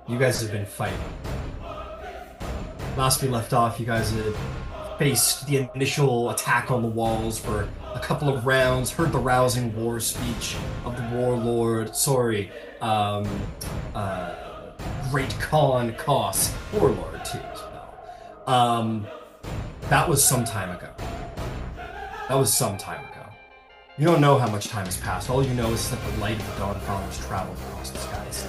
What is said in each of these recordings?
You guys have been fighting. Last we left off, you guys had faced the initial attack on the walls for a couple of rounds, heard the rousing war speech of the warlord, um, uh, Great Khan Koss, warlord too, as well. That was some time ago. That was some time ago. You don't know how much time has passed. All you know is that the light of the Dawn Father has traveled across the skies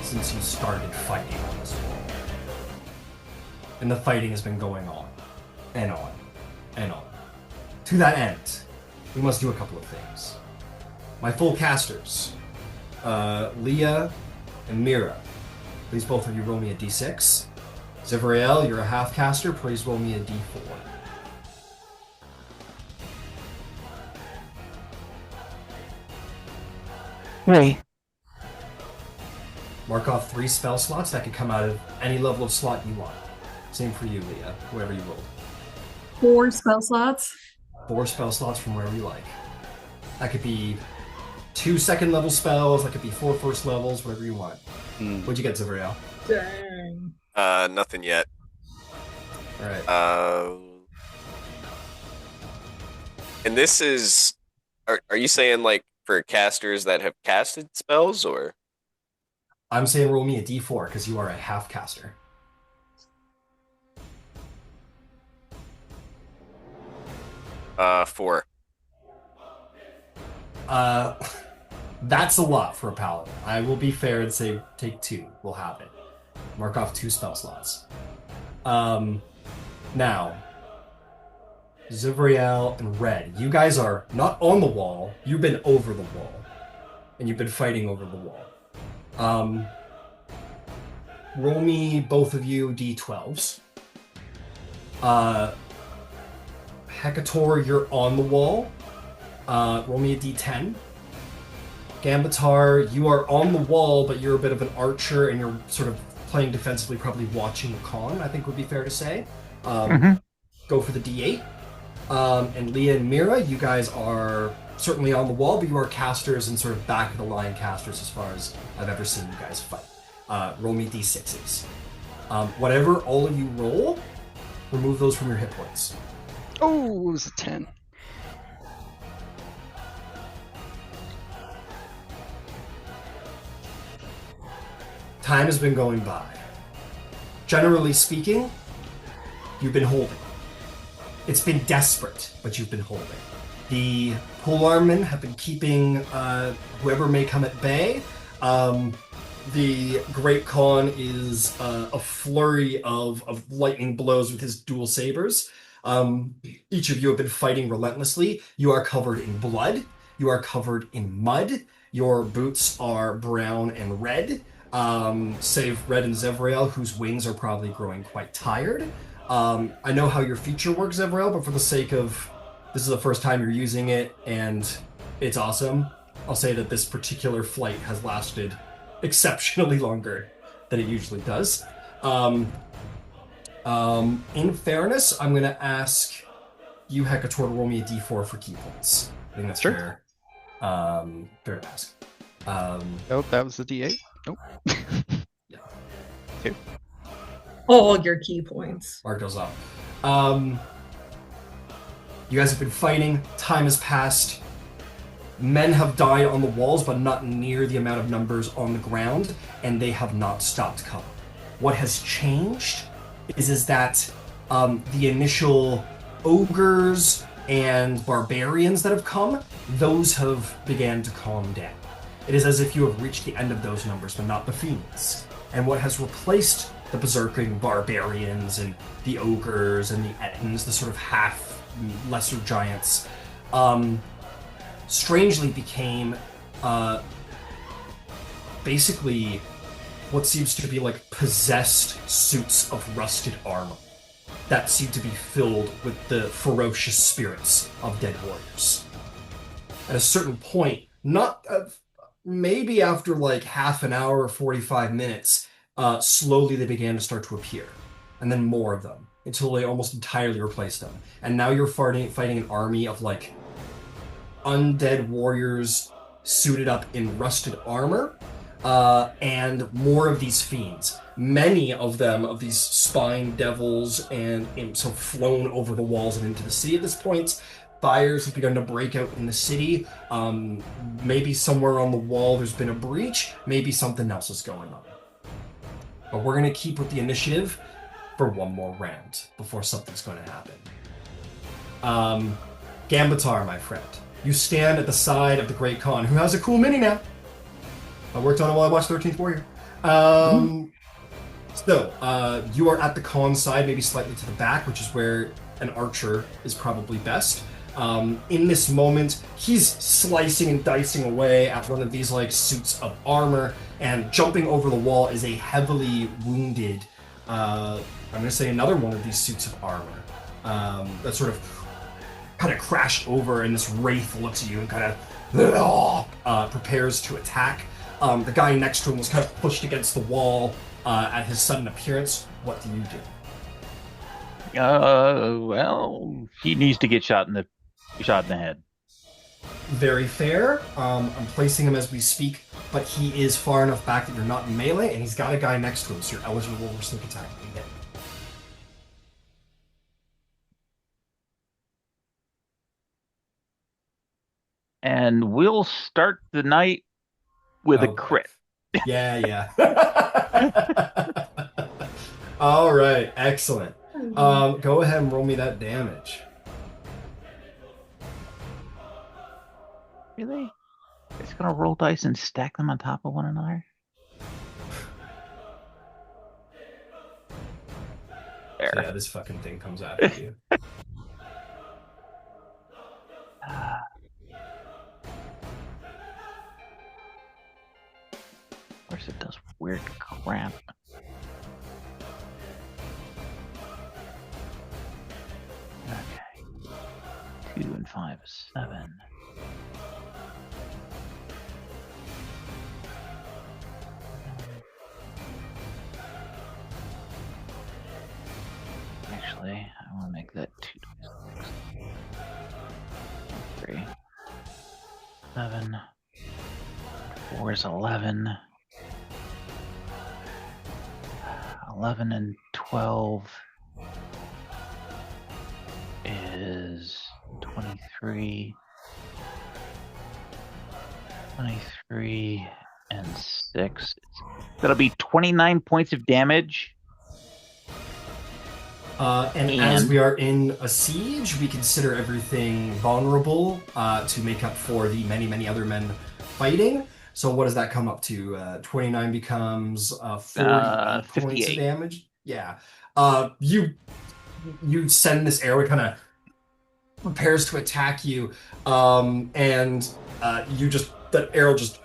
since you started fighting on this wall. And the fighting has been going on, and on, and on. To that end, we must do a couple of things. My full casters, Leah and Mira, please both of you roll me a d6. Zivriel, you're a half caster, please roll me a d4. Three. Mark off 3 spell slots that could come out of any level of slot you want. Same for you, Leah, whoever you rolled. 4 spell slots. 4 spell slots from wherever you like. That could be 2 second level spells, that could be 4 first levels, whatever you want. What'd you get, Zivriel? Dang. Nothing yet. Alright. And this is, are you saying like for casters that have casted spells, or? I'm saying roll me a d4 because you are a half caster. 4. That's a lot for a paladin. I will be fair and say take 2. We'll have it. Mark off 2 spell slots. Now, Zivriel and Red, you guys are not on the wall. You've been over the wall, and you've been fighting over the wall. Roll me, both of you, d12s. Hecator, you're on the wall. Roll me a d10. Gambatar, you are on the wall, but you're a bit of an archer, and you're sort of playing defensively, probably watching the con, I think would be fair to say. Go for the d8. And Leah and Mira, you guys are certainly on the wall, but you are casters and sort of back of the line casters as far as I've ever seen you guys fight. Roll me d6s. Whatever all of you roll, remove those from your hit points. Oh, it was a 10. Time has been going by. Generally speaking, you've been holding. It's been desperate, but you've been holding. The polearmmen have been keeping whoever may come at bay. The Great Khan is a flurry of lightning blows with his dual sabers. Each of you have been fighting relentlessly. You are covered in blood. You are covered in mud. Your boots are brown and red, save Red and Zevrael, whose wings are probably growing quite tired. I know how your feature works, Zevrael, but for the sake of this is the first time you're using it, and it's awesome, I'll say that this particular flight has lasted exceptionally longer than it usually does. In fairness, I'm going to ask you, Hecator, to roll me a d4 for key points. I think that's Sure. fair. Fair to ask. Nope, that was the D8. Nope. Yeah. 2. All your key points. Mark goes off. You guys have been fighting. Time has passed. Men have died on the walls, but not near the amount of numbers on the ground, and they have not stopped coming. What has changed is that the initial ogres and barbarians that have come, those have began to calm down. It is as if you have reached the end of those numbers, but not the fiends. And what has replaced the berserking barbarians and the ogres and the ettins, the sort of half lesser giants, strangely became basically what seems to be like possessed suits of rusted armor that seem to be filled with the ferocious spirits of dead warriors. At a certain point, not maybe after like half an hour or 45 minutes, slowly they began to start to appear, and then more of them until they almost entirely replaced them. And now you're fighting an army of like undead warriors suited up in rusted armor, and more of these fiends. Many of them, of these spine devils and imps, have flown over the walls and into the city at this point. Fires have begun to break out in the city. Maybe somewhere on the wall there's been a breach. Maybe something else is going on. But we're going to keep with the initiative for one more round before something's going to happen. Gambatar, my friend, you stand at the side of the Great Khan, who has a cool mini now. I worked on it while I watched 13th Warrior. So, you are at the Khan side, maybe slightly to the back, which is where an archer is probably best. In this moment, he's slicing and dicing away at one of these like suits of armor, and jumping over the wall is a heavily wounded, I'm going to say another one of these suits of armor that sort of kind of crashed over, and this wraith looks at you and kind of prepares to attack. The guy next to him was kind of pushed against the wall at his sudden appearance. What do you do? Well, he needs to get shot in the head. Very fair. I'm placing him as we speak, but he is far enough back that you're not in melee, and he's got a guy next to him, so you're eligible for sneak attack again. And we'll start the night with a crit. Yeah. All right, excellent. Go ahead and roll me that damage. Really? It's gonna roll dice and stack them on top of one another? There. Yeah, this fucking thing comes after you. Of course it does weird crap. Okay. 2 and 5 is 7. Actually, I want to make that 2 3. 7. 4 is 11. 11 and 12 is 23. 23 and 6. That'll be 29 points of damage. And as we are in a siege, we consider everything vulnerable to make up for the many, many other men fighting. So what does that come up to? 29 becomes 40 points of damage. Yeah. You send this arrow, it kind of prepares to attack you, and that arrow just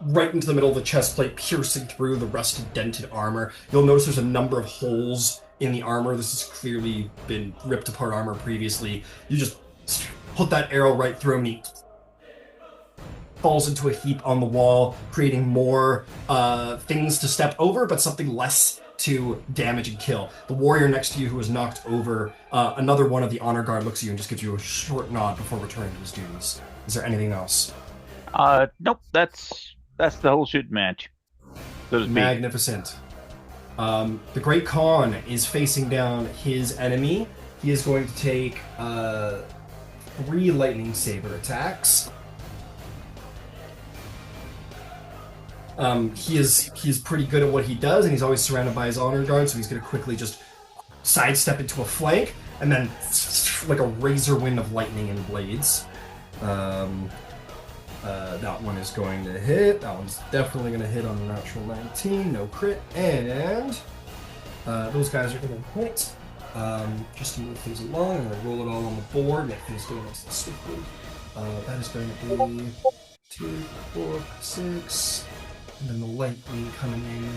right into the middle of the chest plate, piercing through the rusted, dented armor. You'll notice there's a number of holes in the armor. This has clearly been ripped apart armor previously. You just put that arrow right through him, and he falls into a heap on the wall, creating more things to step over, but something less to damage and kill. The warrior next to you who was knocked over, another one of the honor guard looks at you and just gives you a short nod before returning to his duties. Is there anything else? Nope, that's the whole shoot match. So to speak. Magnificent. The Great Khan is facing down his enemy. He is going to take 3 lightning saber attacks. He is pretty good at what he does, and he's always surrounded by his honor guard, so he's going to quickly just sidestep into a flank, and then like a razor wind of lightning and blades. That one is going to hit. That one's definitely going to hit on a natural 19, no crit, and those guys are going to hit. Just to move things along, I'm going to roll it all on the board, make things go nice and swiftly. That is going to be 2, 4, 6. And then the lightning coming in.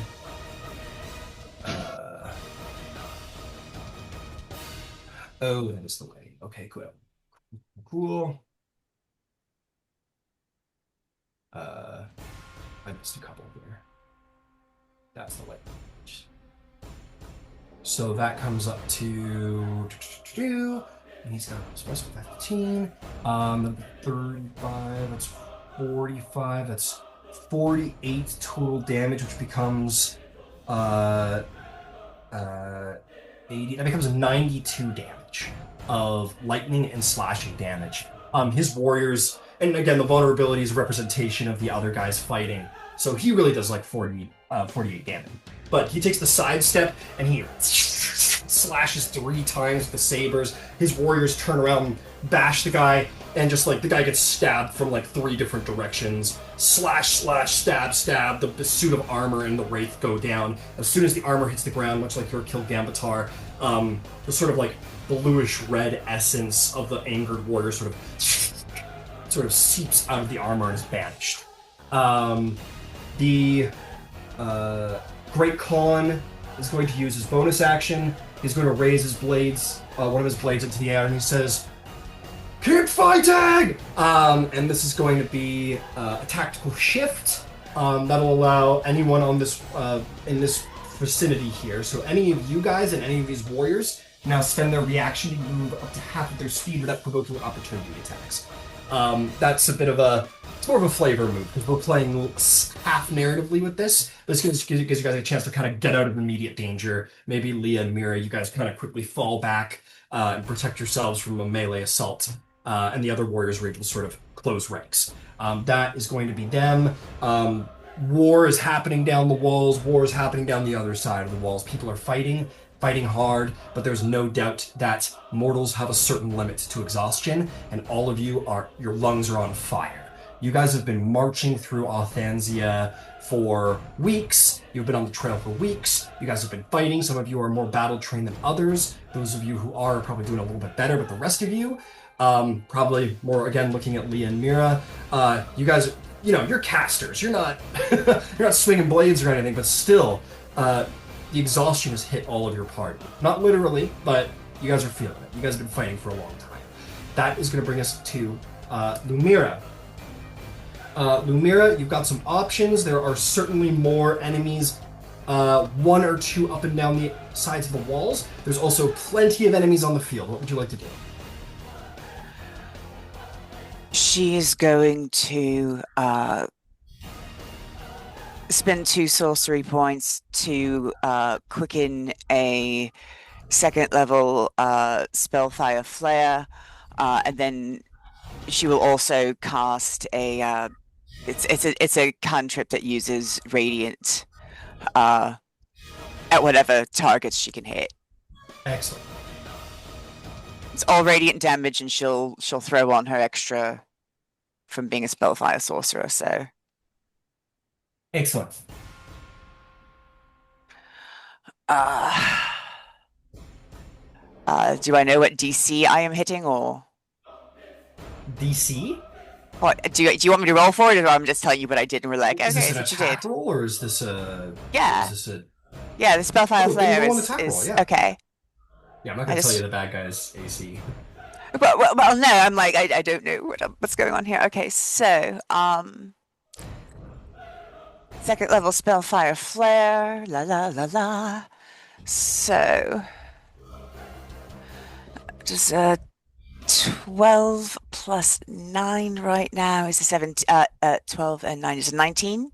Oh, that is the way. Okay, cool. Cool. I missed a couple here. That's the lightning. So that comes up to... And he's got plus 15. 35, that's 45, that's 48 total damage, which becomes uh, 80. That becomes 92 damage of lightning and slashing damage. His warriors, and again, the vulnerability is a representation of the other guys fighting. So he really does like 48 damage. But he takes the sidestep and he slashes 3 times with the sabers. His warriors turn around and bash the guy, and just like the guy gets stabbed from like 3 different directions. Slash, slash, stab, stab. The suit of armor and the wraith go down. As soon as the armor hits the ground, much like your kill Gambatar, the sort of like bluish red essence of the angered warrior sort of seeps out of the armor and is banished. The Great Khan is going to use his bonus action. He's going to raise his blades, one of his blades into the air, and he says, "Keep fighting!" And this is going to be a tactical shift that'll allow anyone on this in this vicinity here. So any of you guys and any of these warriors can now spend their reaction to move up to half of their speed without provoking opportunity attacks. That's a bit of it's more of a flavor move, because we're playing half narratively with this. This gives you guys a chance to kind of get out of immediate danger. Maybe Leah and Mira, you guys kind of quickly fall back and protect yourselves from a melee assault. And the other warriors were able to sort of close ranks. That is going to be them. War is happening down the walls. War is happening down the other side of the walls. People are fighting hard, but there's no doubt that mortals have a certain limit to exhaustion, and all of you your lungs are on fire. You guys have been marching through Althansia for weeks. You've been on the trail for weeks. You guys have been fighting. Some of you are more battle trained than others. Those of you who are probably doing a little bit better, but the rest of you, probably more, again, looking at Leah and Mira, you guys, you're casters. You're not you're not swinging blades or anything, but still, the exhaustion has hit all of your party. Not literally, but you guys are feeling it. You guys have been fighting for a long time. That is going to bring us to Lumira. Lumira, you've got some options. There are certainly more enemies, 1 or 2 up and down the sides of the walls. There's also plenty of enemies on the field. What would you like to do? She is going to spend 2 sorcery points to quicken a 2nd level Spellfire Flare, and then she will also cast a it's a cantrip that uses radiant at whatever targets she can hit. Excellent. It's all radiant damage, and she'll throw on her extra from being a Spellfire sorcerer. So excellent. Do I know what DC I am hitting, or DC? what? Do you want me to roll for it, or I'm just telling you what I did and we're like, okay, Is this an that's what you attack did? roll, or is this a... Yeah. Is this a... Yeah, the Spellfire Flare roll an is attack roll, yeah. okay. Yeah, I'm not going to tell you the bad guy's AC. Well, no, I'm like, I don't know what's going on here. Okay, so, 2nd level Spellfire Flare, la la la la. So, just 12 plus 9 right now is a 12 and 9 is a 19.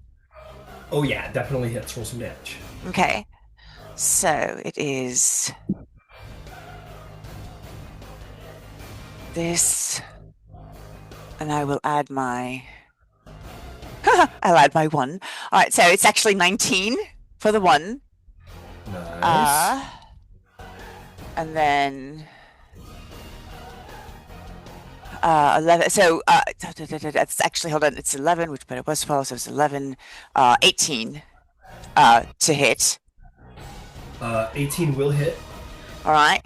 Oh yeah, definitely hits. Roll some damage. Okay, so it is this, and I will add my I'll add my 1. All right, so it's actually 19 for the 1. Nice. And then 11. So that's actually, hold on, it's 11, which, but it was 12, so it's 11, 18 to hit. 18 will hit. All right.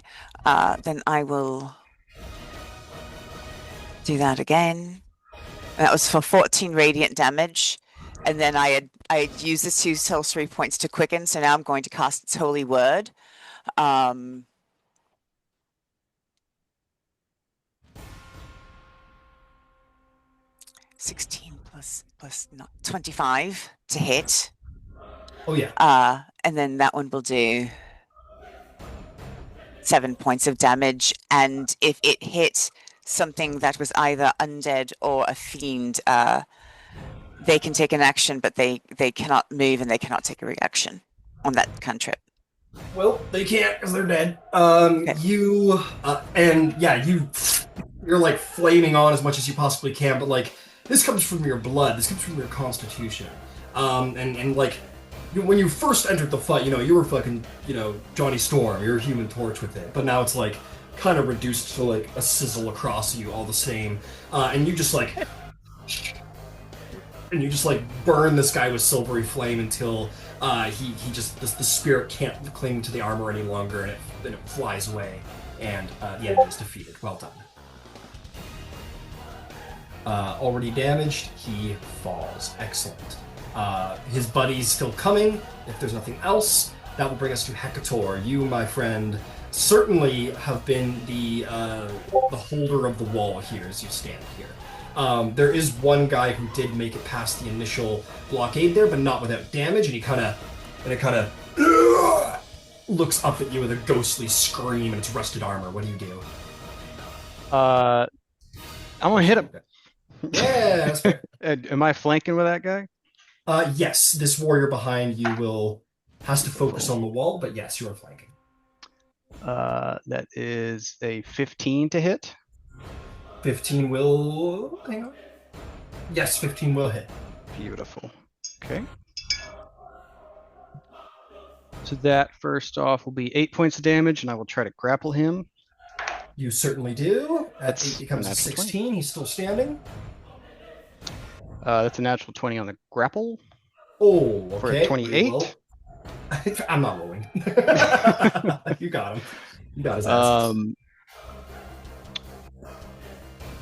Then I will do that again. And that was for 14 radiant damage. And then I had used the 2 sorcery points to quicken, so now I'm going to cast its holy word. 16 plus 25 to hit. Oh yeah. And then that one will do 7 points of damage, and if it hit something that was either undead or a fiend, they can take an action, but they cannot move and they cannot take a reaction on that cantrip. Well, they can't because they're dead. Okay. You're like flaming on as much as you possibly can, but like this comes from your blood. This comes from your constitution. When you first entered the fight, you were fucking, Johnny Storm. You're a Human Torch with it, but now it's like kind of reduced to like a sizzle across you all the same, and you just like burn this guy with silvery flame until the spirit can't cling to the armor any longer, and it flies away, and the enemy is defeated. Well done. Already damaged, he falls. Excellent. His buddy's still coming. If there's nothing else, that will bring us to Hecator. You, my friend, certainly have been the holder of the wall here as you stand here. There is one guy who did make it past the initial blockade there, but not without damage, and it kind of looks up at you with a ghostly scream and its rusted armor. What do you do? I'm gonna hit him. Yeah, that's fair. Am I flanking with that guy? Yes, this warrior behind you has to focus on the wall, but yes, you are flanking. That is a 15 to hit. 15 will... Hang on. Yes, 15 will hit. Beautiful. Okay. So that, first off, will be 8 points of damage, and I will try to grapple him. You certainly do. At 8 becomes a 16. 20. He's still standing. That's a natural 20 on the grapple. Oh, okay. For a 28. Well, I'm not rolling. You got him. You got his ass.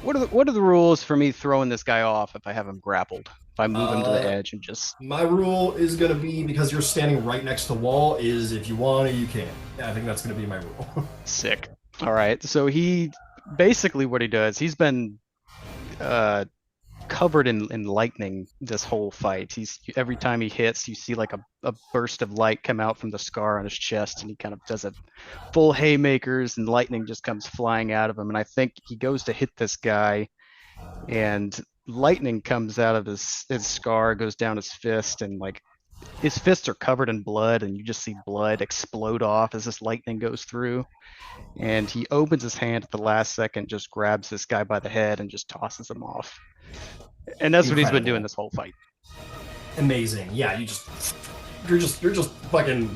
What are the rules for me throwing this guy off if I have him grappled? If I move him to the edge and just... My rule is going to be, because you're standing right next to the wall, is if you want to, you can. Yeah, I think that's going to be my rule. Sick. All right. So basically what he does, he's been covered in lightning this whole fight. Every time he hits, you see like a burst of light come out from the scar on his chest, and he kind of does a full haymakers, and lightning just comes flying out of him. And I think he goes to hit this guy, and lightning comes out of his scar, goes down his fist, and like his fists are covered in blood, and you just see blood explode off as this lightning goes through. And he opens his hand at the last second, just grabs this guy by the head and just tosses him off. And that's what he's been doing this whole fight. Amazing. Yeah, you're just fucking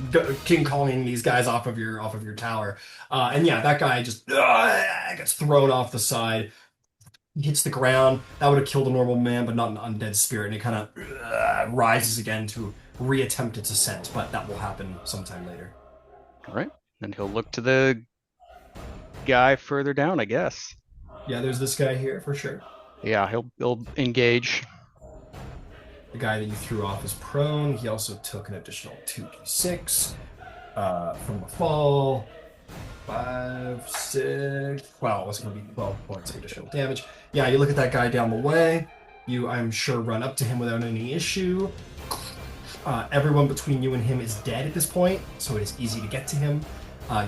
King Konging these guys off of your tower. And yeah, that guy just gets thrown off the side. He hits the ground. That would have killed a normal man, but not an undead spirit. And it kind of rises again to reattempt its ascent, but that will happen sometime later. All right. And he'll look to the guy further down, I guess. Yeah, there's this guy here for sure. Yeah, he'll engage. The guy that you threw off is prone. He also took an additional 2d6 from the fall. 5, 6. Well, it's going to be 12 points of additional damage. Yeah, you look at that guy down the way. You, I'm sure, run up to him without any issue. Everyone between you and him is dead at this point, so it is easy to get to him.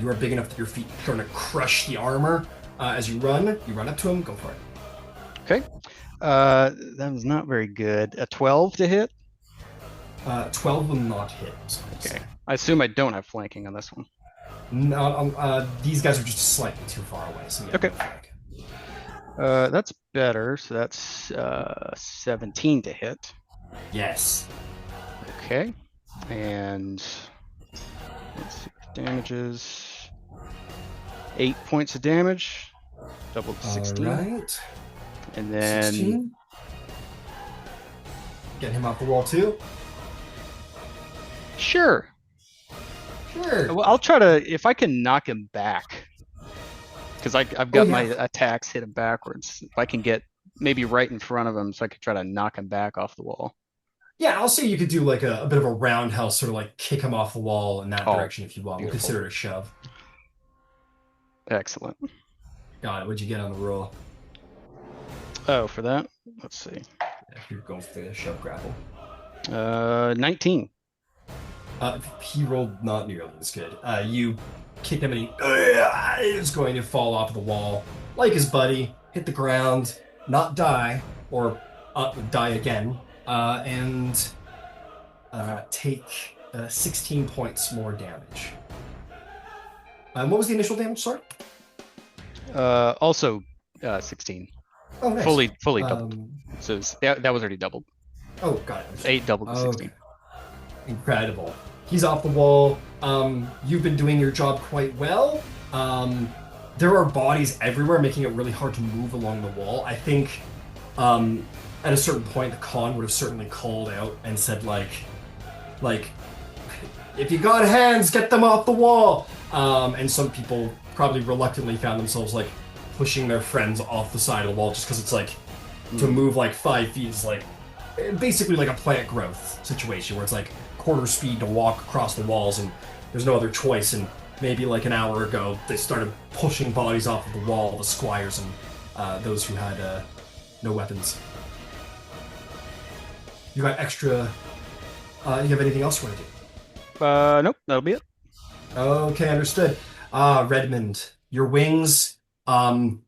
You are big enough that your feet are going to crush the armor. As you run up to him, go for it. Okay. That was not very good. A 12 to hit? 12 will not hit. Okay. I assume I don't have flanking on this one. No, these guys are just slightly too far away. So yeah, okay. That's better. So that's 17 to hit. Yes. Okay. And let's see. Damages. 8 points of damage. Doubled to 16. All right. And then 16. Get him off the wall too. Sure. Sure. Well, I'll try to, if I can knock him back, because I've got my attacks hit him backwards. If I can get maybe right in front of him, so I could try to knock him back off the wall. Yeah, I'll say you could do like a bit of a roundhouse, sort of like kick him off the wall in that direction if you want. Beautiful. We'll consider it a shove. Excellent. Got it. What'd you get on the roll? Oh, for that? Let's see. Yeah, you're going for the shove grapple. 19. He rolled not nearly as good. You kick him and he is going to fall off the wall. Like his buddy, hit the ground, not die, or die again. and take 16 points more damage. What was the initial damage? Sorry. Also 16. Oh, nice. Fully doubled. So that was already doubled. Oh, got it. 8 doubled to 16. Okay. Incredible. He's off the wall. You've been doing your job quite well. There are bodies everywhere, making it really hard to move along the wall. I think at a certain point, the Khan would have certainly called out and said, like, if you got hands, get them off the wall. And some people probably reluctantly found themselves, like, pushing their friends off the side of the wall just because it's, like, to move, like, 5 feet is, like, basically like a plant growth situation where it's, like, quarter speed to walk across the walls and there's no other choice. And maybe, like, an hour ago, they started pushing bodies off of the wall, the squires and those who had no weapons. You got extra... you have anything else you want to do? Nope, that'll be it. Okay, understood. Redmond, your wings have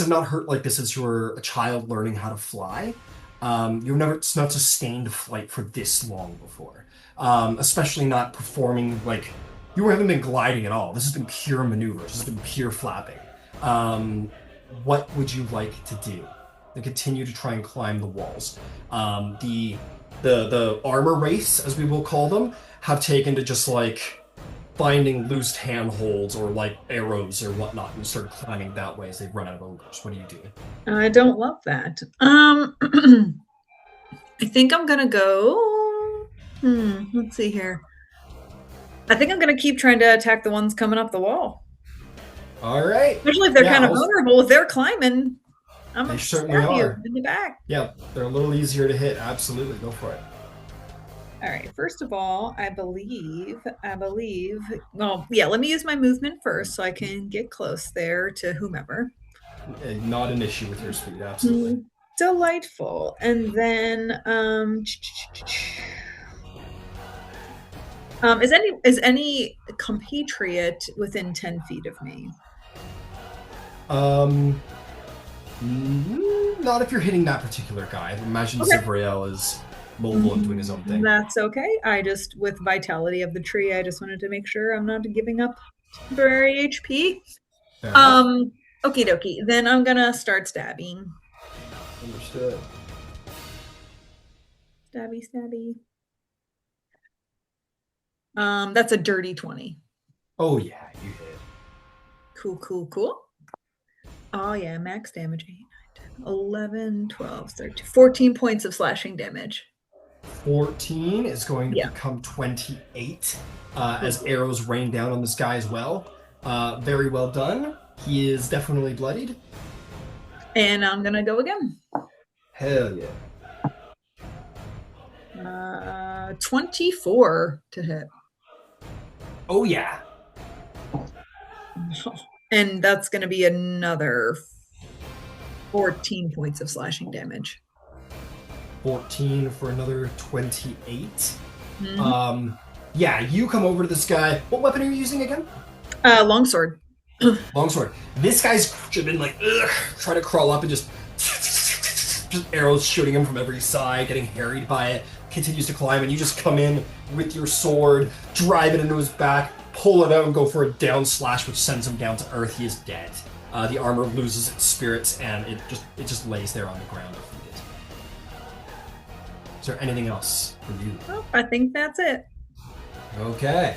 not hurt like this since you were a child learning how to fly. You've not sustained flight for this long before. Especially not performing, like, you haven't been gliding at all. This has been pure maneuvers. This has been pure flapping. What would you like to do? To continue to try and climb the walls. The armor race, as we will call them, have taken to just, like, finding loose handholds or, like, arrows or whatnot and start climbing that way as they run out of ogres. What do you do? I don't love that. I think I'm gonna go. Let's see here. I think I'm gonna keep trying to attack the ones coming up the wall. All right. Especially if they're kind of vulnerable. If they're climbing, I'm gonna stab you in the back. Yeah, they're a little easier to hit. Absolutely, go for it. All right. First of all, I believe. Well, yeah. Let me use my movement first, so I can get close there to whomever. Not an issue with your speed, absolutely. Delightful. And then, is any compatriot within 10 feet of me? Not if you're hitting that particular guy. I imagine Zivrael is mobile and doing his own thing. That's okay. With vitality of the tree, I just wanted to make sure I'm not giving up temporary HP. Okie dokie. Then I'm gonna start stabbing. Understood. Stabby. That's a dirty 20. Oh yeah, you hit. Cool. Oh yeah, max damage 8, 9, 10, 11, 12, 13, 14 points of slashing damage. 14 is going to become 28 as arrows rain down on this guy as well. Very well done. He is definitely bloodied. And I'm gonna go again. Hell yeah. 24 to hit. Oh yeah. And that's gonna be another 14 points of slashing damage. 14 for another 28. Yeah, you come over to this guy. What weapon are you using again? Longsword. Longsword. This guy's been like, trying to crawl up and just arrows shooting him from every side, getting harried by it, continues to climb, and you just come in with your sword, drive it into his back, pull it out, and go for a down slash, which sends him down to earth. He is dead. The armor loses its spirits, and it just lays there on the ground defeated. Is there anything else for you? Well, I think that's it. Okay.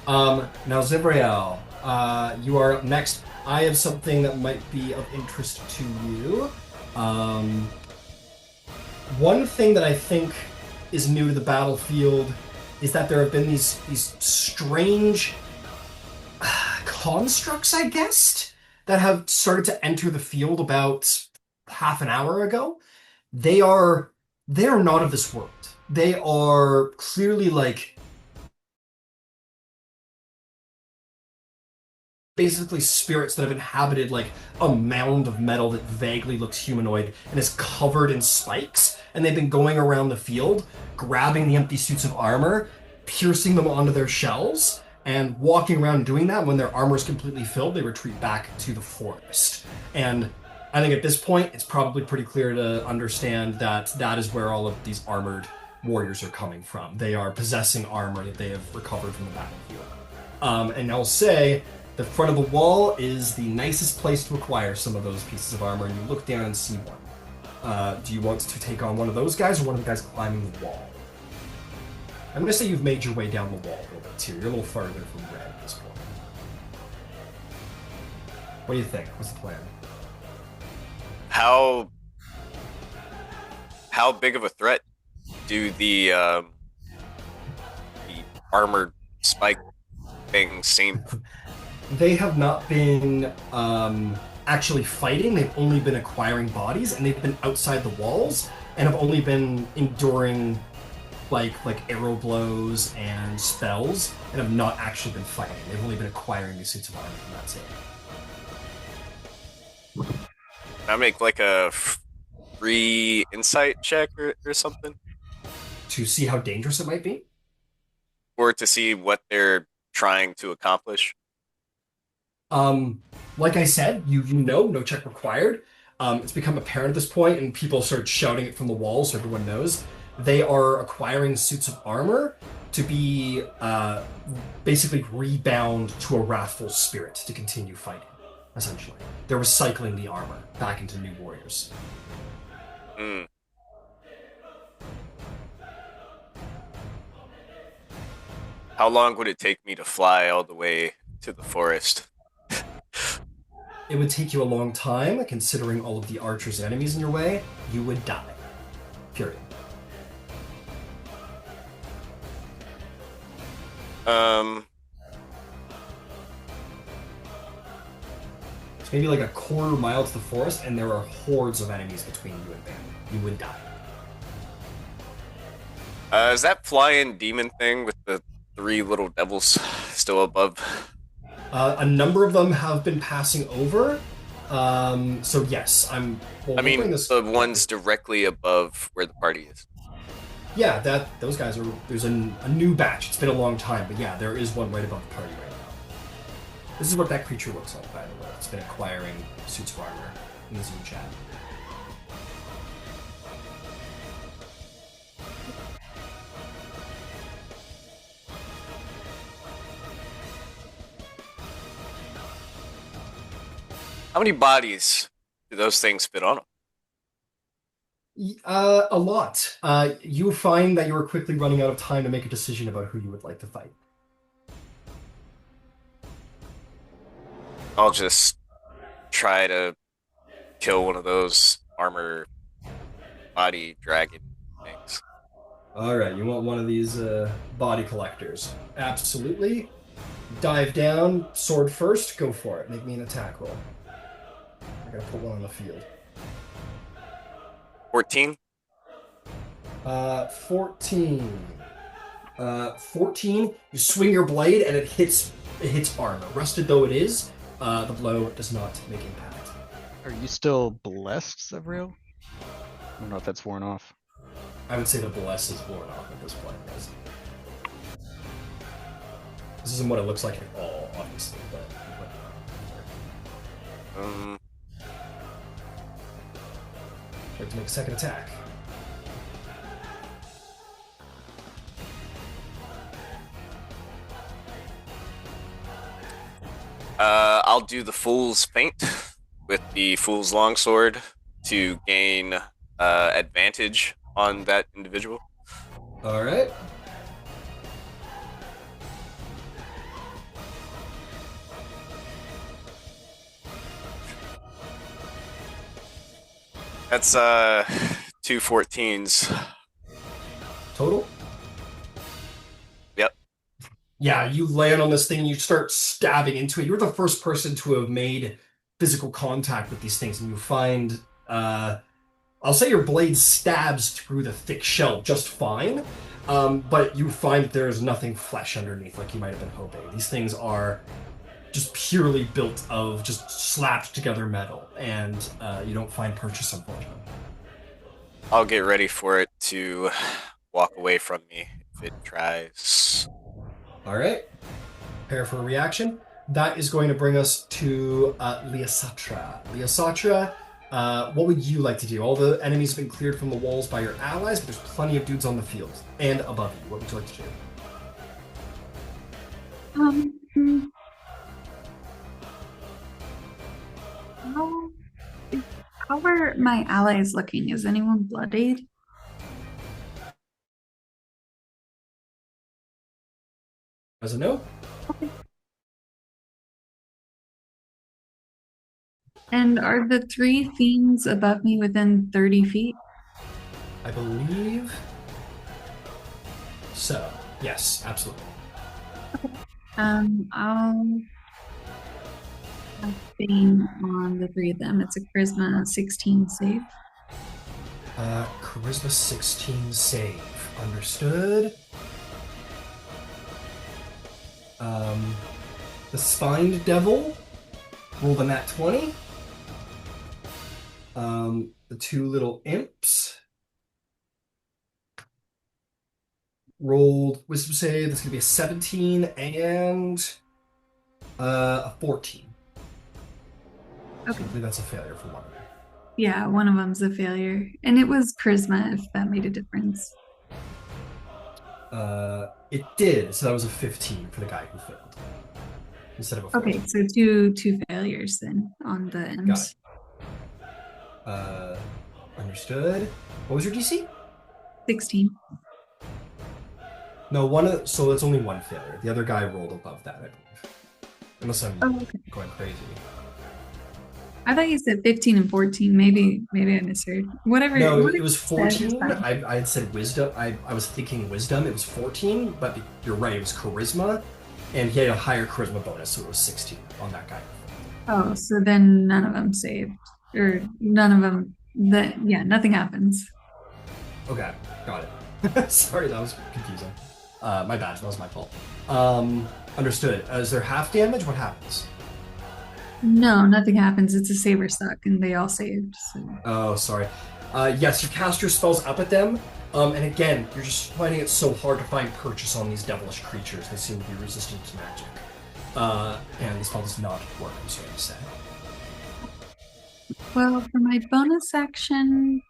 Now, Zivrael, you are up next. I have something that might be of interest to you. One thing that I think is new to the battlefield is that there have been these strange constructs, I guess, that have started to enter the field about half an hour ago. They are not of this world. They are clearly like basically spirits that have inhabited like a mound of metal that vaguely looks humanoid and is covered in spikes, and they've been going around the field, grabbing the empty suits of armor, piercing them onto their shells, and walking around doing that. When their armor is completely filled, they retreat back to the forest. And I think at this point, it's probably pretty clear to understand that that is where all of these armored warriors are coming from. They are possessing armor that they have recovered from the battlefield. And I'll say the front of the wall is the nicest place to acquire some of those pieces of armor, and you look down and see one. Do you want to take on one of those guys or one of the guys climbing the wall? I'm going to say you've made your way down the wall a little bit too. You're a little farther from red at this point. What do you think? What's the plan? How big of a threat do the armored spike things seem? They have not been actually fighting. They've only been acquiring bodies, and they've been outside the walls, and have only been enduring like arrow blows and spells, and have not actually been fighting. They've only been acquiring these suits of armor, and that's it. I make like a free insight check or something, To see how dangerous it might be? or to see what they're trying to accomplish. Like I said, you know, no check required. It's become apparent at this point, and people start shouting it from the walls so everyone knows. They are acquiring suits of armor to be basically rebound to a wrathful spirit to continue fighting, essentially. They're recycling the armor back into new warriors. Mm. How long would it take me to fly all the way to the forest? It would take you a long time, considering all of the archers and enemies in your way. You would die. Period. It's maybe like a quarter mile to the forest, and there are hordes of enemies between you and them. You would die. Is that flying demon thing with the 3 little devils still above? A number of them have been passing over. So yes, I'm. Well, I mean, hoping this, the ones directly above where the party is. Yeah, those guys are. There's a new batch. It's been a long time, but yeah, there is one right above the party right now. This is what that creature looks like, by the way. It's been acquiring suits of armor in the Zoom chat. How many bodies do those things fit on them? A lot. You find that you are quickly running out of time to make a decision about who you would like to fight. I'll just try to kill one of those armor body dragon things. All right, you want one of these body collectors? Absolutely. Dive down, sword first. Go for it. Make me an attack roll. I gotta put one on the field. 14? 14. 14. You swing your blade and it hits armor. Rusted though it is, the blow does not make impact. Are you still blessed, Severo? I don't know if that's worn off. I would say the bless is worn off at this point. Yes. This isn't what it looks like at all, obviously, but I'd like to make a second attack. I'll do the Fool's Feint with the Fool's Longsword to gain advantage on that individual. All right. That's 2 14s. Total? Yep. Yeah, you land on this thing and you start stabbing into it. You're the first person to have made physical contact with these things, and you find, I'll say your blade stabs through the thick shell just fine, but you find that there's nothing flesh underneath like you might have been hoping. These things are just purely built of just slapped together metal, and you don't find purchase, unfortunately. I'll get ready for it to walk away from me if it tries. All right. Prepare for a reaction. That is going to bring us to Leosatra. Leosatra, What would you like to do? All the enemies have been cleared from the walls by your allies, but there's plenty of dudes on the field and above you. What would you like to do? How, how are my allies looking? Is anyone bloodied? As a no? And are the 3 fiends above me within 30 feet? I believe so. Yes, absolutely. I'll have Bane on the 3 of them. It's a charisma 16 save. Charisma 16 save. Understood. The Spined Devil rolled a nat 20. The 2 little imps rolled wisdom save. That's going to be a 17 and a 14. Okay. So I believe that's a failure for one of them. Yeah, one of them's a failure. And it was charisma, if that made a difference. It did, so that was a 15 for the guy who failed. Instead of a 14. Okay, so two failures then on the ends. Got it. Understood. What was your DC? 16. No, so it's only one failure. The other guy rolled above that, I believe. Unless I'm okay. going crazy. I thought you said 15 and 14. Maybe I misheard. Whatever. No, it was said is 14. fine. I had said wisdom. I was thinking wisdom. It was 14, but you're right. It was charisma, and he had a higher charisma bonus, so it was 16 on that guy. Oh, so then none of them saved, or none of them. Nothing happens. Okay, got it. Sorry, that was confusing. My bad. That was my fault. Understood. Is there half damage? What happens? No, nothing happens. It's a saber suck, and they all saved. So. Oh, sorry. Yes, you cast your spells up at them, and again, you're just finding it so hard to find purchase on these devilish creatures. They seem to be resistant to magic. And the spell does not work, I'm sorry to say. Well, for my bonus action,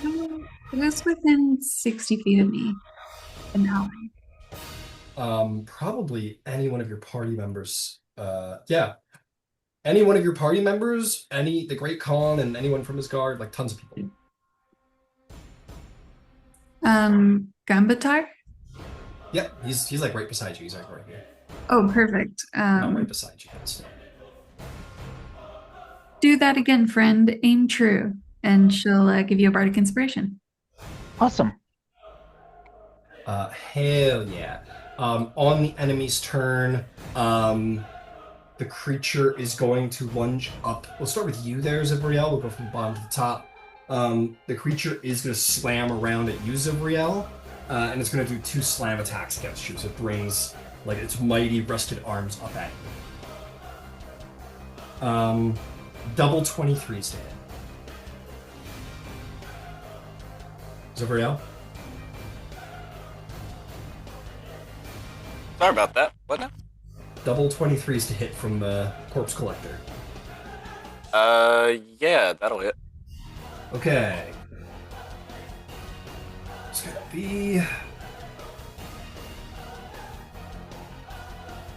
it was within 60 feet of me, an ally. Probably any one of your party members. Yeah. Any one of your party members, the Great Khan, and anyone from his guard, like tons of people. Gambatar? Yeah, he's like right beside you. He's like right here. Oh, perfect. Not right beside you, but still. Do that again, friend. Aim true, and she'll give you a bardic inspiration. Awesome. Hell yeah. On the enemy's turn, the creature is going to lunge up. We'll start with you there, Zibriel. We'll go from the bottom to the top. The creature is going to slam around at you, Zibriel, and it's going to do 2 slam attacks against you. So it brings like its mighty rusted arms up at you. Double 23s to hit. Zibriel? Sorry about that. What now? Double 23s to hit from the Corpse Collector. Yeah, that'll hit. Okay. It's gonna be...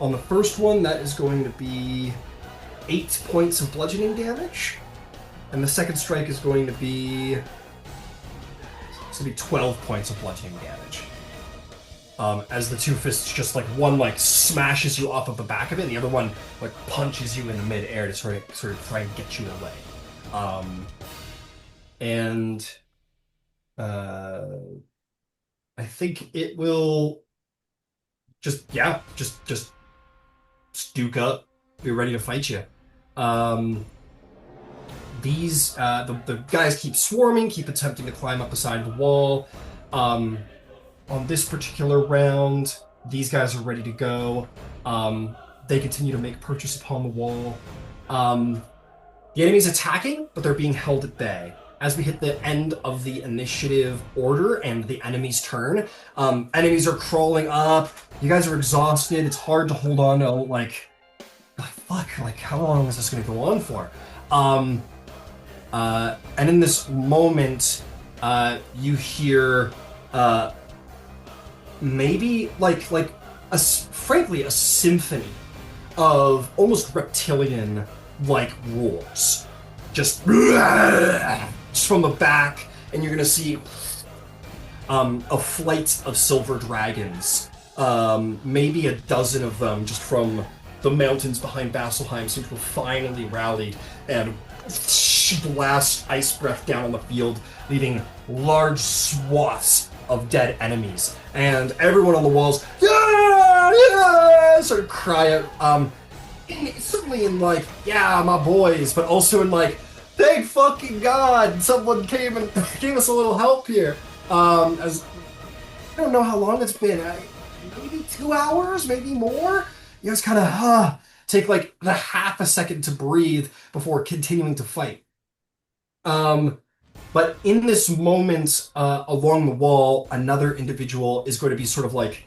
On the first one, that is going to be 8 points of bludgeoning damage. And the second strike is going to be... It's gonna be 12 points of bludgeoning damage. As the 2 fists just one smashes you off of the back of it, and the other one punches you in the mid-air to sort of try and get you away. I think it will just duke up, be ready to fight you. The guys keep swarming, keep attempting to climb up the side of the wall. On this particular round, these guys are ready to go. They continue to make purchase upon the wall. The enemy's attacking, but they're being held at bay. As we hit the end of the initiative order and the enemy's turn, enemies are crawling up. You guys are exhausted. It's hard to hold on to, how long is this going to go on for? And in this moment, you hear maybe like frankly a symphony of almost reptilian like roars, just from the back, and you're gonna see a flight of silver dragons, maybe a dozen of them, just from the mountains behind Vasselheim, seem to have finally rallied and blast ice breath down on the field, leaving large swaths of dead enemies. And everyone on the walls, sort of cry out, certainly in like, yeah, my boys, but also in like, thank fucking God someone came and gave us a little help here. As I don't know how long it's been, maybe 2 hours, maybe more. You guys kind of take like the half a second to breathe before continuing to fight. But in this moment, along the wall, another individual is going to be sort of like,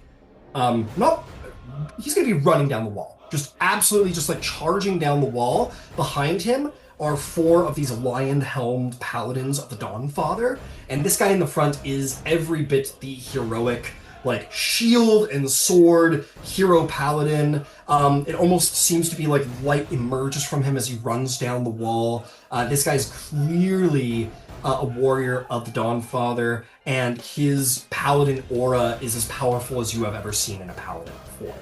he's going to be running down the wall. Just absolutely just like charging down the wall. Behind him are 4 of these lion-helmed paladins of the Dawnfather. And this guy in the front is every bit the heroic, like, shield and sword hero paladin. It almost seems to be like light emerges from him as he runs down the wall. This guy's clearly a warrior of the Dawnfather, and his paladin aura is as powerful as you have ever seen in a paladin before.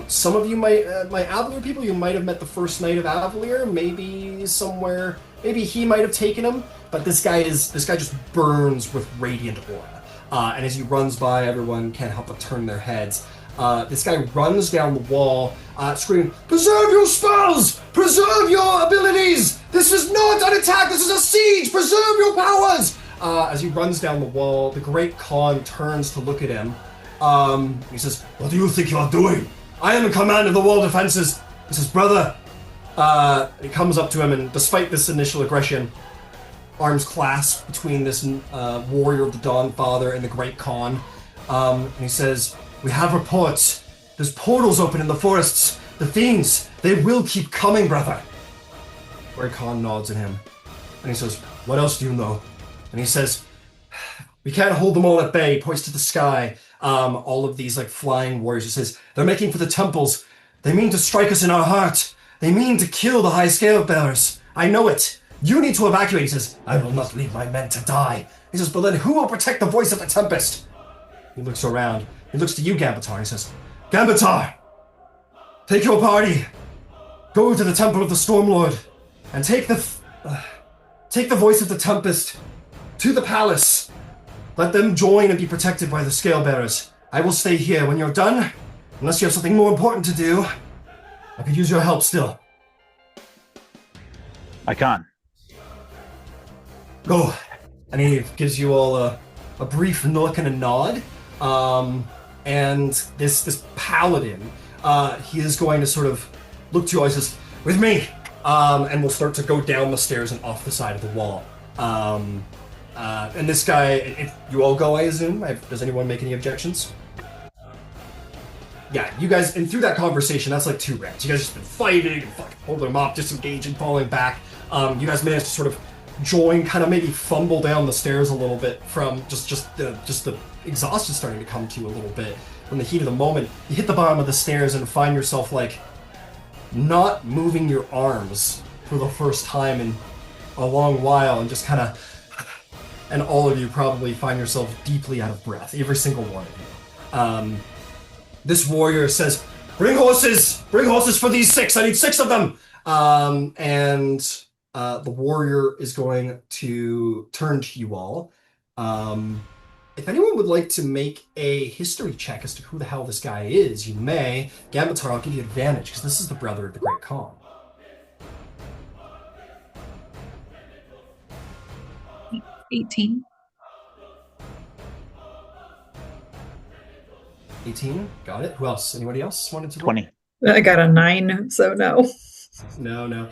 Some of you might, my Avalier people, you might have met the first night of Avalier, maybe somewhere, maybe he might have taken him, but this guy just burns with radiant aura. And as he runs by, everyone can't help but turn their heads. This guy runs down the wall, screaming, "Preserve your spells! Preserve your abilities! This is not an attack, this is a siege! Preserve your powers!" As he runs down the wall, the Great Khan turns to look at him. He says, "What do you think you're doing? I am in command of the wall defenses." He says, "Brother." He comes up to him, and despite this initial aggression, arms clasped between this warrior of the Dawnfather and the Great Khan. And he says, "We have reports. There's portals open in the forests. The fiends, they will keep coming, brother." Great Khan nods at him. And he says, "What else do you know?" And he says, "We can't hold them all at bay." He points to the sky. All of these like flying warriors. He says, "They're making for the temples. They mean to strike us in our heart. They mean to kill the high scale bearers. I know it. You need to evacuate." He says, "I will not leave my men to die." He says, "But then who will protect the voice of the Tempest?" He looks around. He looks to you, Gambatar. He says, "Gambatar, take your party. Go to the Temple of the Stormlord and take the voice of the Tempest to the palace. Let them join and be protected by the Scalebearers. I will stay here. When you're done, unless you have something more important to do, I could use your help still." I can't. Go. And he gives you all a brief look and a nod. And this paladin, he is going to sort of look to you all. He says, "With me." And we'll start to go down the stairs and off the side of the wall. And this guy, if you all go, I assume. Does anyone make any objections? Yeah, you guys, and through that conversation, that's like 2 rounds. You guys just been fighting and fucking holding them up, disengaging, falling back. You guys managed to sort of join, kind of maybe fumble down the stairs a little bit from just the exhaustion starting to come to you a little bit. From the heat of the moment, you hit the bottom of the stairs and find yourself like not moving your arms for the first time in a long while, and just kind of, and all of you probably find yourself deeply out of breath, every single one of you. This warrior says, bring horses for these 6, I need 6 of them." And the warrior is going to turn to you all. If anyone would like to make a history check as to who the hell this guy is, you may. Gambatar, I'll give you advantage, because this is the brother of the Great Khan. 18. 18, got it. Who else? Anybody else wanted to roll? 20. I got a 9, so no. No.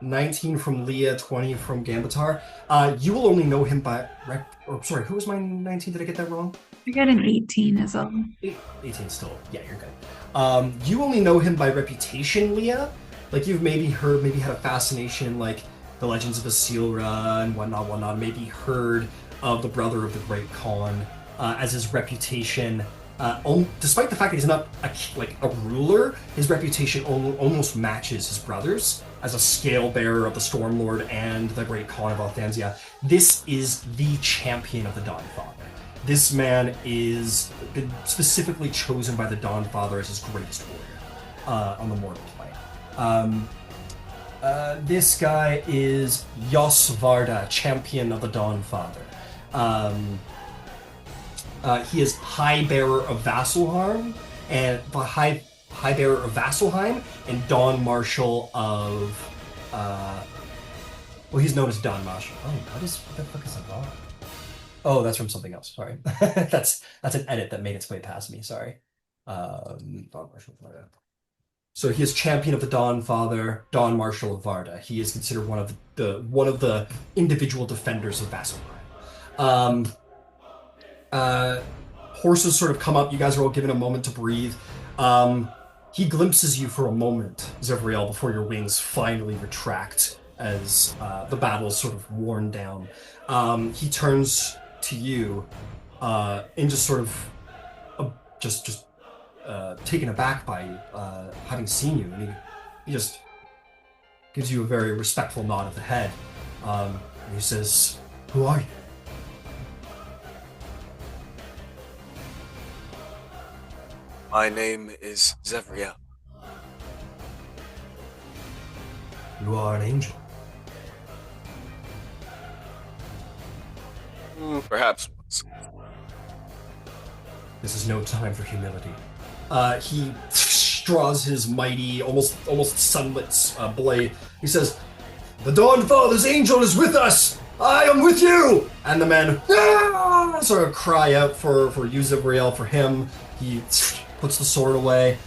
19 from Leah, 20 from Gambatar. You will only know him by sorry, who was my 19? Did I get that wrong? I got an 18 as well. 18 still. Yeah, you're good. You only know him by reputation, Leah. like you've maybe had a fascination in like the legends of Asilra and whatnot. Maybe heard of the brother of the Great Khan, as his reputation. Despite the fact that he's not a ruler, his reputation almost matches his brother's as a scale bearer of the Stormlord and the Great Khan of Althansia. This is the champion of the Dawnfather. This man is specifically chosen by the Dawnfather as his greatest warrior on the mortal plane. This guy is Yosvarda, champion of the Dawnfather. He is High Bearer of Vasselheim and High Bearer of Vasselheim and Dawn Marshal of. Well, he's known as Dawn Marshal. Oh, what the fuck is that on? Oh, that's from something else. Sorry, that's an edit that made its way past me. Sorry. Dawn Marshal of Varda. So he is champion of the Dawnfather, Dawn Marshal of Varda. He is considered one of the individual defenders of Vasselheim. Horses sort of come up. You guys are all given a moment to breathe. He glimpses you for a moment, Zevriel, before your wings finally retract as the battle is sort of worn down. He turns to you and just sort of just taken aback by having seen you, and he just gives you a very respectful nod of the head. And he says, "Who are you?" My name is Zevriel. You are an angel. Perhaps once. This is no time for humility. He draws his mighty, almost sunlit blade. He says, "The Dawnfather's angel is with us! I am with you!" And the men sort of cry out for you, Zevriel, for him. He puts the sword away.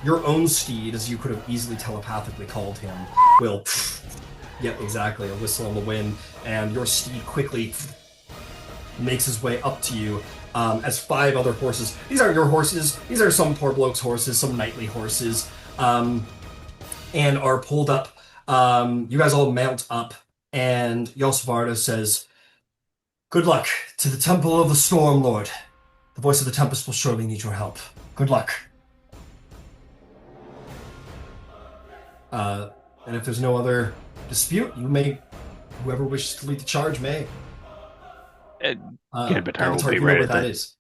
Your own steed, as you could have easily telepathically called him, will, yep, exactly, a whistle on the wind, and your steed quickly makes his way up to you, as 5 other horses. These aren't your horses. These are some poor bloke's horses, some knightly horses, and are pulled up. You guys all mount up, and Yosvarda says, "Good luck to the Temple of the Stormlord. The voice of the Tempest will surely need your help. Good luck." And if there's no other dispute, whoever wishes to lead the charge may. Gambatar will be you know right where at that that. is.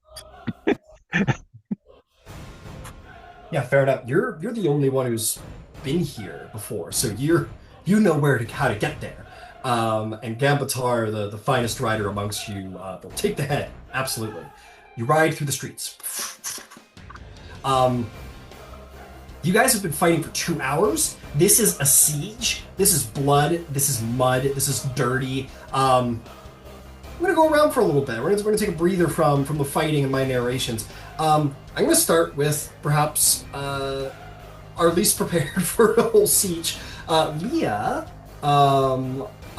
Yeah, fair enough. You're the only one who's been here before, so you know how to get there. And Gambatar, the finest rider amongst you, will take the head. Absolutely. You ride through the streets. You guys have been fighting for 2 hours. This is a siege. This is blood. This is mud. This is dirty. I'm gonna go around for a little bit. We're gonna take a breather from the fighting and my narrations. I'm gonna start with perhaps our least prepared for a whole siege, Leah.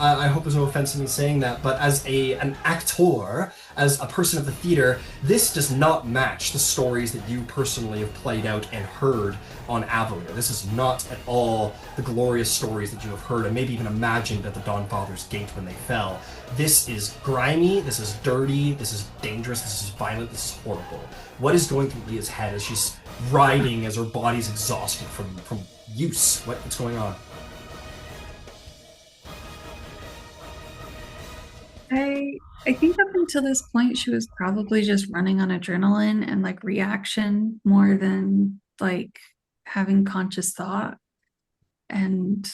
I hope there's no offense in me saying that, but as an actor, as a person of the theater, this does not match the stories that you personally have played out and heard on Avalier. This is not at all the glorious stories that you have heard and maybe even imagined at the Dawnfather's Gate when they fell. This is grimy, this is dirty, this is dangerous, this is violent, this is horrible. What is going through Leah's head as she's riding, as her body's exhausted from use? What's going on? I think up until this point she was probably just running on adrenaline and like reaction more than like having conscious thought. And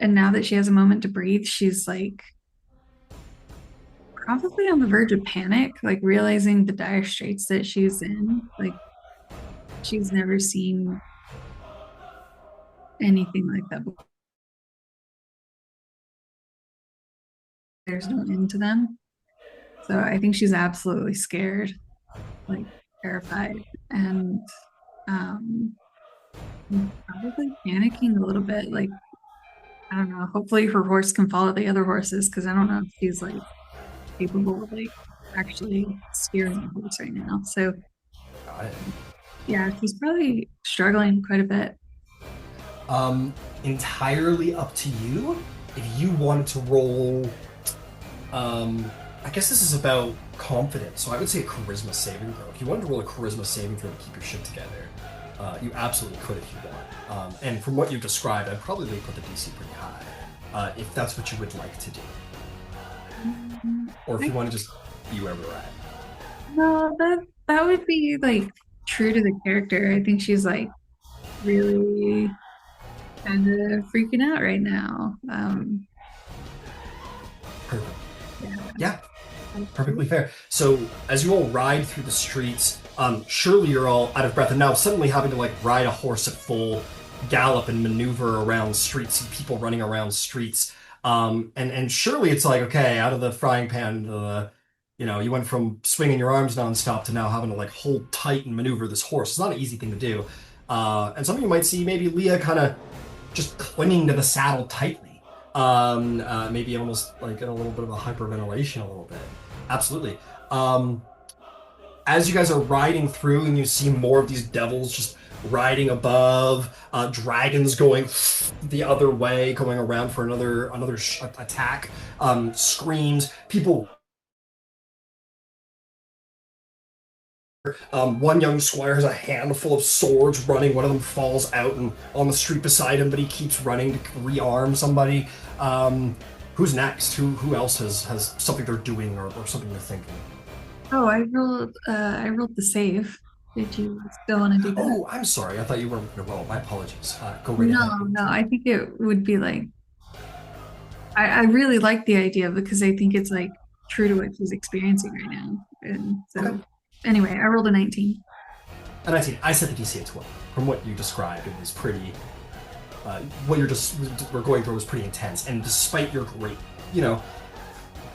now that she has a moment to breathe, she's like probably on the verge of panic, like realizing the dire straits that she's in. Like she's never seen anything like that before. There's no end to them. So I think she's absolutely scared, like terrified, and probably panicking a little bit. Like, I don't know, hopefully her horse can follow the other horses, because I don't know if she's like capable of like actually steering the horse right now. So Got it. yeah, she's probably struggling quite a bit. Entirely up to you. If you wanted to roll, I guess this is about confidence, so I would say a charisma saving throw. If you wanted to roll a charisma saving throw to keep your shit together, you absolutely could if you want. And from what you've described, I'd probably put the DC pretty high, if that's what you would like to do. Or if you want to just be where we're at. No, that would be like true to the character. I think she's like really kind of freaking out right now. Perfect. Yeah. Perfectly fair. So as you all ride through the streets, surely you're all out of breath, and now suddenly having to like ride a horse at full gallop and maneuver around streets and people running around streets. And surely it's like, okay, out of the frying pan to the, you went from swinging your arms nonstop to now having to like hold tight and maneuver this horse. It's not an easy thing to do. And some of you might see maybe Leah kind of just clinging to the saddle tightly. Maybe almost like in a little bit of a hyperventilation a little bit. Absolutely. As you guys are riding through and you see more of these devils just riding above, dragons going the other way, going around for another attack, screams, people. One young squire has a handful of swords running. One of them falls out and on the street beside him, but he keeps running to rearm somebody. Who's next? Who else has something they're doing or something they're thinking? Oh, I rolled the save. Did you still want to do that? Oh, I'm sorry. I thought you weren't going to roll. My apologies. Go right ahead. No. I think it would be like. I really like the idea because I think it's like true to what she's experiencing right now, and so. Okay. Anyway, I rolled a 19. A 19. I set the DC at 12. From what you described, it was pretty. What we're going through was pretty intense, and despite your great,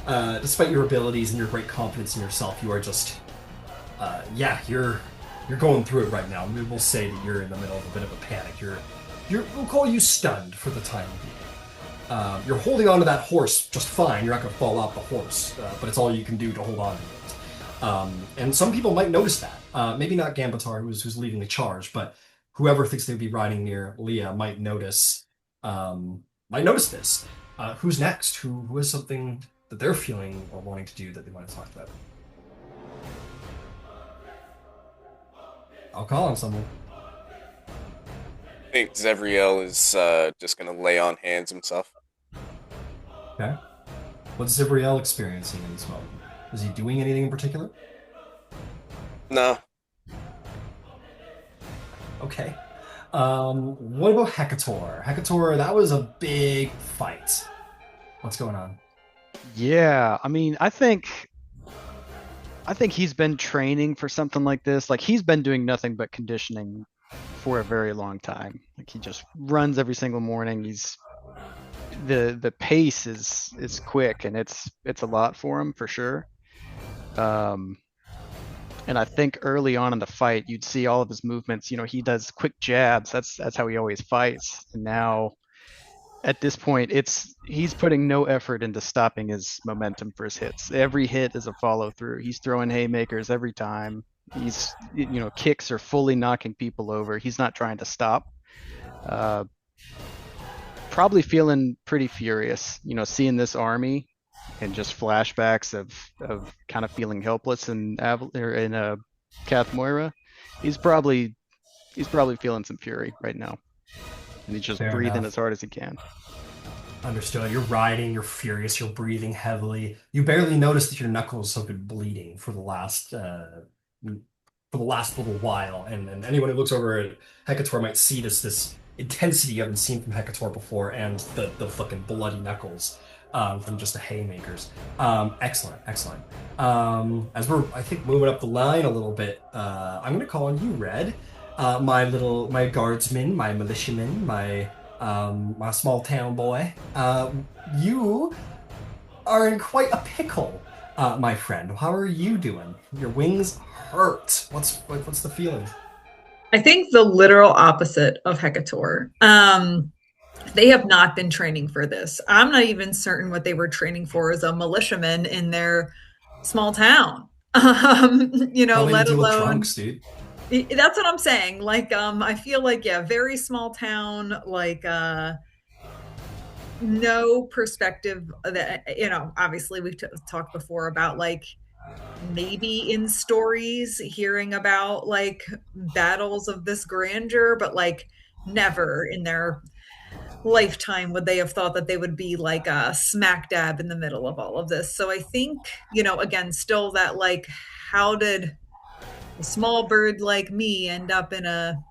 despite your abilities and your great confidence in yourself, you are just, you're going through it right now. We'll say that you're in the middle of a bit of a panic. We'll call you stunned for the time being. You're holding on to that horse just fine. You're not going to fall off the horse, but it's all you can do to hold on to it. And some people might notice that. Maybe not Gambatar, who's leading the charge, but whoever thinks they'd be riding near Leah might notice this. Who's next? Who has something that they're feeling or wanting to do that they want to talk about? I'll call on someone. I think Zevriel is just going to lay on hands himself. Okay. What's Zevriel experiencing in this moment? Is he doing anything in particular? No. Okay. What about Hecator? Hecator, that was a big fight. What's going on? Yeah, I mean, I think he's been training for something like this. Like, he's been doing nothing but conditioning for a very long time. Like, he just runs every single morning. The pace is quick, and it's a lot for him for sure. And I think early on in the fight, you'd see all of his movements. He does quick jabs. That's how he always fights. And now, at this point, he's putting no effort into stopping his momentum for his hits. Every hit is a follow through. He's throwing haymakers every time. He's kicks are fully knocking people over. He's not trying to stop. Probably feeling pretty furious. Seeing this army. And just flashbacks of kind of feeling helpless in Kath Moira. He's probably feeling some fury right now, and he's just Fair breathing enough. as hard as he can. Understood. You're riding, you're furious, you're breathing heavily. You barely notice that your knuckles have been bleeding for the last little while, and anyone who looks over at Hecator might see this intensity you haven't seen from Hecator before, and the fucking bloody knuckles. From just the haymakers. Excellent. As we're, I think, moving up the line a little bit, I'm going to call on you, Red. My guardsman, my militiaman, my small town boy. You are in quite a pickle, my friend. How are you doing? Your wings hurt. What's the feeling? I think the literal opposite of Hecator. They have not been training for this. I'm not even certain what they were training for as a militiaman in their small town. Probably Let to deal with alone drunks, dude. That's what I'm saying. Like, I feel like, yeah, very small town, like, no perspective that, obviously we've talked before about like maybe in stories hearing about like battles of this grandeur, but like never in their lifetime would they have thought that they would be like smack dab in the middle of all of this. So I think, again, still that like, how did a small bird like me end up in a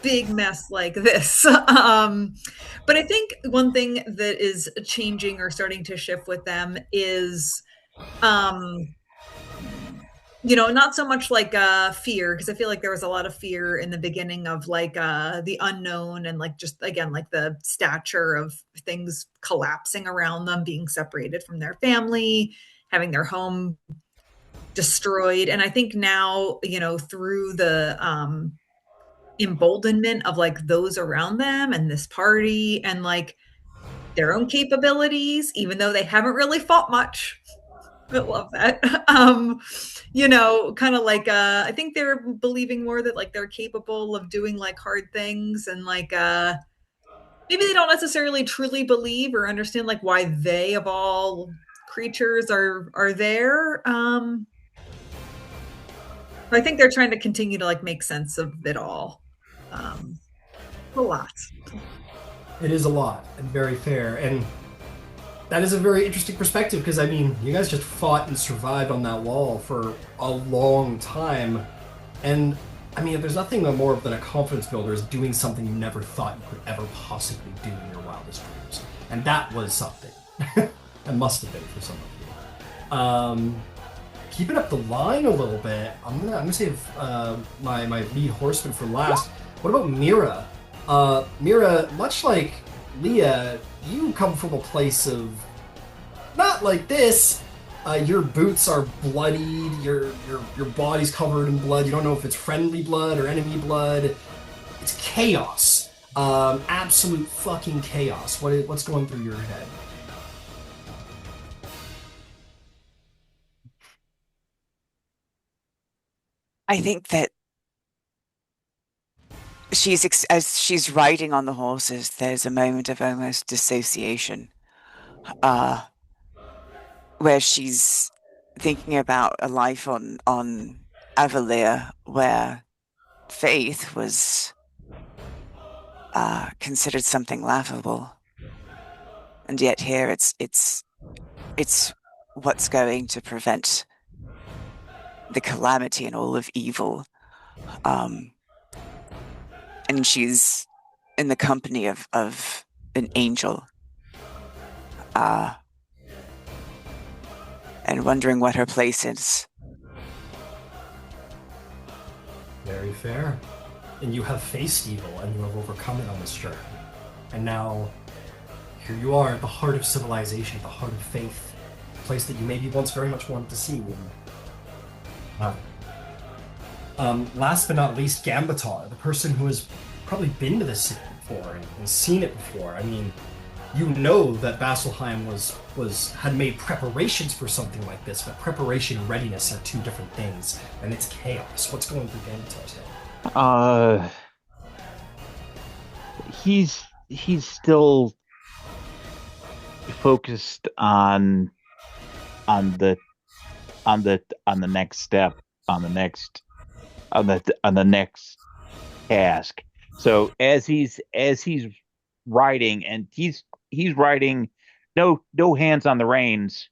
big mess like this? But I think one thing that is changing or starting to shift with them is um not so much like fear, because I feel like there was a lot of fear in the beginning of like the unknown, and like just again like the stature of things collapsing around them, being separated from their family, having their home destroyed. And I think now, through the emboldenment of like those around them and this party and like their own capabilities, even though they haven't really fought much. I love that. Kind of like I think they're believing more that like they're capable of doing like hard things, and like maybe they don't necessarily truly believe or understand like why they of all creatures are there. I think they're trying to continue to like make sense of it all. A lot. It is a lot and very fair. And that is a very interesting perspective because, I mean, you guys just fought and survived on that wall for a long time. And, I mean, if there's nothing more than a confidence builder is doing something you never thought you could ever possibly do in your wildest dreams. And that was something. That must have been for some of you. Keeping up the line a little bit, I'm gonna save my lead horseman for last. What about Mira? Mira, much like Leah, you come from a place of not like this. Your boots are bloodied. Your body's covered in blood. You don't know if it's friendly blood or enemy blood. It's chaos. Absolute fucking chaos. What's going through your head? I think that as she's riding on the horses, there's a moment of almost dissociation, where she's thinking about a life on Avalir, where faith was considered something laughable, and yet here it's what's going to prevent the calamity and all of evil. And she's in the company of an angel, and wondering what her place is. Very fair. And you have faced evil and you have overcome it on this journey. And now, here you are at the heart of civilization, at the heart of faith, a place that you maybe once very much wanted to see. Last but not least, Gambatar, the person who has probably been to this city before and seen it before. I mean, you know that Vasselheim had made preparations for something like this, but preparation and readiness are two different things, and it's chaos. What's going through Gambatar's head? He's still focused on the next step, on the next task. So as he's riding, and he's riding, no hands on the reins,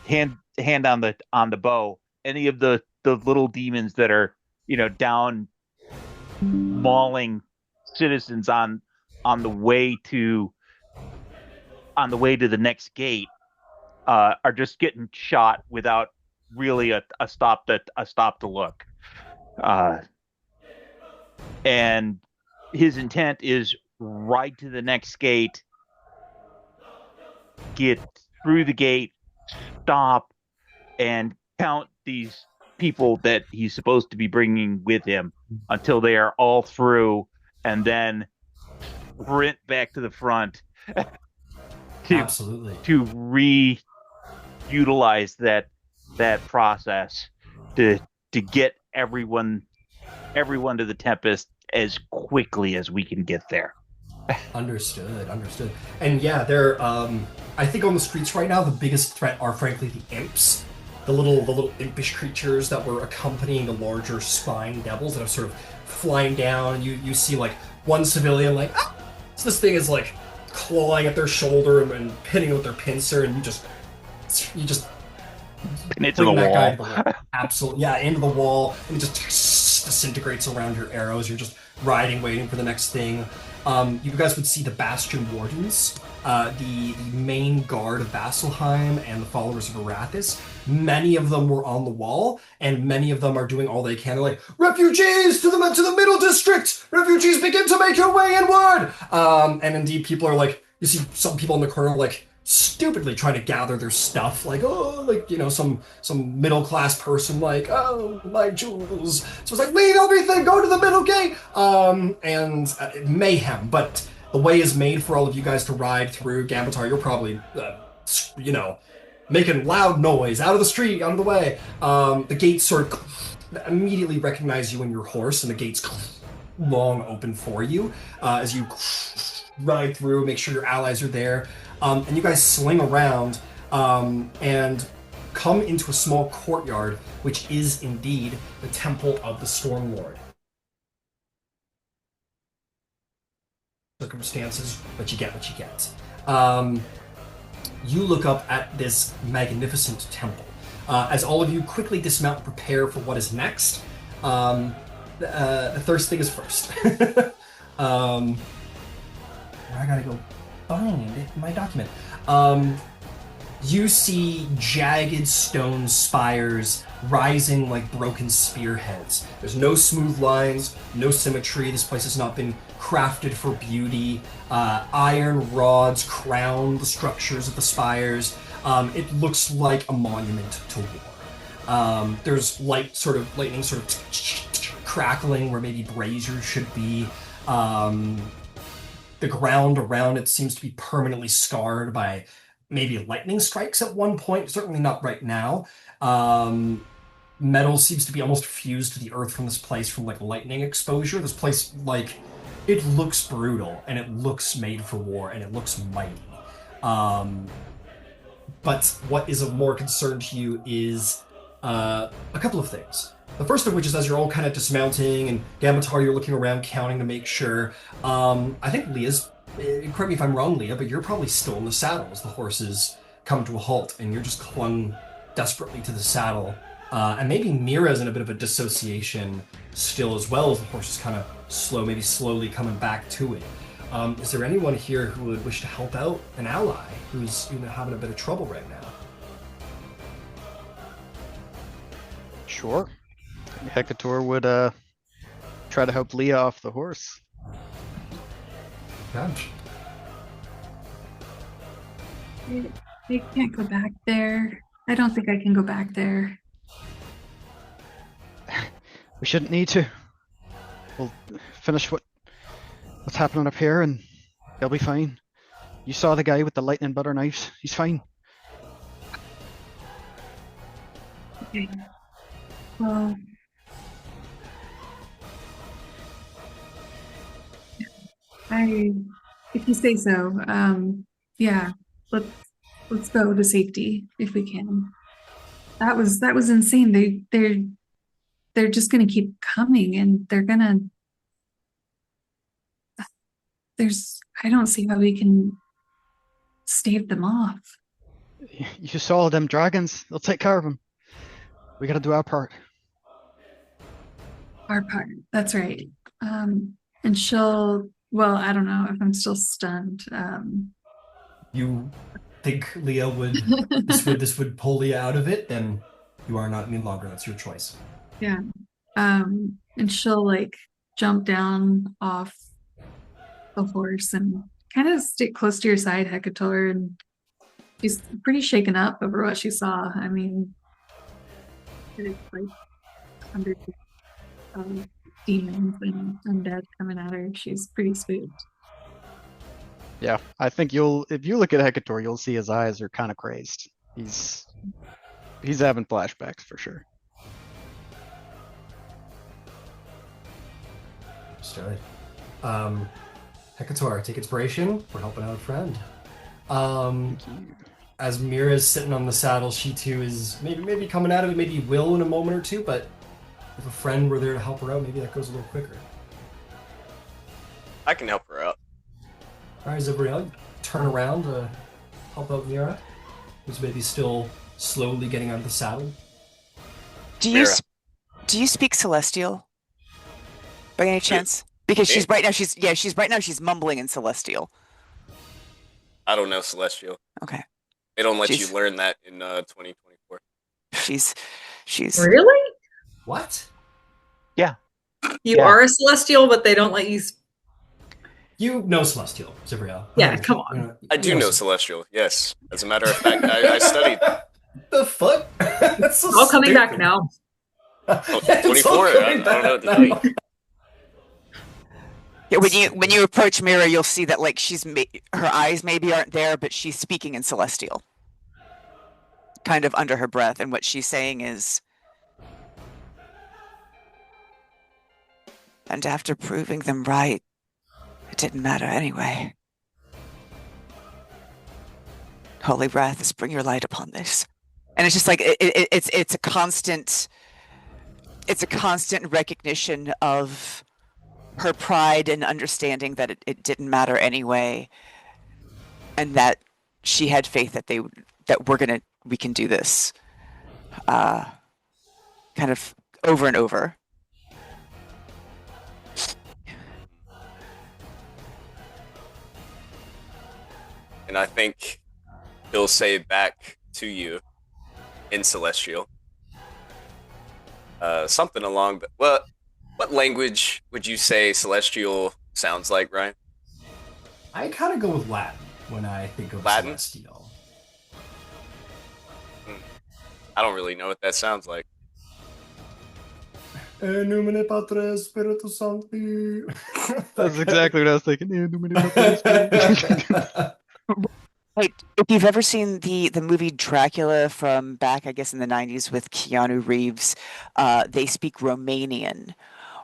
hand on the bow. Any of the little demons that are down mauling citizens on the way to the next gate are just getting shot without really a stop to look. And his intent is ride to the next gate, get through the gate, stop, and count these people that he's supposed to be bringing with him until they are all through, and then sprint back to the front Absolutely. to reutilize that process to get everyone everyone to the Tempest as quickly as we can get there. Understood, understood. And yeah, they're I think on the streets right now the biggest threat are frankly the imps. The little impish creatures that were accompanying the larger spine devils that are sort of flying down, and you see like one civilian like ah! So this thing is like clawing at their shoulder and pinning it with their pincer, and you just And it's the bring that guy wall. to the wall. Absolutely, yeah, into the wall, and it just disintegrates around your arrows. You're just riding, waiting for the next thing. You guys would see the Bastion Wardens, the main guard of Vasselheim and the followers of Arathis. Many of them were on the wall, and many of them are doing all they can. They're like, refugees to the middle district! Refugees, begin to make your way inward! And indeed, people are like, you see some people in the corner like stupidly trying to gather their stuff, like, oh, like, you know, some middle class person like, oh, my jewels. So it's like, leave everything, go to the middle gate, and mayhem. But the way is made for all of you guys to ride through. Gambatar, you're probably, you know, making loud noise out of the street, out of the way. The gates sort of immediately recognize you and your horse, and the gates long open for you as you ride through, make sure your allies are there. And you guys sling around and come into a small courtyard, which is indeed the Temple of the Stormlord. Circumstances, but you get what you get. You look up at this magnificent temple. As all of you quickly dismount and prepare for what is next, the first thing is first. I gotta go find my document. You see jagged stone spires rising like broken spearheads. There's no smooth lines, no symmetry. This place has not been crafted for beauty. Iron rods crown the structures of the spires. It looks like a monument to war. There's lightning sort of crackling where maybe braziers should be. The ground around it seems to be permanently scarred by maybe lightning strikes at one point, certainly not right now. Metal seems to be almost fused to the earth from this place from like lightning exposure. This place, like, it looks brutal and it looks made for war and it looks mighty. But what is of more concern to you is a couple of things. The first of which is as you're all kind of dismounting, and Gambatar, you're looking around counting to make sure. I think Leah's, correct me if I'm wrong, Leah, but you're probably still in the saddle as the horses come to a halt, and you're just clung desperately to the saddle. And maybe Mira's in a bit of a dissociation still as well, as the horse is kind of slowly coming back to it. Is there anyone here who would wish to help out an ally who's having a bit of trouble right now? Sure. Hecator would try to help Leah off the horse. Gosh. I can't go back there. I don't think I can go back there. We shouldn't need to. We'll finish what's happening up here and they'll be fine. You saw the guy with the lightning butter knives. He's fine. Okay. Well, if you say so, yeah, let's go to safety if we can. That was insane. They're just gonna keep coming, and I don't see how we can stave them off. You saw them dragons. They'll take care of them. We gotta do our part. Our part. That's right. And well, I don't know if I'm still stunned. You think Leah would this would pull Leah out of it? Then you are not any longer. That's your choice. Yeah. And she'll like jump down off the horse and kind of stick close to your side, Hecator, and she's pretty shaken up over what she saw. I mean, it's like hundreds of demons and undead coming at her. She's pretty spooked. Yeah, I think if you look at Hecator, you'll see his eyes are kind of crazed. He's having flashbacks for sure. Understood. Hecator, take inspiration. We're helping out a friend. Thank you. As Mira's sitting on the saddle, she too is maybe coming out of it, maybe will in a moment or two, but if a friend were there to help her out, maybe that goes a little quicker. I can help her out. Alright, Zabriel, you turn around to help out Mira, who's maybe still slowly getting out of the saddle. Do you Mira. do you speak Celestial by any chance? Because she's right now she's mumbling in Celestial. I don't know Celestial. Okay. They don't let She's- you learn that in 2024. She's Really? What? You Yeah. are a celestial, but they don't let you. You know Celestial, Zabriel. Yeah, come on. I do know Celestial, yes. As a matter of fact, I studied The fuck? That's so All coming back stupid. now. It's all 24. I coming don't know what to back tell you. now. Yeah, when you approach Mira, you'll see that like her eyes maybe aren't there, but she's speaking in Celestial, kind of under her breath, and what she's saying is, and after proving them right, it didn't matter anyway. Holy breaths, bring your light upon this, and it's just like it's a constant recognition of her pride and understanding that it didn't matter anyway, and that she had faith that we can do this, kind of over and over. And I think he'll say back to you in Celestial. Something along the... Well, what language would you say Celestial sounds like, Ryan? I kind of go with Latin when I think of Latin? Celestial. I don't really know what that sounds like. In nomine Patris Spiritus Sancti. That's exactly what I was thinking. Wait, if you've ever seen the movie Dracula from back, I guess in the 90s with Keanu Reeves, they speak Romanian.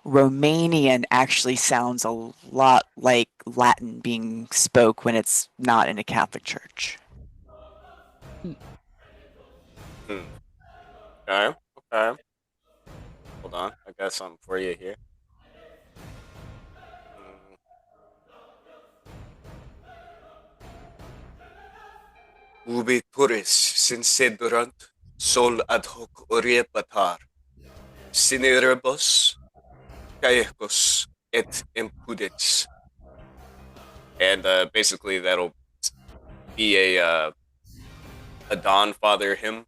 Romanian actually sounds a lot like Latin being spoke when it's not in a Catholic church. Okay. Hold on, I got something for you here. Ubi puris sincedunt sol ad hoc oriepatar, sinerebus caecus et impudens. And basically that'll be a Dawn Father hymn,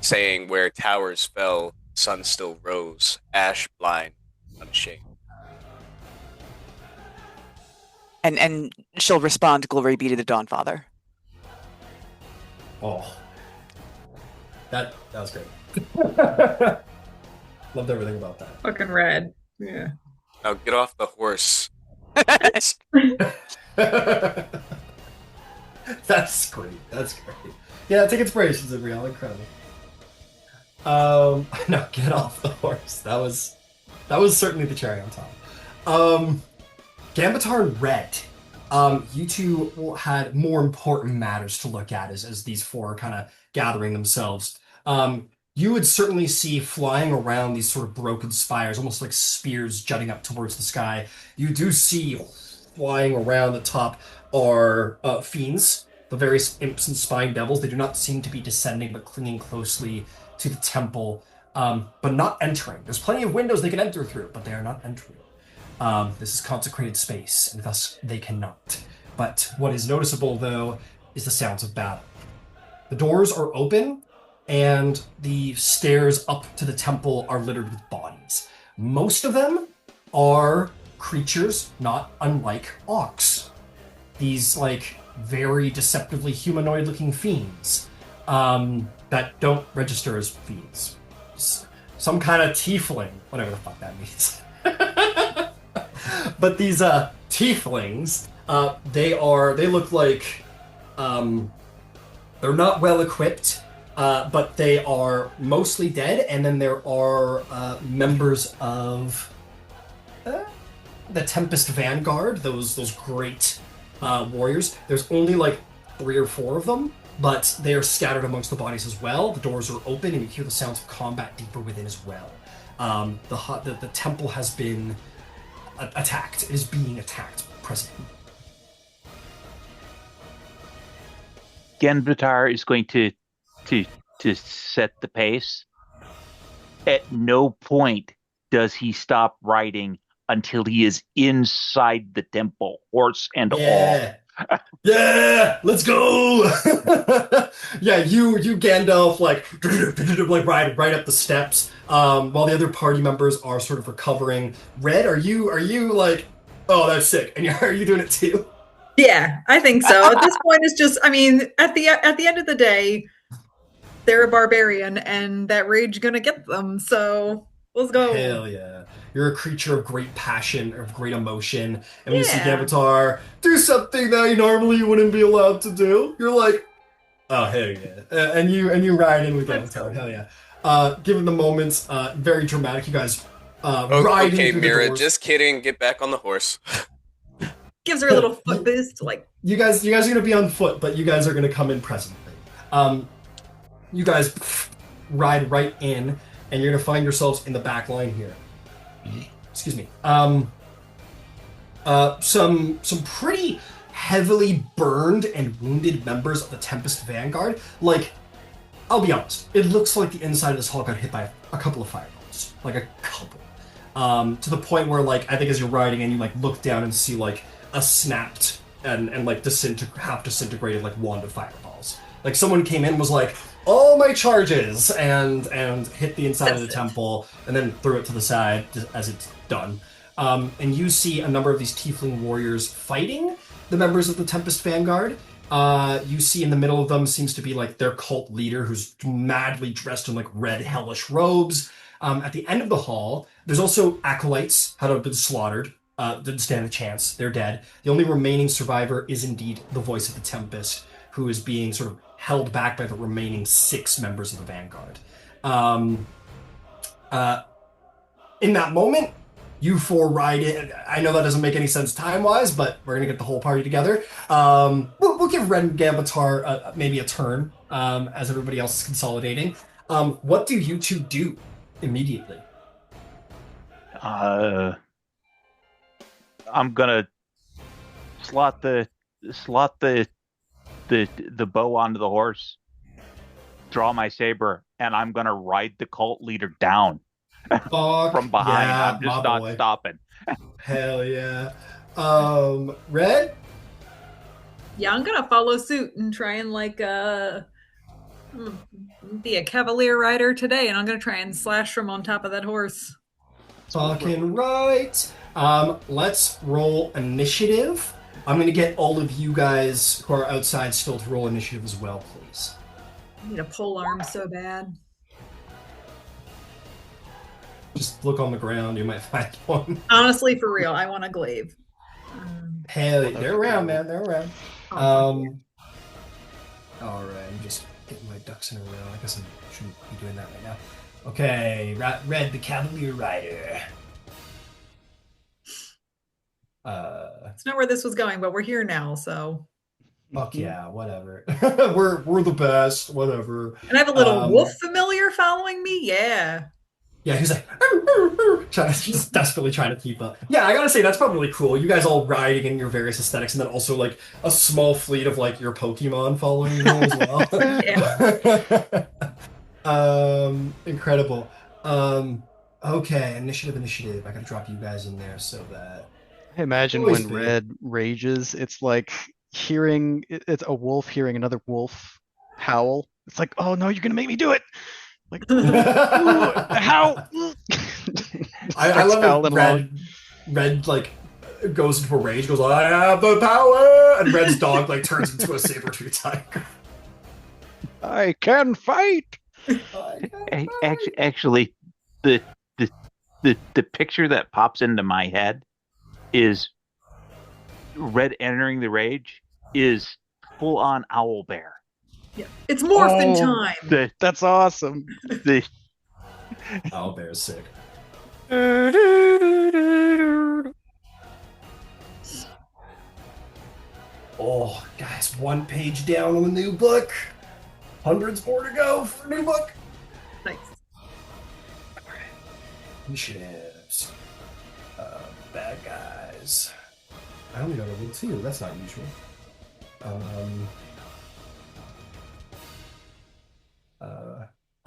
saying where towers fell, sun still rose, ash blind, unshamed. And she'll respond, "Glory be to the Dawn Father." Oh. That was great. Loved everything about that. Fucking red. Yeah. Now get off the horse. That's great. Yeah, take inspiration, Zabriel. Incredible. No, get off the horse. That was certainly the cherry on top. Gambatar and Red. You two had more important matters to look at as these four are kind of gathering themselves. You would certainly see flying around these sort of broken spires, almost like spears jutting up towards the sky. You do see flying around the top are fiends, the various imps and spine devils. They do not seem to be descending, but clinging closely to the temple, but not entering. There's plenty of windows they can enter through, but they are not entering. This is consecrated space, and thus they cannot. But what is noticeable, though, is the sounds of battle. The doors are open, and the stairs up to the temple are littered with bodies. Most of them are creatures not unlike Ox. These, very deceptively humanoid-looking fiends that don't register as fiends. Some kind of tiefling, whatever the fuck that means. But these tieflings, they look like they're not well equipped. but they are mostly dead, and then there are members of the Tempest Vanguard, those great warriors. There's only like 3 or 4 of them, but they are scattered amongst the bodies as well. The doors are open, and you hear the sounds of combat deeper within as well. The temple has been attacked. It is being attacked presently. Genbatar is going to set the pace. At no point does he stop riding until he is inside the temple, horse and all. Yeah, let's go. Yeah, you Gandalf like ride right up the steps, while the other party members are sort of recovering. Red, are you like, oh, that's sick, and are you doing it too? Yeah, I think so. At this point, it's just, I mean, at the end of the day, they're a barbarian, and that rage gonna get them. So let's go. Hell yeah. You're a creature of great passion, of great emotion, and when you see Yeah. Gavatar do something that you normally wouldn't be allowed to do, you're like, oh hell yeah, and you ride in with Gavatar, hell yeah. Given the moments, very dramatic. You guys riding Okay, through Mira, the doors. just kidding. Get back on the horse. Gives her a little foot boost, like You guys are gonna be on foot, but you guys are gonna come in presently. You guys ride right in, and you're gonna find yourselves in the back line here. Excuse me. Some pretty heavily burned and wounded members of the Tempest Vanguard. Like, I'll be honest, it looks like the inside of this hall got hit by a couple of fireballs, like a couple. To the point where, like, I think as you're riding in, you like look down and see like a snapped and like half disintegrated like wand of fireballs. Like someone came in and was like, all my charges, and hit the inside of the temple, and then threw it to the side as it's done. And you see a number of these tiefling warriors fighting the members of the Tempest Vanguard. You see in the middle of them seems to be like their cult leader, who's madly dressed in like red hellish robes. At the end of the hall, there's also acolytes who have been slaughtered. Didn't stand a chance. They're dead. The only remaining survivor is indeed the voice of the Tempest, who is being sort of held back by the remaining 6 members of the Vanguard. In that moment, you 4 ride in. I know that doesn't make any sense time-wise, but we're going to get the whole party together. We'll give Red and Gambatar maybe a turn as everybody else is consolidating. What do you 2 do immediately? I'm gonna slot the bow onto the horse, draw my saber, and I'm gonna ride the cult leader down from behind. Yeah, I'm just not stopping. Hell yeah. Red? yeah, I'm gonna follow suit and try and like be a cavalier rider today, and I'm gonna try and slash from on top of that horse. Fucking right. Let's roll initiative. I'm going to get all of you guys who are outside still to roll initiative as well, please. I need a pole arm so bad. Just look on the ground, you might find one. Honestly, for real, I want a glaive. Hell, they're around, man. They're around. All right, I'm just getting my ducks in a row. I guess I shouldn't be doing that right now. Okay, Red, the Cavalier Rider. It's not where this was going, but we're here now, so. Fuck yeah, whatever. we're the best, whatever. And I have a little wolf familiar following me. Yeah. Yeah, he's like just desperately trying to keep up. Yeah, I gotta say that's probably really cool. You guys all riding in your various aesthetics, and then also like a small fleet of like your Pokemon following you as well. Incredible. Okay, initiative. I gotta drop you guys in there so that. I imagine when Red rages, it's like it's a wolf hearing another wolf howl. It's like, oh no, you're gonna make me do it. Like, how? I love it. Red like goes into a rage, goes, I have the power, and Red's dog like turns into a saber-tooth tiger. I can fight. Actually, the picture that pops into my head is Red entering the rage is full on owl bear. Yeah. It's morphin' Oh, time. That's awesome. Owlbear's sick. Oh, guys, one page down on the new book. Hundreds more to go for a new book. Nice. Initiatives. Bad guys. I only got a level 2. That's not usual.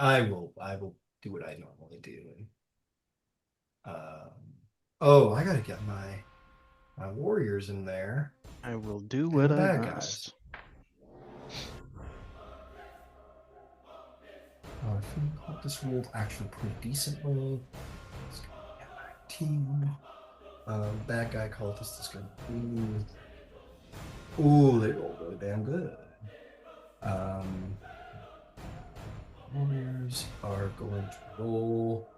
I will do what I normally do. Oh, I gotta get my warriors in there. I will do And what the I bad must. I think this rolled actually pretty decently. It's gonna be 19. Bad guy cultist is gonna ooh, they rolled really damn good. Warriors are going to roll.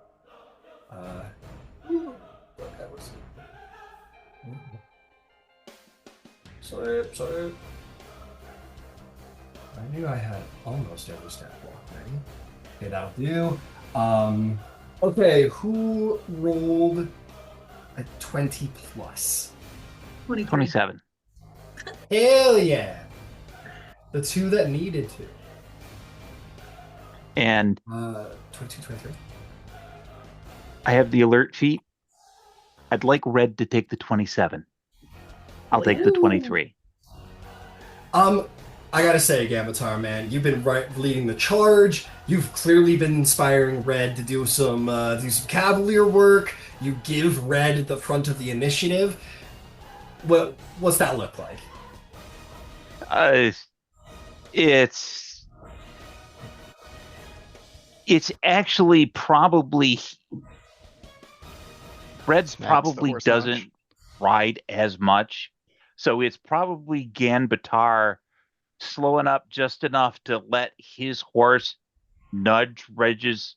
That was sorry. I knew I had almost every stat block ready. Okay, that'll do. Okay, who rolled a 20 plus? 27. Hell yeah! The two that needed to. And 22, 23. I have the alert sheet. I'd like Red to take the 27. I'll take the 23. I gotta say, Gamatar, man, you've been leading the charge. You've clearly been inspiring Red to do some cavalier work. You give Red the front of the initiative. What's that look like? It's actually probably Red's probably doesn't ride as much, so it's probably Ganbatar slowing up just enough to let his horse nudge Red's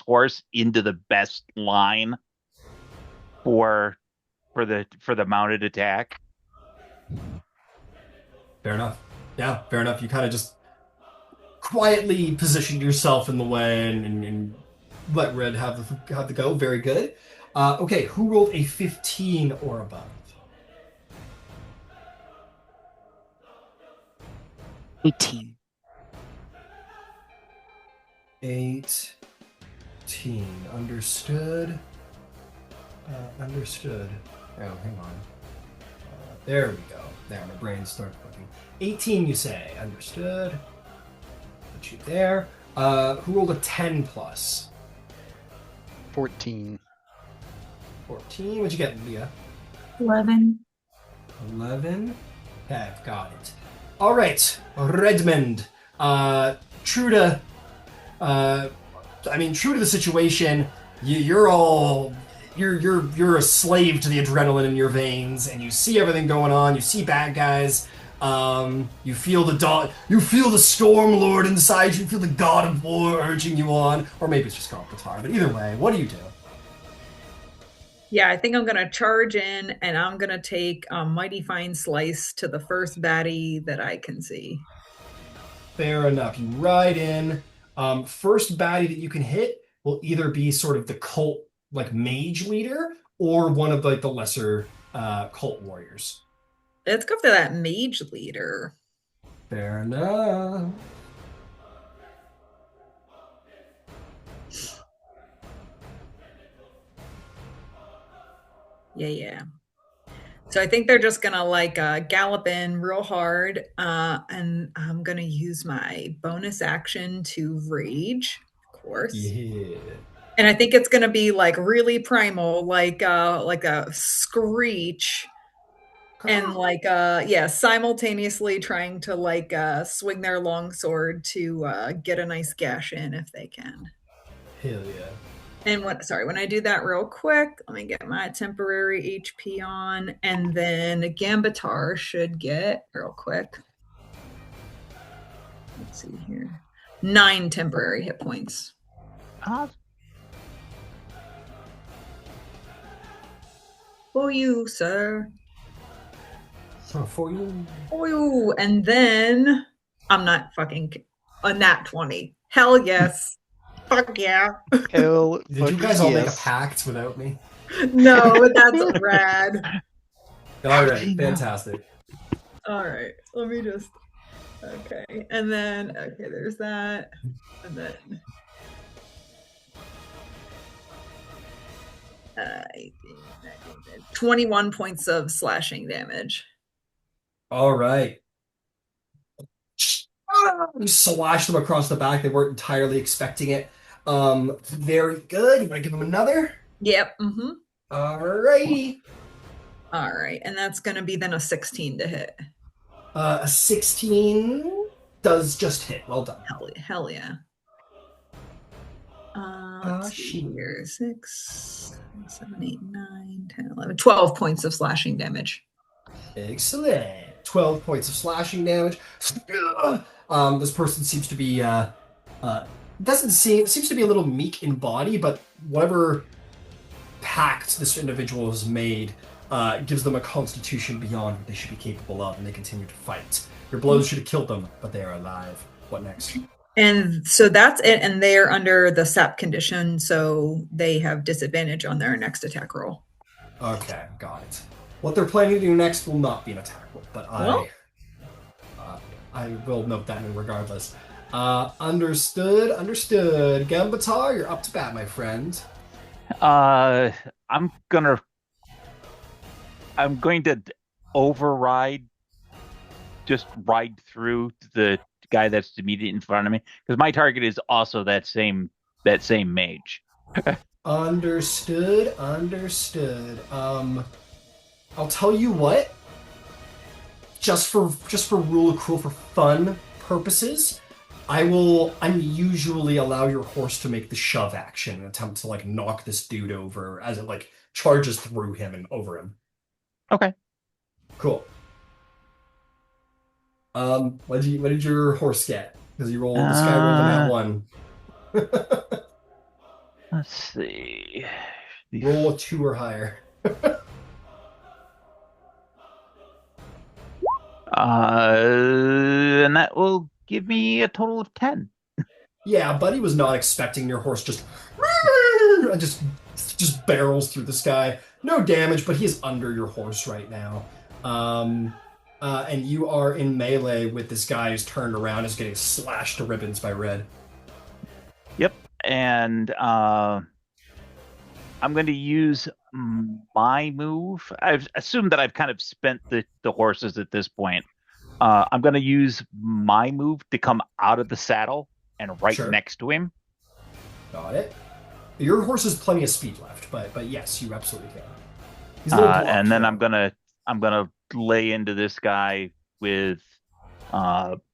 horse into the best line for the mounted attack. Fair enough. Yeah, fair enough. You kind of just quietly positioned yourself in the way and let Red have the go. Very good. Okay, who rolled a 15 or above? 18. 18. Understood. Understood. Oh, hang on. There we go. There, my brain started working. 18, you say. Understood. Put you there. Who rolled a 10 plus? 14. 14. What'd you get, Leah? 11. 11. Okay, got it. All right, Redmond. True to the situation, you're a slave to the adrenaline in your veins, and you see everything going on. You see bad guys. You feel the storm lord inside you. You feel the god of war urging you on, or maybe it's just Galpatar. But either way, what do you do? Yeah, I think I'm gonna charge in, and I'm gonna take a mighty fine slice to the first baddie that I can see. Fair enough. You ride in. First baddie that you can hit will either be sort of the cult like mage leader or one of like the lesser cult warriors. Let's go for that mage leader. Fair enough. Yeah. So I think they're just gonna like gallop in real hard, and I'm gonna use my bonus action to rage, of course. Yeah. And I think it's gonna be like really primal, like a screech, and like simultaneously trying to like swing their longsword to get a nice gash in if they can. Hell yeah. And when I do that real quick, let me get my temporary HP on, and then Gambatar should get real quick. Let's see here. 9 temporary hit points. For you, sir. For you. For you. And then I'm not fucking a nat 20. Hell yes. Fuck yeah. Hell, Did you fucking guys all make a yes. pact without me? No, but that's rad. All right, fantastic. All right, let me just. Okay, and then okay, there's that, and then 18, 19, 21 points of slashing damage. All right. You slash them across the back. They weren't entirely expecting it. Very good. You want to give them another? Yep. Mm-hmm. All righty. All right, and that's going to be then a 16 to hit. A 16 does just hit. Well done. Hell yeah. Let's see here. 6, 7, 8, 9, 10, 11, 12 points of slashing damage. Excellent. 12 points of slashing damage. This person seems to be seems to be a little meek in body, but whatever pact this individual has made gives them a constitution beyond what they should be capable of, and they continue to fight. Your blows should have killed them, but they are alive. What next? And so that's it, and they're under the sap condition, so they have disadvantage on their next attack roll. Okay, got it. What they're planning to do next will not be an attack roll, but I will note that in regardless. Understood. Gambatar, you're up to bat, my friend. I'm going to override, just ride through the guy that's immediately in front of me, because my target is also that same mage. Understood. I'll tell you what. Just for rule accrual for fun purposes, I'm usually allow your horse to make the shove action and attempt to like knock this dude over as it like charges through him and over him. Okay. Cool. What did your horse get? Because you rolled this guy rolled in that 1. Let's see. Roll a 2 or higher. And that will give me a total of 10. Yeah, Buddy was not expecting your horse just barrels through the sky. No damage, but he is under your horse right now. And you are in melee with this guy who's turned around, is getting slashed to ribbons by Red. Yep, and I'm going to use my move. I've assumed that I've kind of spent the horses at this point. I'm going to use my move to come out of the saddle and next to him. Got it. Your horse has plenty of speed left, but yes, you absolutely can. He's a little blocked, and then I'm gonna lay into this guy with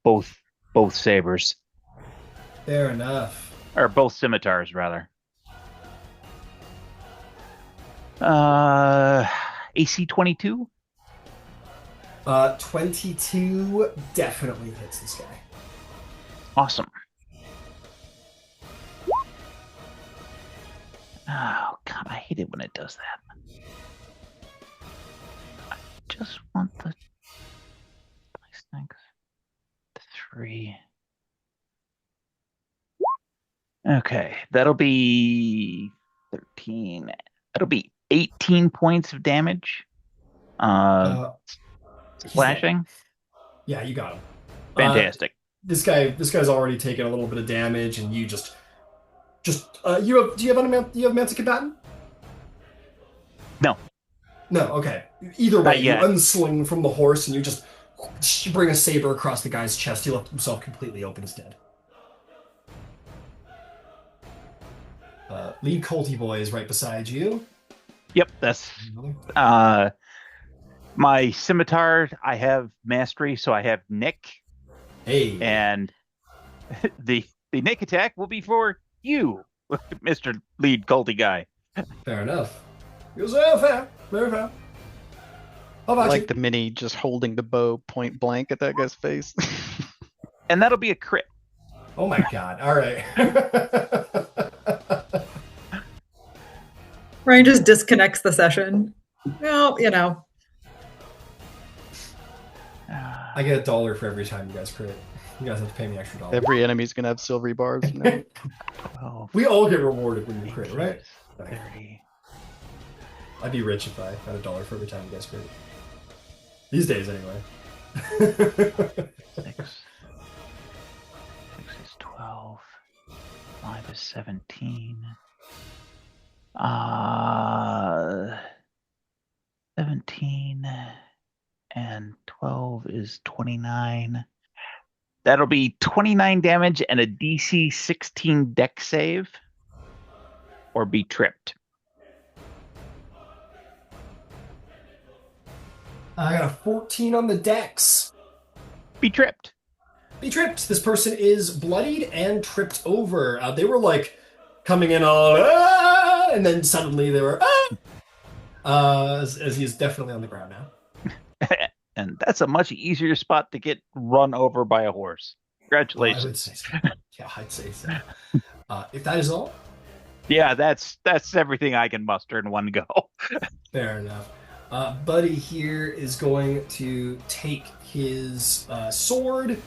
both sabers. Fair enough. Or both scimitars, rather. AC 22? 22 definitely hits this guy. Awesome. Oh, God, I hate it when it does that. I just want the nice things. 3. Okay, that'll be 13. That'll be 18 points of damage. Splashing. Yeah, you got him. Fantastic. This guy's already taken a little bit of damage, and you do you have Manta Combatant? No. No, okay. Either way, you yet. unsling from the horse and you just bring a saber across the guy's chest. He left himself completely open as dead. Lead Colty Boy is right beside you. Yep, that's my scimitar. I have mastery, so I have Nick. Hey. And the Nick attack will be for you, Mr. Lead Colty Guy. Fair enough. It was very fair. Very fair. How about I like you? the mini just holding the bow point blank at that guy's face. And that'll be a crit. Oh my god. All right. Ryan just disconnects the session. Well, you know. I get $1 for every time you guys crit. You guys have to pay me extra $1. Every enemy's gonna have silvery bars now. 12, We all get rewarded when you crit, 18, right? 30. I'd be rich if I had $1 for every time you guys crit. These days, anyway. 6. 6 is 12. 5 is 17. 17 and 12 is 29. That'll be 29 damage and a DC 16 deck save, or be tripped. I got a 14 on the dex. Be tripped. Be tripped. This person is bloodied and tripped over. They were like coming in all, ah! And then suddenly they were, as he is definitely on the ground now. And that's a much easier spot to get run over by a horse. Congratulations. I would say so. Yeah, I'd say so. If that is all, Yeah, that's everything I can muster in one go. fair enough. Buddy here is going to take his sword, and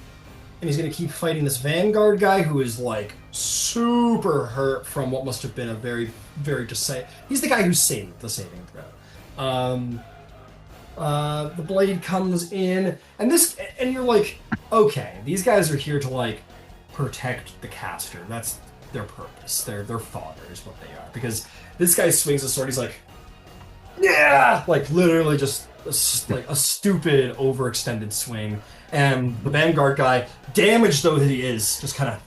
he's going to keep fighting this Vanguard guy who is like super hurt from what must have been a very, very he's the guy who saved the saving throw. The blade comes in, and you're like, okay, these guys are here to like protect the caster. That's their purpose. Their fodder is what they are. Because this guy swings a sword, he's like, yeah, like literally just like a stupid overextended swing. And the Vanguard guy, damaged though that he is, just kind of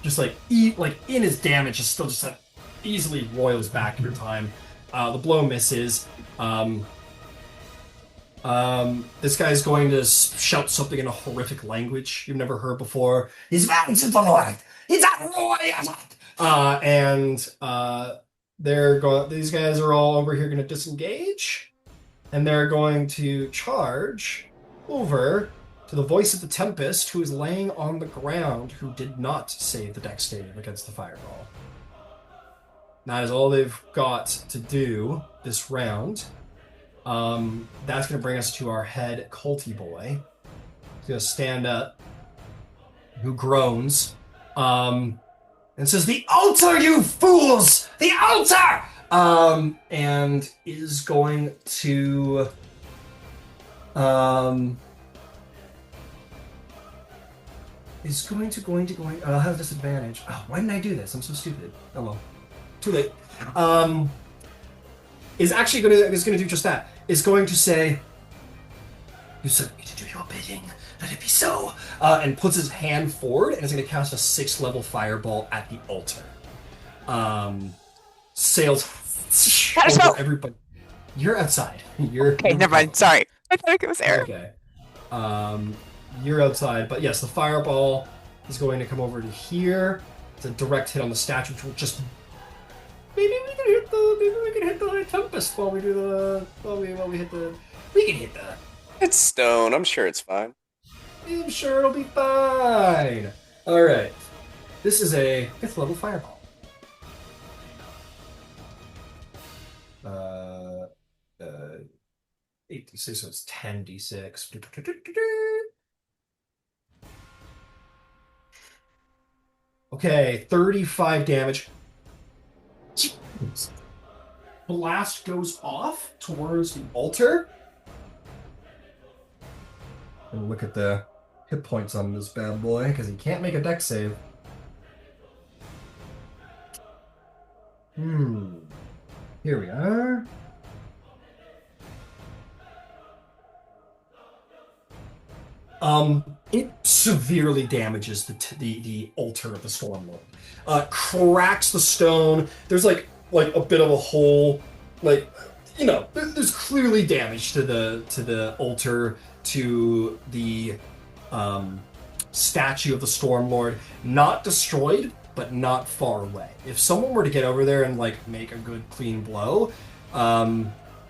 just like in his damage, is still just like easily roils back every time. The blow misses. This guy's going to shout something in a horrific language you've never heard before. He's and these guys are all over here going to disengage, and they're going to charge over to the voice of the Tempest, who is laying on the ground, who did not save the dex save against the fireball. That is all they've got to do this round. That's going to bring us to our head culty boy. He's going to stand up, who groans, and says, "The altar, you fools! The altar!" And is going to, I'll have disadvantage. Oh, why didn't I do this? I'm so stupid. Oh well. Too late. Is gonna do just that. Is going to say, "You sent me to do your bidding. Let it be so." And puts his hand forward and is going to cast a 6th level fireball at the altar. Sails over everybody. You're outside. You're never mind. Sorry, I thought it was air. Okay. You're outside, but yes, the fireball is going to come over to here. It's a direct hit on the statue, which will just. Maybe we can hit the Tempest while we do the we can hit the. It's stone. I'm sure it's fine. I'm sure it'll be fine. All right, this is a 5th level fireball. 8d6, so it's 10d6. Okay, 35 damage. Blast goes off towards the altar. And look at the hit points on this bad boy, because he can't make a dex save. Here we are. It severely damages the altar of the Stormlord. Cracks the stone. There's like a bit of a hole. Like, you know, there's clearly damage to the altar, to the statue of the Stormlord. Not destroyed, but not far away. If someone were to get over there and like make a good clean blow,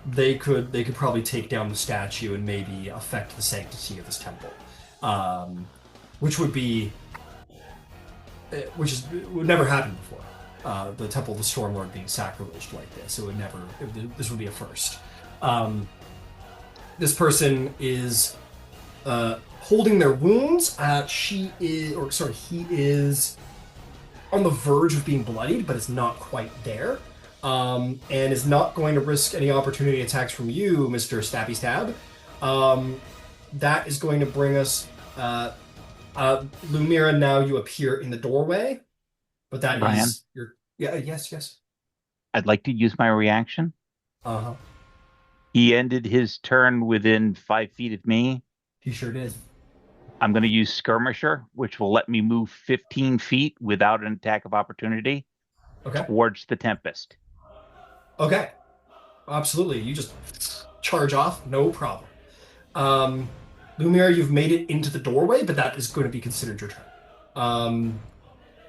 they could probably take down the statue and maybe affect the sanctity of this temple, which would never happen before. The Temple of the Stormlord being sacrileged like this, this would be a first. This person is holding their wounds. He is on the verge of being bloodied, but is not quite there. And is not going to risk any opportunity attacks from you, Mr. Stabby Stab. That is going to bring us... Lumira, now you appear in the doorway. But that Brian? is... Yes. I'd like to use my reaction. Uh-huh. He ended his turn within 5 feet of me. He sure did. I'm going to use Skirmisher, which will let me move 15 feet without an attack of opportunity towards the Tempest. Okay. Absolutely. You just charge off, no problem. Lumira, you've made it into the doorway, but that is going to be considered your turn.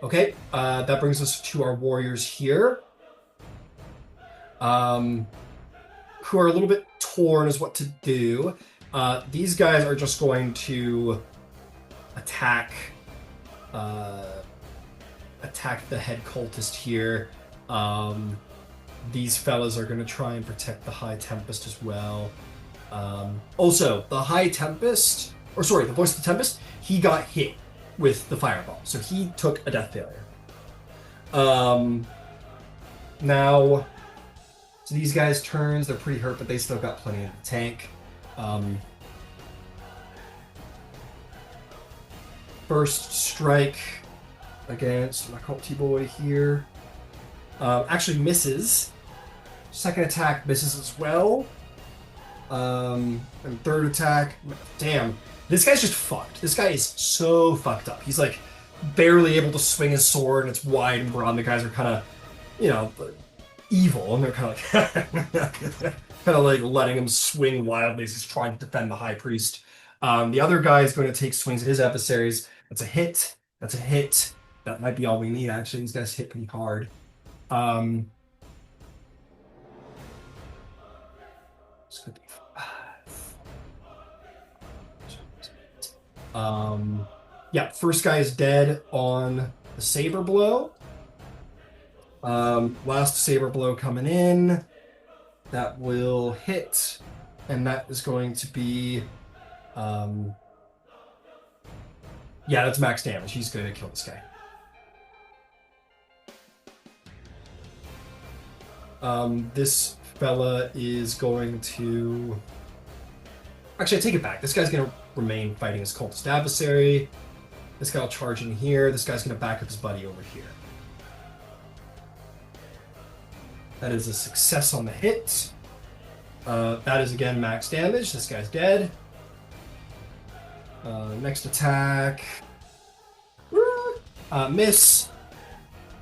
Okay. That brings us to our warriors here. Who are a little bit torn as what to do. These guys are just going to attack the head cultist here. These fellas are going to try and protect the High Tempest as well. Also, the Voice of the Tempest, he got hit with the fireball, so he took a death failure. Now, so these guys' turns, they're pretty hurt, but they still got plenty of the tank. First strike against my culty boy here. Actually misses. Second attack misses as well. And third attack, damn. This guy's just fucked. This guy is so fucked up. He's like barely able to swing his sword, and it's wide and broad. And the guys are kind of, evil, and they're kind of like letting him swing wildly as he's trying to defend the High Priest. The other guy is going to take swings at his adversaries. That's a hit. That's a hit. That might be all we need, actually. These guys hit pretty hard. This could be 5. Yeah, first guy is dead on the saber blow. Last saber blow coming in. That will hit, and that is going to be... yeah, that's max damage. He's going to kill this guy. This fella is going to... Actually, I take it back. This guy's going to remain fighting his cultist adversary. This guy will charge in here. This guy's going to back up his buddy over here. That is a success on the hit. That is, again, max damage. This guy's dead. Next attack. Miss.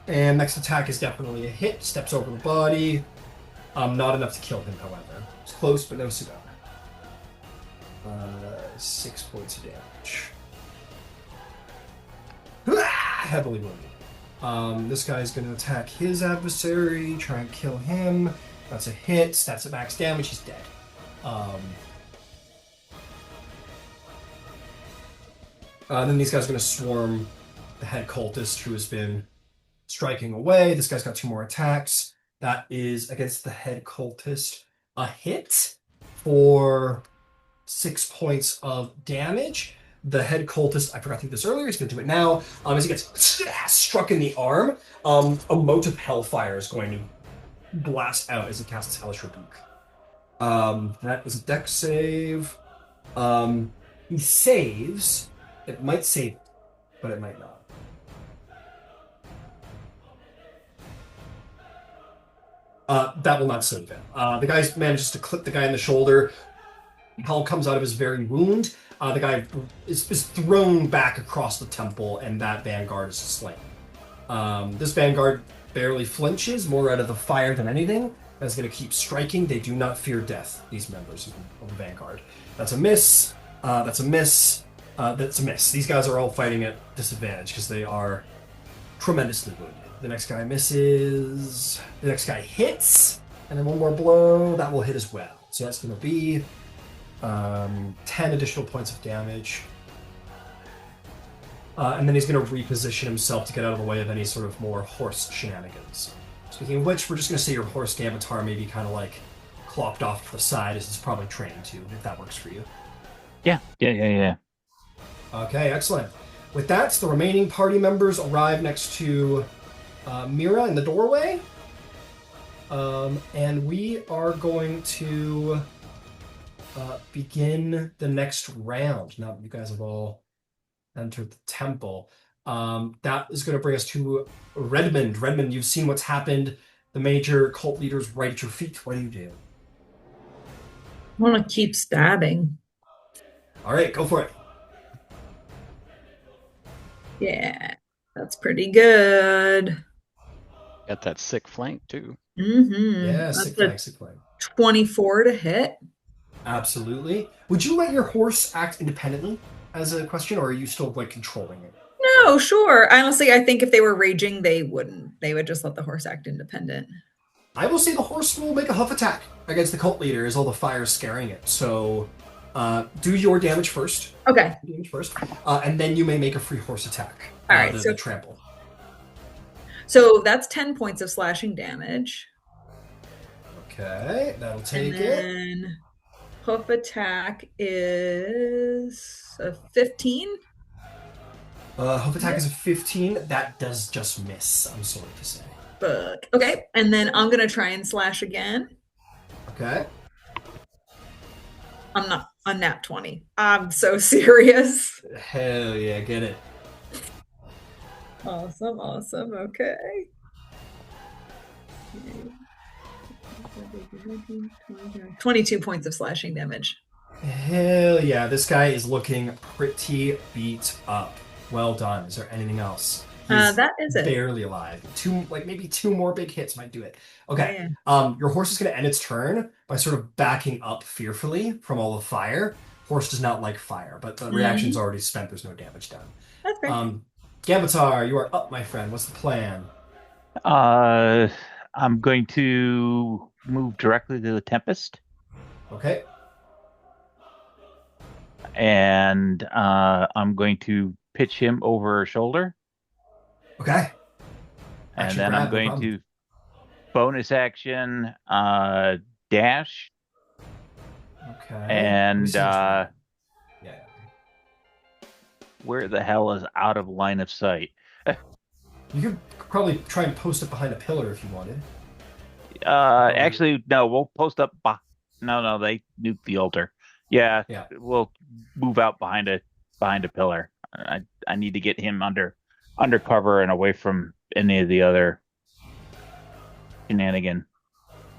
And next attack is definitely a hit. Steps over the body. Not enough to kill him, however. It's close, but no cigar. 6 points of damage. Heavily wounded. This guy's going to attack his adversary, try and kill him. That's a hit. That's at max damage. He's dead. Then these guys are going to swarm the head cultist who has been striking away. This guy's got 2 more attacks. That is against the head cultist. A hit for 6 points of damage. The head cultist, I forgot to do this earlier, he's going to do it now. As he gets struck in the arm, a mote of hellfire is going to blast out as he casts Hellish Rebuke. That is a dex save. He saves. It might save, but it might not. That will not save him. The guy manages to clip the guy in the shoulder. Hell comes out of his very wound. The guy is thrown back across the temple, and that vanguard is slain. This vanguard barely flinches, more out of the fire than anything. That's going to keep striking. They do not fear death, these members of the vanguard. That's a miss. That's a miss. That's a miss. These guys are all fighting at disadvantage because they are tremendously wounded. The next guy misses. The next guy hits. And then one more blow. That will hit as well. So that's going to be 10 additional points of damage. And then he's going to reposition himself to get out of the way of any sort of more horse shenanigans. Speaking of which, we're just going to say your horse Gamatar may be kind of like clopped off to the side as he's probably trained to, if that works for you. Yeah. Okay, excellent. With that, the remaining party members arrive next to Mira in the doorway. And we are going to begin the next round. Now that you guys have all entered the temple. That is going to bring us to Redmond. Redmond, you've seen what's happened. The major cult leader's right at your feet. What do? I want to keep stabbing. All right, go for it. Yeah, that's pretty good. Got that sick flank too. Mm-hmm. Yeah, That's sick a flank. 24 to hit. Absolutely. Would you let your horse act independently as a question, or are you still like controlling it? No, sure. Honestly, I think if they were raging, they wouldn't. They would just let the horse act independent. I will say the horse will make a hoof attack against the cult leader as all the fire's scaring it. So do your damage first. Okay. And then you may make a free horse attack. All right. The trample. So that's 10 points of slashing damage. Okay, that'll take and then hoof attack is a 15. Hoof attack is a 15. That does just miss, I'm sorry to say. Fuck. Okay, and then I'm going to try and slash again. Okay. I'm not a nat 20. I'm so serious. Hell yeah, get it. Awesome. Okay. 22 points of slashing damage. Hell yeah, this guy is looking pretty beat up. Well done. Is there anything else? That is it. Barely alive. Maybe two more big hits might do it. Okay. Your horse is going to end its turn by sort of backing up fearfully from all the fire. Horse does not like fire, but the reaction's already spent. There's no damage done. That's great. Gambatar, you are up, my friend. What's the plan? I'm going to move directly to the Tempest. Okay. And I'm going to pitch him over her shoulder. Okay. And then I'm going to bonus action dash. Okay. And where the hell is out of line of sight? You could probably try and post it behind a pillar if you wanted. Actually, no. We'll post up. No, they nuked the altar. Yeah. We'll move out behind a pillar. I need to get him under cover and away from any of the other shenanigan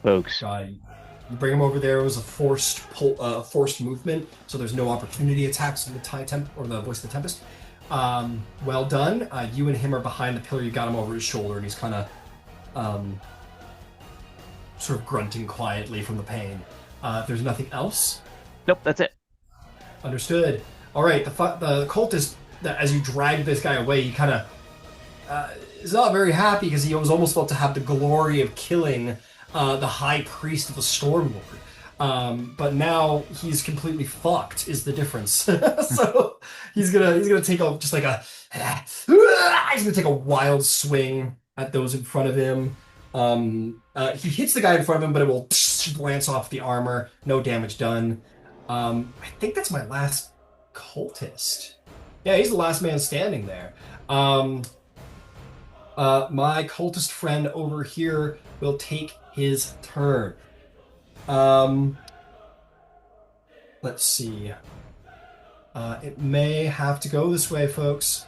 folks. You bring him over there. It was a forced movement, so there's no opportunity attacks in the the Voice of the Tempest. Well done. You and him are behind the pillar. You got him over his shoulder, and he's kind of sort of grunting quietly from the pain. There's nothing else? Nope, that's it. Understood. All right, the cultist, as you drag this guy away, he kind of is not very happy because he was almost about to have the glory of killing the high priest of the Stormlord. But now he's completely fucked, is the difference. So he's gonna take he's gonna take a wild swing at those in front of him. He hits the guy in front of him, but it will glance off the armor. No damage done. I think that's my last cultist. Yeah, he's the last man standing there. My cultist friend over here will take his turn. Let's see. It may have to go this way, folks.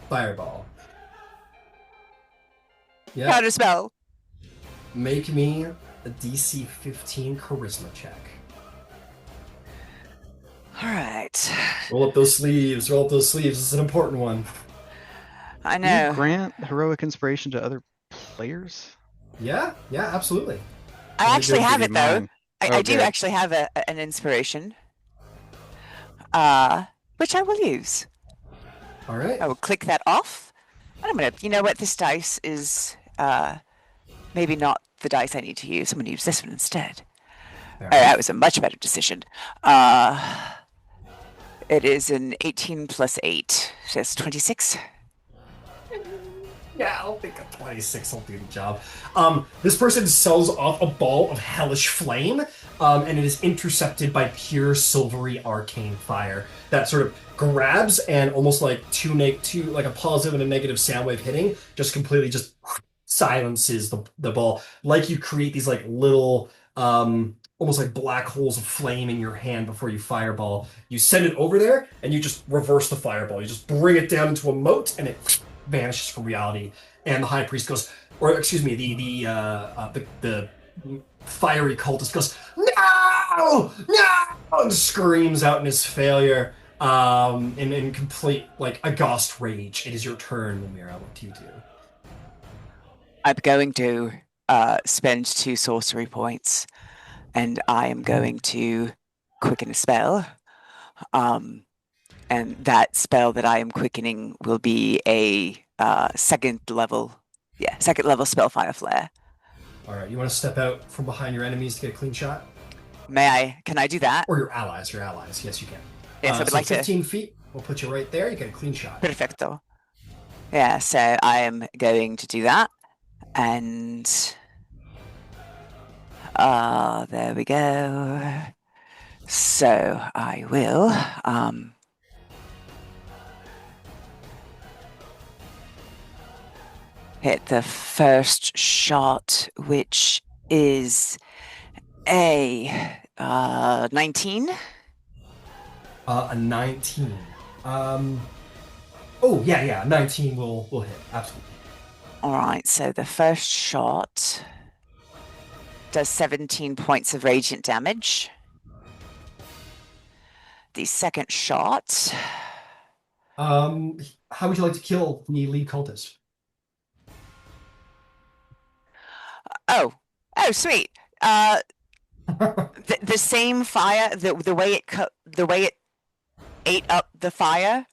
Fireball. Yeah. Counter spell. Make me a DC 15 charisma check. All right. Roll up those sleeves. This is an important one. I know. Do you grant heroic inspiration to other players? Yeah, absolutely. I actually have it, though. I do actually have an inspiration, which I will use. All right. I will click that off. And I'm going to, you know what, this dice is maybe not the dice I need to use. I'm going to use this one instead. That was a much better decision. It is an 18 plus 8. So it's 26. Yeah, I don't think a 26 will do the job. This person sells off a ball of hellish flame, and it is intercepted by pure silvery arcane fire that sort of grabs and almost like two like a positive and a negative sound wave hitting, just completely just silences the ball. Like you create these like little almost like black holes of flame in your hand before you fireball. You send it over there and you just reverse the fireball. You just bring it down into a moat and it vanishes from reality. And the high priest goes, or excuse me, the fiery cultist goes, no, no, and screams out in his failure, in complete like aghast rage. It is your turn, Lumira. What do you do? I'm going to spend 2 sorcery points, and I am going to quicken a spell. And that spell that I am quickening will be a second level spell, Fire Flare. All right, you want to step out from behind your enemies to get a clean shot? May I? Can I do that? Or your allies. Yes, you can. Yes, I would so like 15 feet. We'll put you right there. You get a clean shot. Perfecto. Yeah, so I am going to do that. And there we go. So I will hit the first shot, which is a 19. A 19. Oh yeah, 19 will hit. Absolutely. All right, so the first shot does 17 points of radiant damage. The second shot. How would you like to kill the lead cultist? Oh, sweet. The same fire, the way it ate up the fire.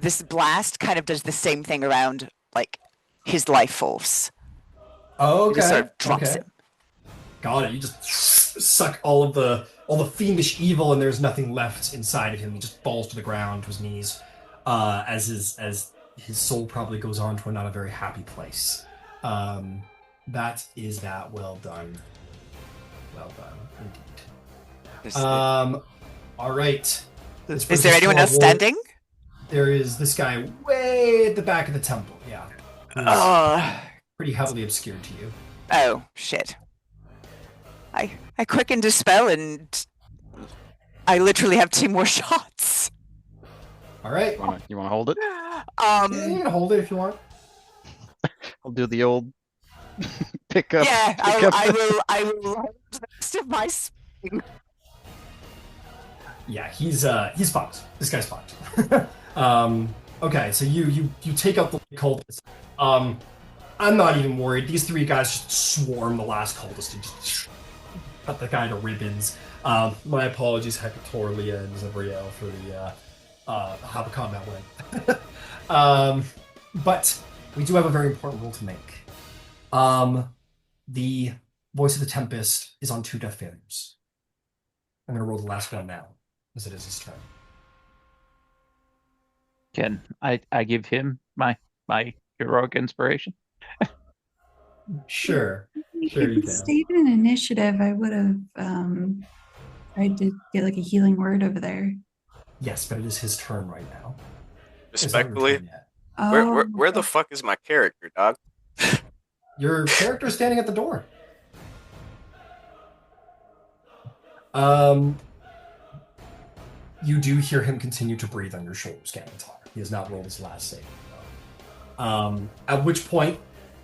This blast kind of does the same thing around like his life force. Oh, okay. It just sort of drops him. Got it. You just suck all the fiendish evil, and there's nothing left inside of him. He just falls to the ground to his knees, as his soul probably goes on to a not a very happy place. That is that. Well done. Well done, indeed. All right. Is there anyone else standing? There is this guy way at the back of the temple. Yeah. Pretty heavily obscured to you. Oh shit. I quickened a spell and I literally have 2 more shots. All right. You want to hold it? Yeah, you can hold it if you want. I'll do the old pick up. Yeah, I will hold the rest of my spring. Yeah, he's fucked. This guy's fucked. Okay, so you take out the cultist. I'm not even worried. These 3 guys just swarm the last cultist and just cut the guy to ribbons. My apologies, Hector, Leah, and Zavriel for the how the combat went. But we do have a very important rule to make. The Voice of the Tempest is on 2 death failures. I'm going to roll the last one now, as it is his turn. Can I give him my heroic inspiration? Sure. If Sure you it can. stayed in initiative, I would have tried to get like a healing word over there. Yes, but it is his turn right now. Respectfully, Oh, where the fuck is my character, dog? Your character is standing at the door. You do hear him continue to breathe on your shoulders, Calamity. He has not rolled his last save. At which point,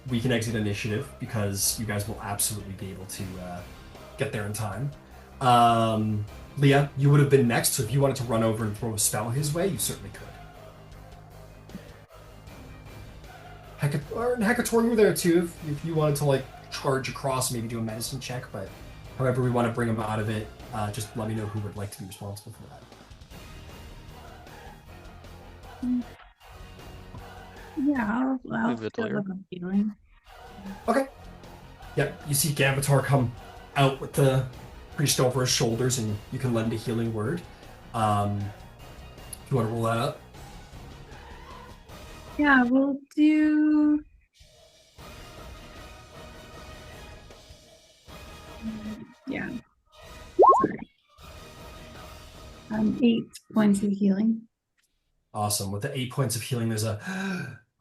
we can exit initiative because you guys will absolutely be able to get there in time. Leah, you would have been next, so if you wanted to run over and throw a spell his way, you certainly could. Hecator, you were there too, if you wanted to like charge across and maybe do a medicine check, but however we want to bring him out of it, just let me know who would like to be responsible for that. yeah, I'll Leave it to feel Lear. like I'm healing. Okay. Yep, you see Gavatar come out with the priest over his shoulders, and you can lend a healing word. You want to roll that up? Yeah, we'll do Yeah. Sorry. 8 points of healing. Awesome. With the 8 points of healing, there's a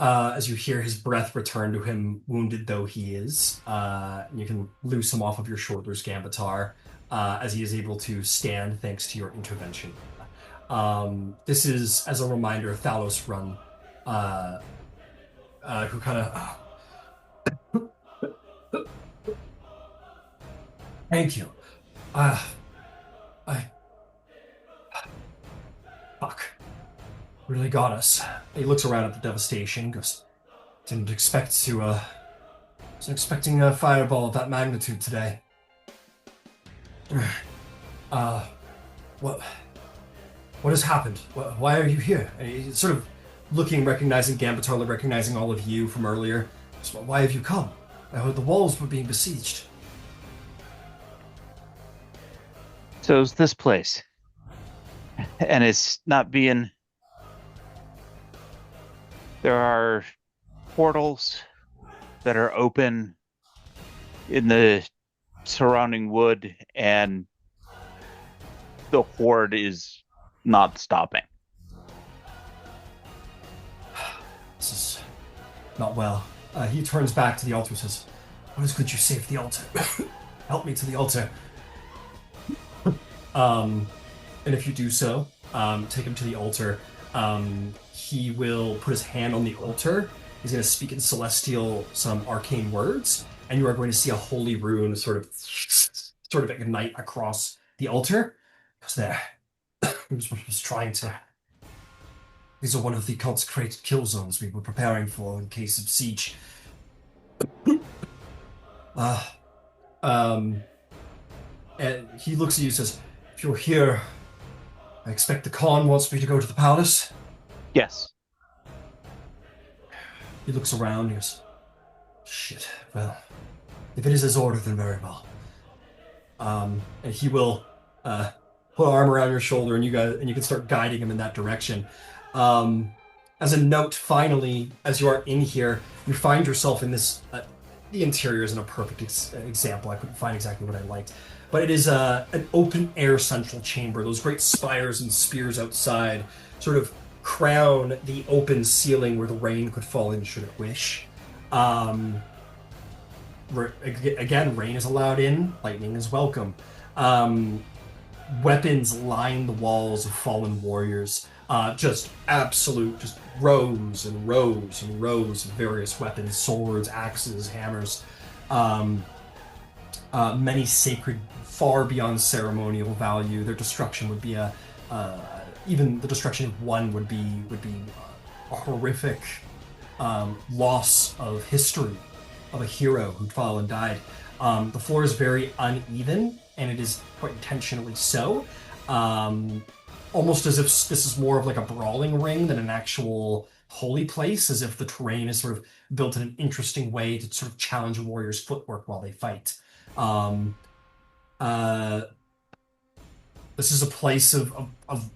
as you hear his breath return to him, wounded though he is. You can loose him off of your shoulders, Gambatar, as he is able to stand thanks to your intervention. This is, as a reminder, Thalos Run, who kind of. Thank you. I. Fuck. Really got us. He looks around at the devastation, goes, didn't expect to, wasn't expecting a fireball of that magnitude today. What has happened? Why are you here? And he's sort of looking, recognizing Gambatar, recognizing all of you from earlier. So why have you come? I heard the walls were being besieged. So it's this place. And it's not being... There are portals that are open in the surrounding wood, and the horde is not stopping. This is not well. He turns back to the altar and says, "What is good you save the altar? Help me to the altar." And if you do so, take him to the altar. He will put his hand on the altar. He's going to speak in Celestial some arcane words, and you are going to see a holy rune sort of ignite across the altar. Because there, he was trying to. These are one of the consecrated kill zones we were preparing for in case of siege. And he looks at you and says, "If you're here, I expect the Khan wants me to go to the palace." Yes. He looks around and goes, "Shit, well, if it is his order, then very well." And he will put an arm around your shoulder, and you can start guiding him in that direction. As a note, finally, as you are in here, you find yourself in this. The interior isn't a perfect example. I couldn't find exactly what I liked, but it is an open air central chamber. Those great spires and spears outside sort of crown the open ceiling where the rain could fall in should it wish. Again, rain is allowed in, lightning is welcome. Weapons line the walls of fallen warriors. Just rows and rows and rows of various weapons, swords, axes, hammers. Many sacred, far beyond ceremonial value. Their destruction would be even the destruction of one would be a horrific loss of history of a hero who'd fallen and died. The floor is very uneven, and it is quite intentionally so. Almost as if this is more of like a brawling ring than an actual holy place, as if the terrain is sort of built in an interesting way to sort of challenge a warrior's footwork while they fight. This is a place of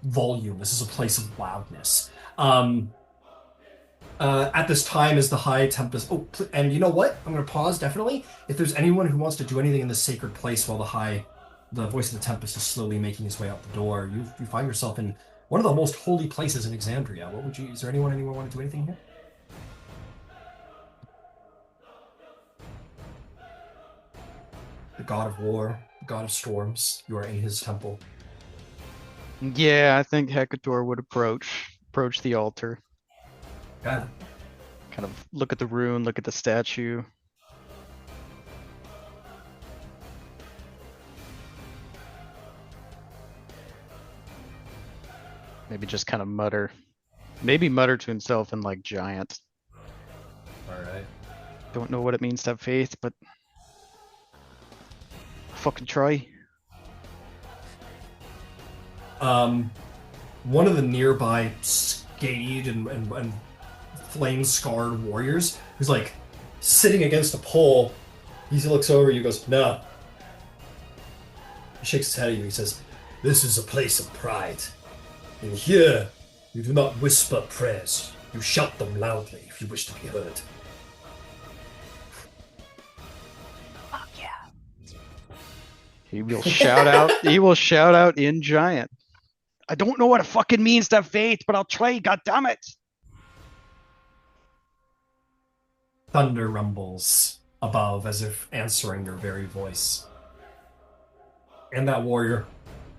volume. This is a place of loudness. At this time, as the High Tempest... Oh, and you know what? I'm going to pause, definitely. If there's anyone who wants to do anything in this sacred place while the Voice of the Tempest is slowly making his way out the door, you find yourself in one of the most holy places in Exandria. Is there anyone want to do anything here? The god of war, the god of storms, you are in his temple. Yeah, I think Hecator would approach the altar. Yeah. Kind of look at the rune, look at the statue. Maybe just kind of mutter to himself in like giant. Alright. Don't know what it means to have faith, but fucking try. One of the nearby scathed and flame-scarred warriors who's like sitting against a pole, he looks over at you and goes, "No." He shakes his head at you. He says, "This is a place of pride. And here, you do not whisper prayers. You shout them loudly if you wish to be heard." Oh, yeah. He will shout out. He will shout out in giant. I don't know what it fucking means to have faith, but I'll try. God damn it! Thunder rumbles above as if answering your very voice. And that warrior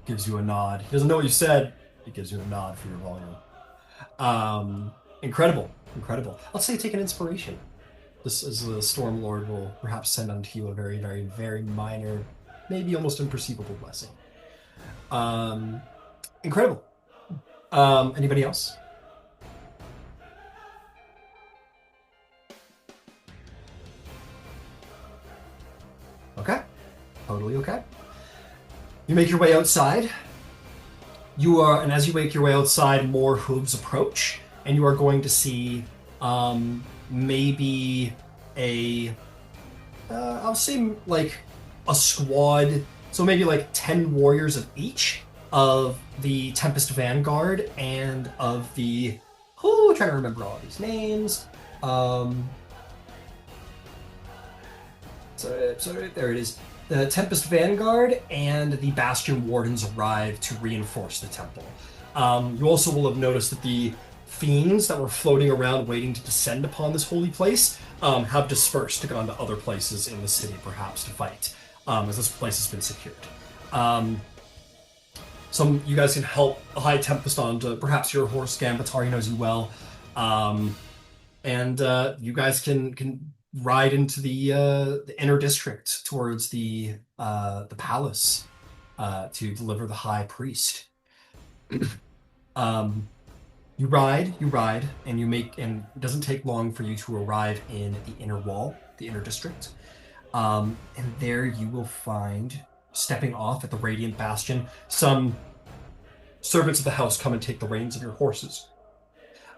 gives you a nod. He doesn't know what you said. He gives you a nod for your volume. Incredible. I'll say take an inspiration. This is the Storm Lord will perhaps send unto you a very, very, very minor, maybe almost imperceivable blessing. Incredible. Anybody else? Okay. Totally okay. You make your way outside. And as you make your way outside, more hooves approach, and you are going to see maybe I'll say like a squad, so maybe like 10 warriors of each of the Tempest Vanguard and of the, trying to remember all these names. So there it is. The Tempest Vanguard and the Bastion Wardens arrive to reinforce the temple. You also will have noticed that the fiends that were floating around waiting to descend upon this holy place have dispersed to gone to other places in the city, perhaps to fight, as this place has been secured. You guys can help the High Tempest onto perhaps your horse. Gambatar knows you well, and you guys can ride into the inner district towards the palace to deliver the high priest. You ride, and and it doesn't take long for you to arrive in the inner wall, the inner district. And there you will find, stepping off at the Radiant Bastion, some servants of the house come and take the reins of your horses.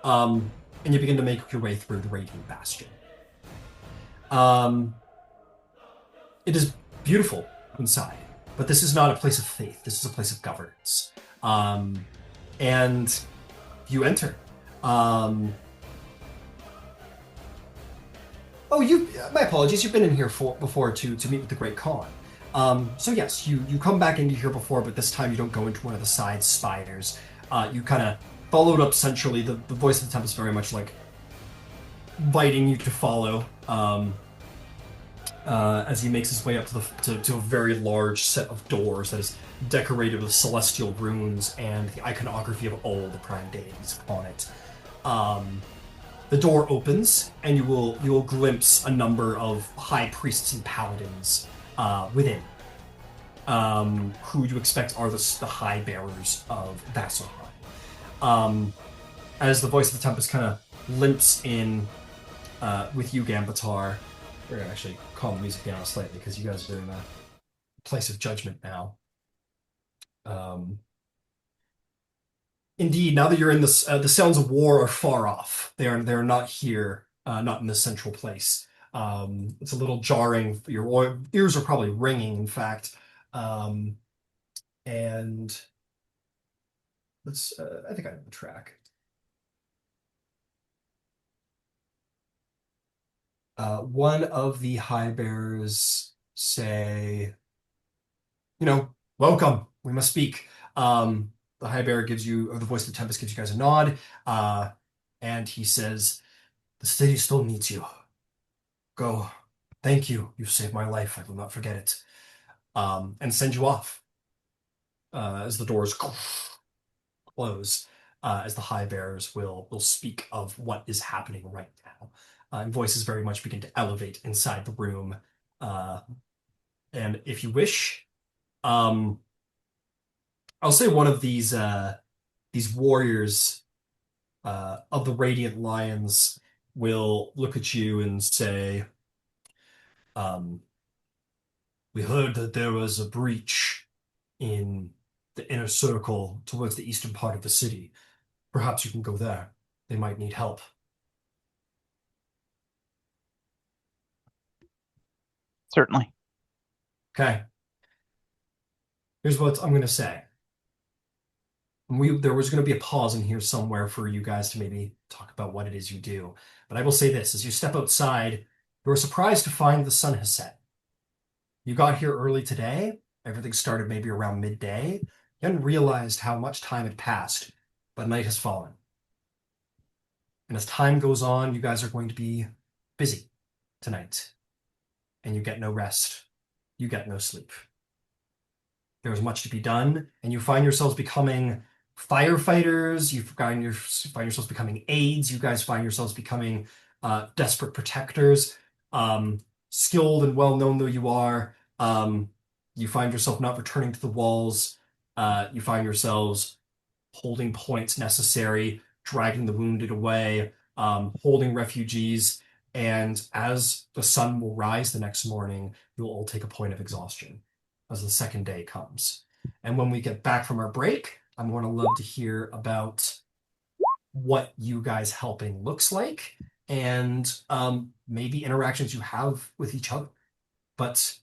And you begin to make your way through the Radiant Bastion. It is beautiful inside, but this is not a place of faith. This is a place of governance. And you enter. My apologies. You've been in here before to meet with the Great Khan. So yes, you come back into here before, but this time you don't go into one of the side spiders. You kind of followed up centrally. The voice of the Tempest very much like inviting you to follow. As he makes his way up to a very large set of doors that is decorated with celestial runes and the iconography of all the prime deities upon it. The door opens, and you will glimpse a number of high priests and paladins within, who you expect are the high bearers of Vasselheim. As the voice of the Tempest kind of limps in with you, Gambatar. We're going to actually calm the music down slightly because you guys are in a place of judgment now. Indeed, now that you're in this, the sounds of war are far off. They're not here, not in this central place. It's a little jarring. Your ears are probably ringing, in fact. And let's. I think I have the track. One of the high bearers say, welcome, we must speak. The high bearer or the voice of the Tempest gives you guys a nod, and he says, the city still needs you. Go. Thank you. You saved my life. I will not forget it. And send you off. As the doors close, as the high bearers will speak of what is happening right now. And voices very much begin to elevate inside the room. And if you wish, I'll say one of these warriors of the Radiant Lions will look at you and say, we heard that there was a breach in the inner circle towards the eastern part of the city. Perhaps you can go there. They might need help. Certainly. Okay. Here's what I'm going to say. There was going to be a pause in here somewhere for you guys to maybe talk about what it is you do. But I will say this. As you step outside, you are surprised to find the sun has set. You got here early today, Everything started maybe around midday. You hadn't realized how much time had passed, but night has fallen. And as time goes on, you guys are going to be busy tonight, and you get no rest. You get no sleep. There is much to be done, and you find yourselves becoming firefighters. Find yourselves becoming aides. You guys find yourselves becoming desperate protectors. Um, Skilled and well known though you are, you find yourself not returning to the walls. You find yourselves holding points necessary, dragging the wounded away, holding refugees. And as the sun will rise the next morning, you'll all take a point of exhaustion as the second day comes. And when we get back from our break, I'm going to love to hear about what you guys helping looks like and maybe interactions you have with each other. But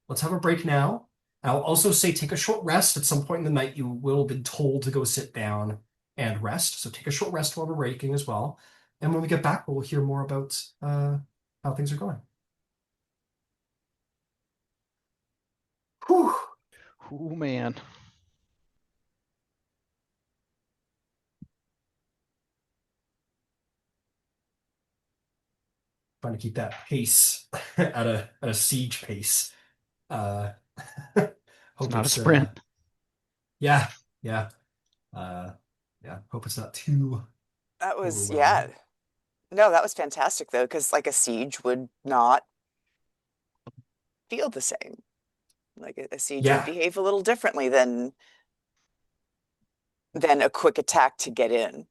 let's have a break now. I'll also say take a short rest. At some point in the night, you will be told to go sit down and rest. So take a short rest while we're breaking as well. And when we get back, we'll hear more about how things are going. Whew. Oh man. Trying to keep that pace at a siege pace. Uh, It's hope not a it's sprint. yeah, yeah. Hope it's not too That was, yeah. overwhelming. No, that was fantastic though, because like a siege would not feel the same. Like a siege would Yeah. behave a little differently than a quick attack to get in.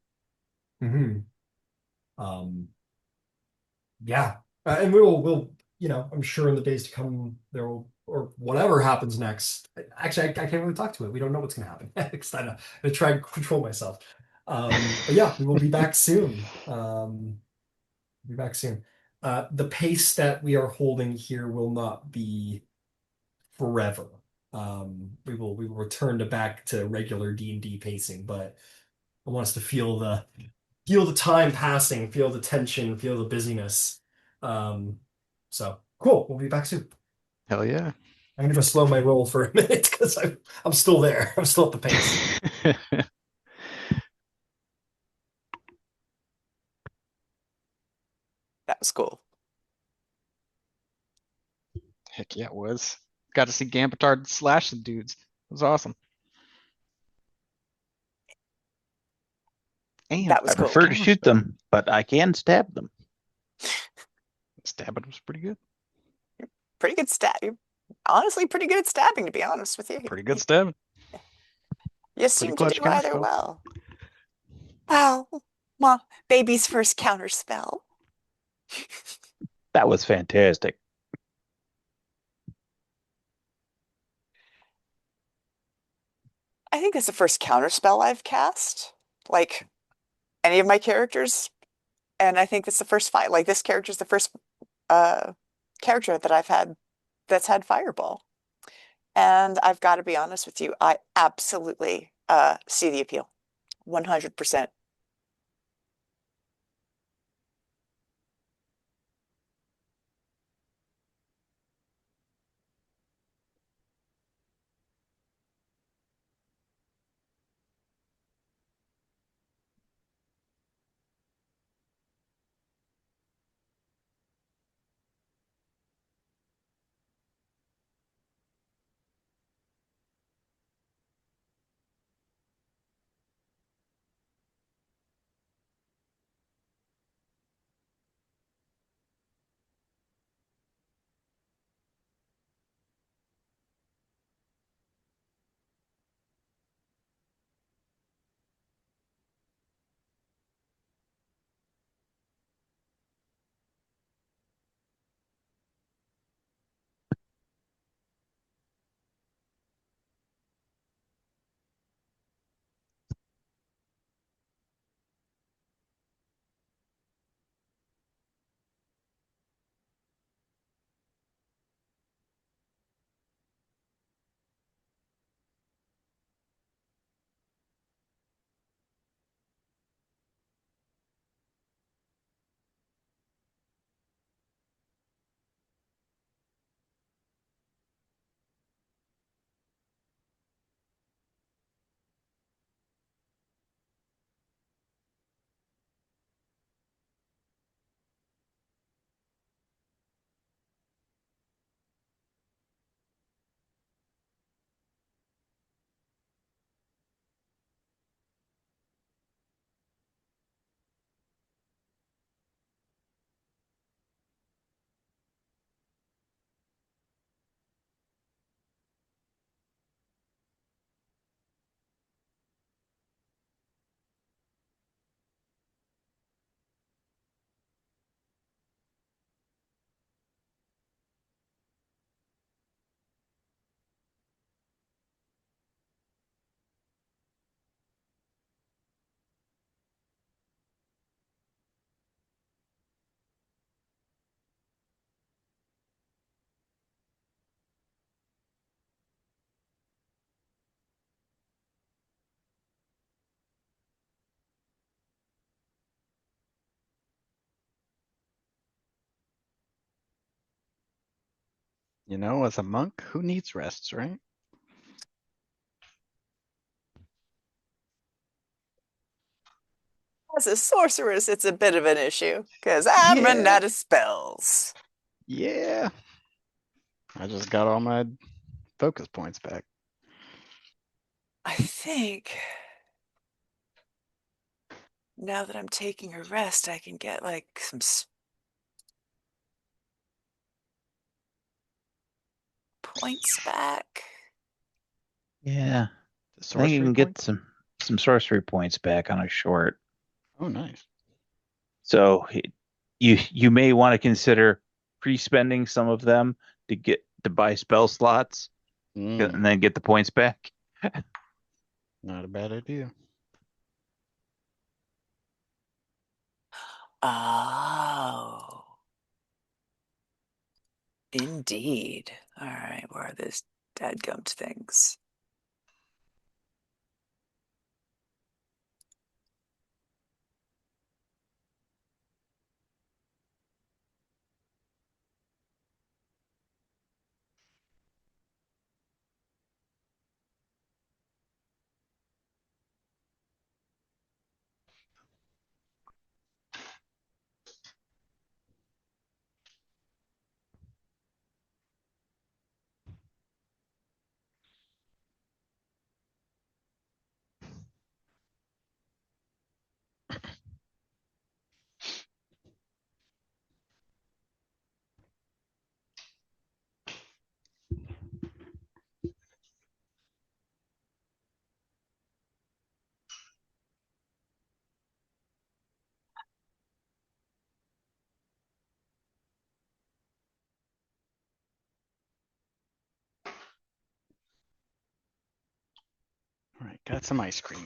Hmm. Um, yeah. And we'll, I'm sure in the days to come, there will, or whatever happens next. Actually, I can't really talk to it. We don't know what's going to happen next. I'm gonna try and control myself. But yeah, we will be back soon. Be back soon. The pace that we are holding here will not be forever. We will return to back to regular D&D pacing, but I want us to feel the time passing, feel the tension, feel the busyness. Um, so cool. We'll be back soon. Hell yeah. I'm gonna slow my roll for a minute because I'm still there. I'm still at the pace. That was cool. Heck yeah, it was. Got to see Gambitard slash the dudes. It was awesome. And That was I cool. prefer to shoot them, but I can stab them. Stabbing was pretty good. Pretty good stab. Honestly, pretty good at stabbing, to be honest with you. Pretty good stabbing. You seem to clutch do either counterspell. well. Wow. Well, baby's first counterspell. That was fantastic. I think that's the first counterspell I've cast. Like any of my characters. And I think that's the first fight. Like this character's the first character that I've had that's had Fireball. And I've got to be honest with you, I absolutely see the appeal. 100%. You know, as a monk, who needs rests, right? As a sorceress, it's a bit of an issue because I'm running Yeah. out of spells. Yeah. I just got all my focus points back. I think now that I'm taking a rest, I can get like some points back. Yeah, The I think you sorcery can get points? some sorcery points back on a short. Oh, nice. So you may want to consider pre-spending some of them to buy spell slots and then get the points back. Not a bad idea. Oh, indeed. All right, where are those dadgum things? All right, got some ice cream.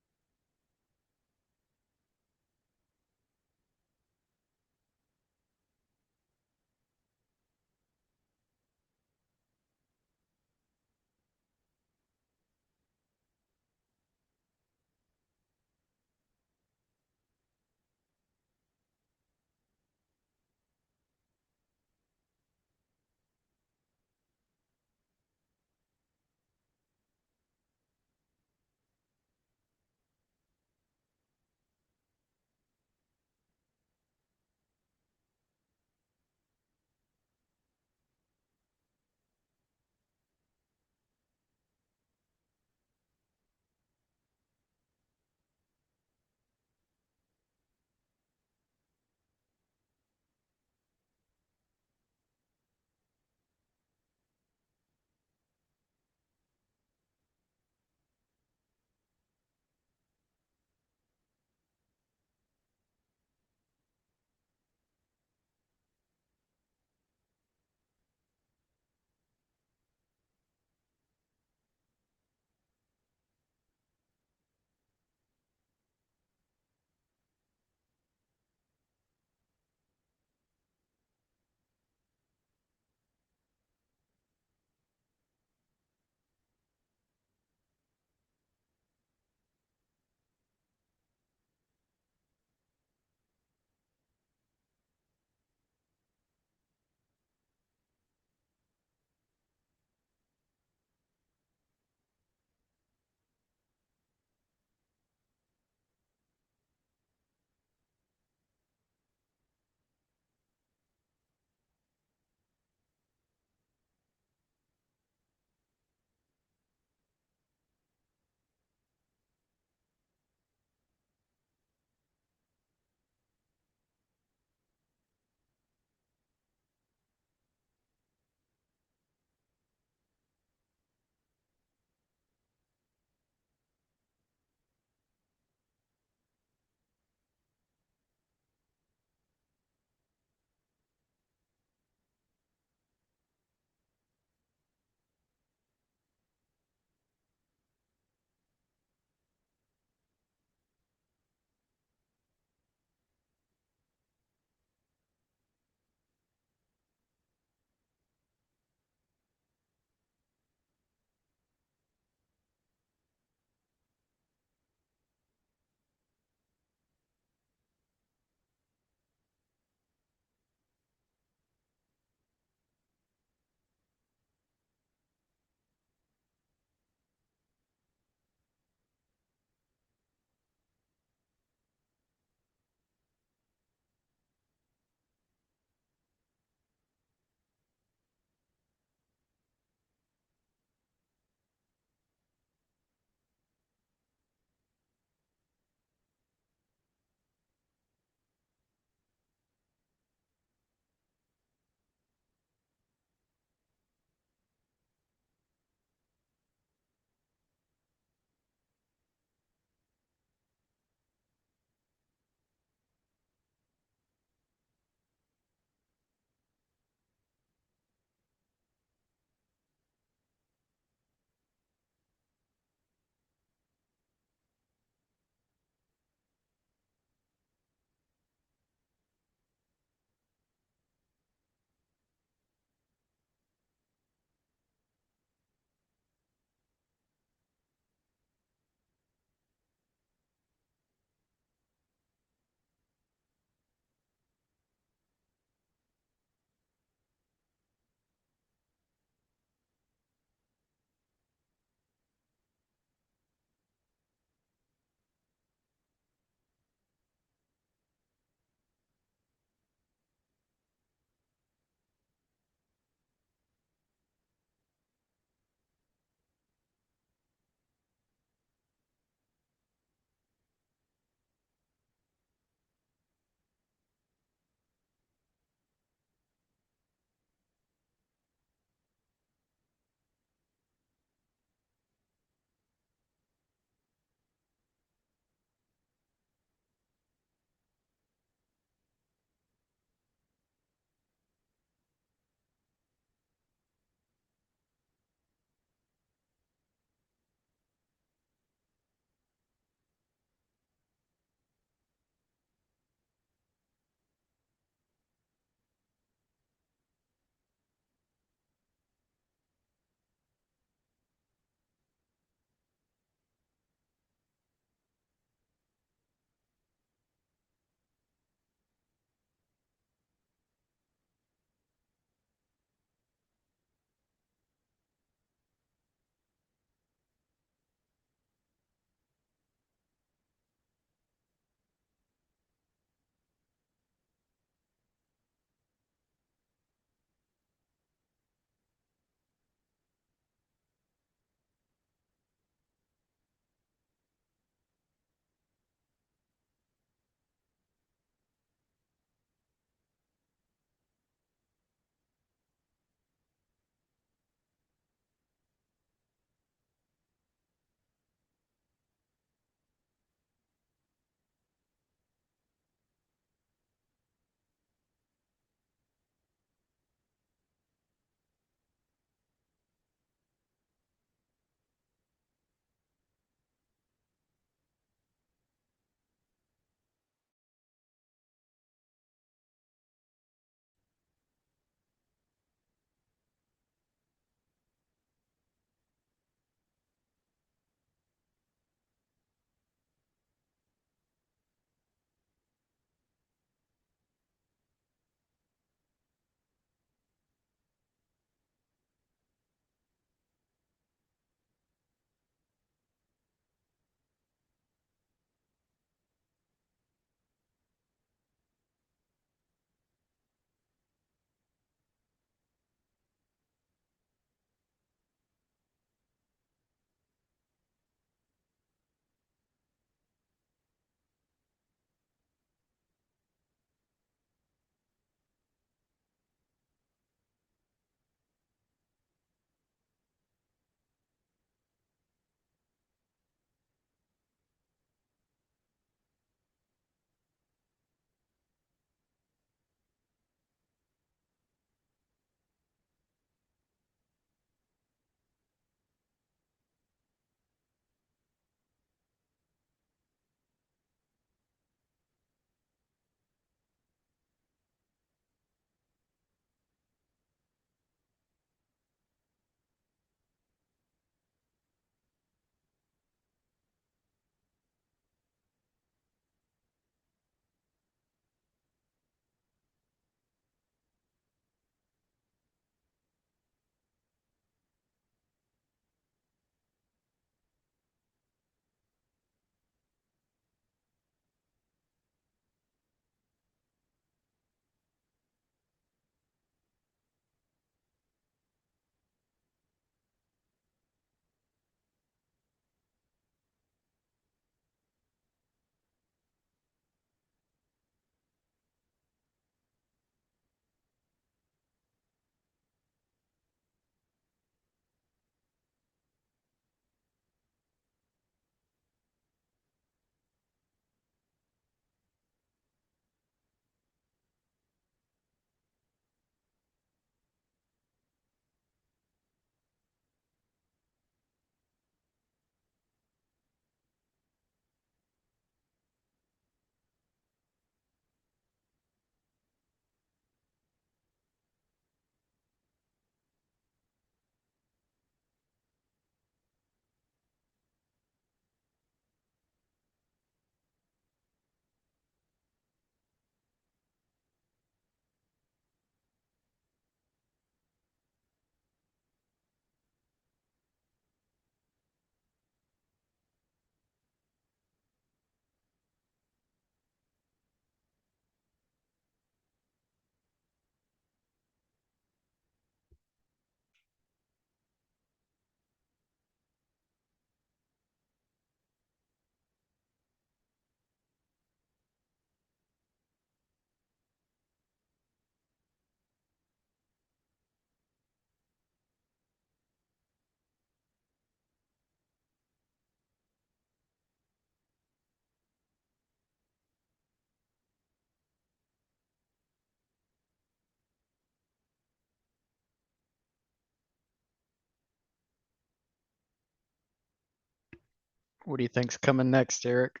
What do you think's coming next, Eric?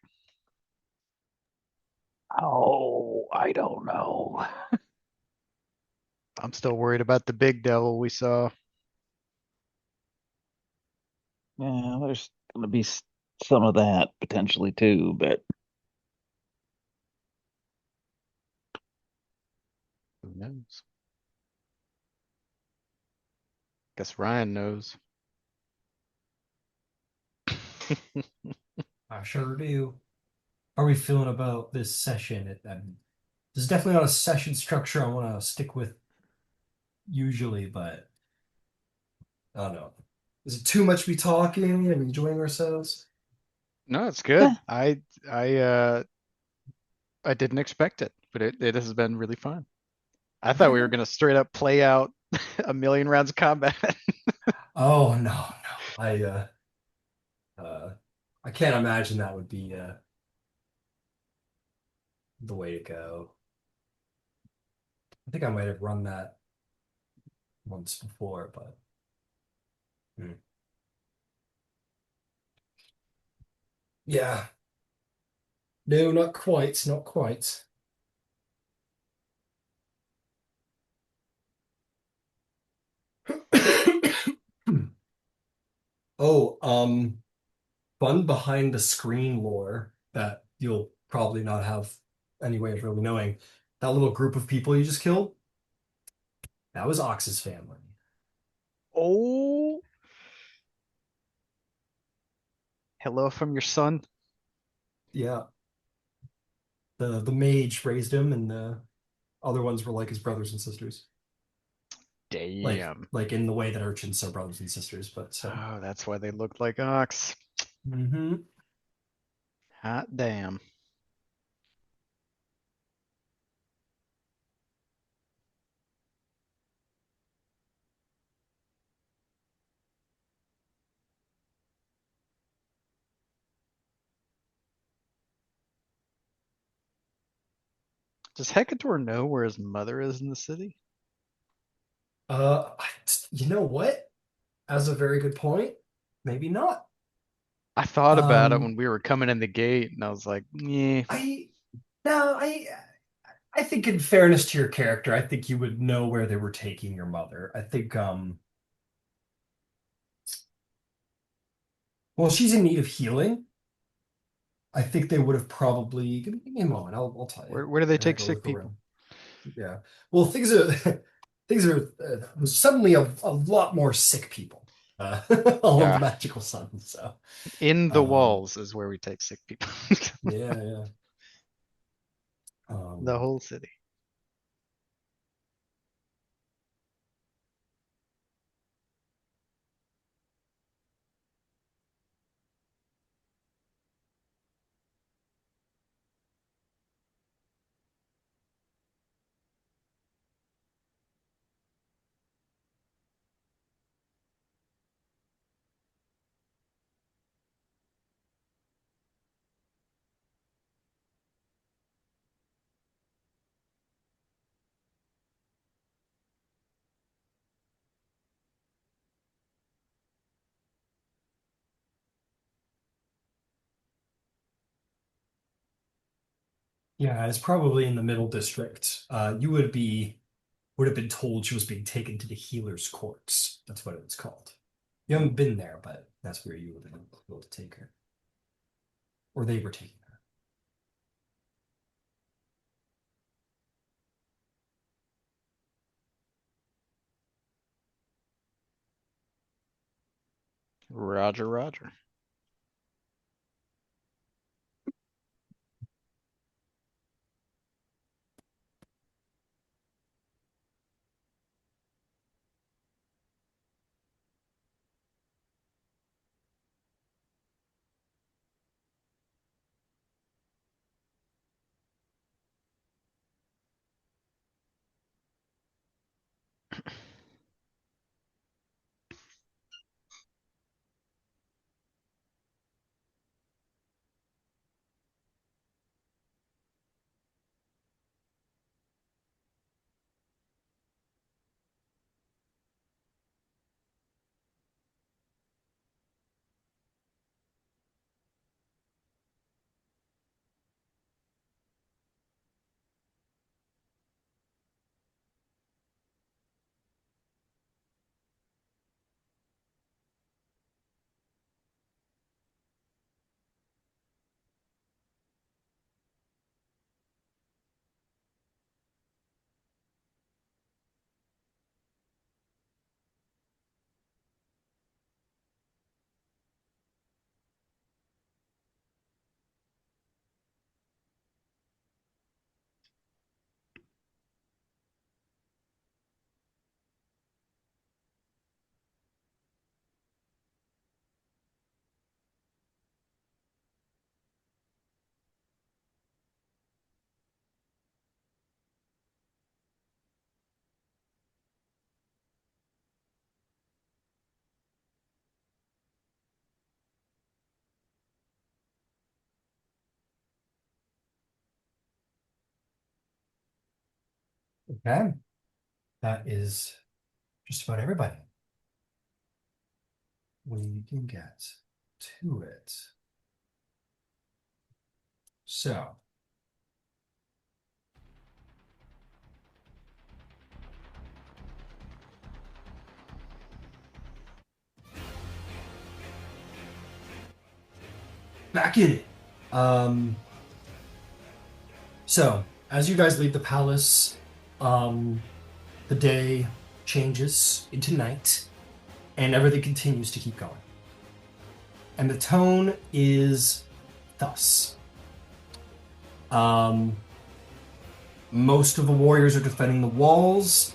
Oh, I don't know. I'm still worried about the big devil we saw. Yeah, there's going to be some of that potentially too, but Who knows? Guess Ryan knows. I sure do. How are we feeling about this session? This is definitely not a session structure I want to stick with usually, but I don't know. Is it too much we talking and enjoying ourselves? No, it's eh, good. I didn't expect it, but it has been really fun. I thought we were Yeah. gonna straight up play out a million rounds of combat. Oh no, no. Uh I can't imagine that would be the way to go. I think I might have run that once before, but hmm. Yeah. No, not quite, not quite. Oh, fun behind the screen lore that you'll probably not have any way of really knowing. That little group of people you just killed, that was Ox's family. Oh, hello from your son. Yeah. The mage raised him and the other ones were like his brothers and sisters. Damn. Like in the way that urchins are brothers and sisters, but Oh, that's why they look like ox. hmm. Hot damn. Does Hecator know where his mother is in the city? Uh, you know what? That's a very good point. Maybe not. I thought about it Um, when we were coming in the gate, and I was like, yeah. I no, I think in fairness to your character, I think you would know where they were taking your mother. I think well, she's in need of healing. I think they would have probably give me a moment. I'll tell you. Where do they And I take go sick look people? around. Yeah. Well, things are things are suddenly a lot more sick people all of the Yeah, magical sun. So in the um, walls is where we take sick people. yeah, yeah. The Um, whole city. yeah, it's probably in the middle district. You would have been told she was being taken to the healer's courts. That's what it was called. You haven't been there, but that's where you would have been able to take her, or they were taking her. Roger, Roger. Okay. That is just about everybody. We can get to it. So, back in it. So, as you guys leave the palace, the day changes into night, and everything continues to keep going. And the tone is thus. Most of the warriors are defending the walls.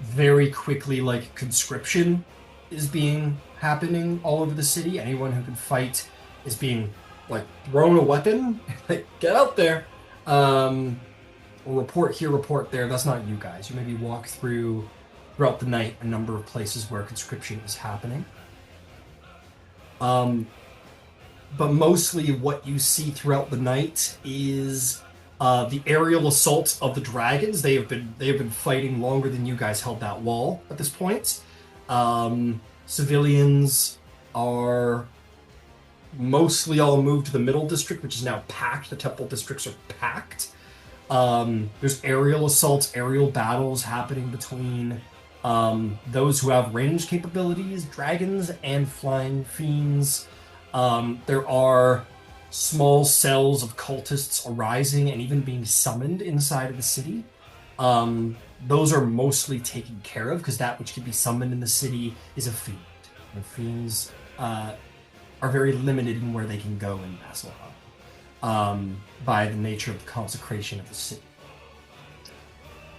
Very quickly, like, conscription is being happening all over the city. Anyone who can fight is being, like, thrown a weapon. Like, get out there. Report here, report there. That's not you guys. You maybe walk throughout the night a number of places where conscription is happening. But mostly what you see throughout the night is the aerial assault of the dragons. They have been fighting longer than you guys held that wall at this point. Civilians are mostly all moved to the middle district, which is now packed. The temple districts are packed. There's aerial assaults, aerial battles happening between those who have range capabilities, dragons, and flying fiends. There are small cells of cultists arising and even being summoned inside of the city. Those are mostly taken care of because that which can be summoned in the city is a fiend. And fiends are very limited in where they can go in Vasselheim by the nature of the consecration of the city.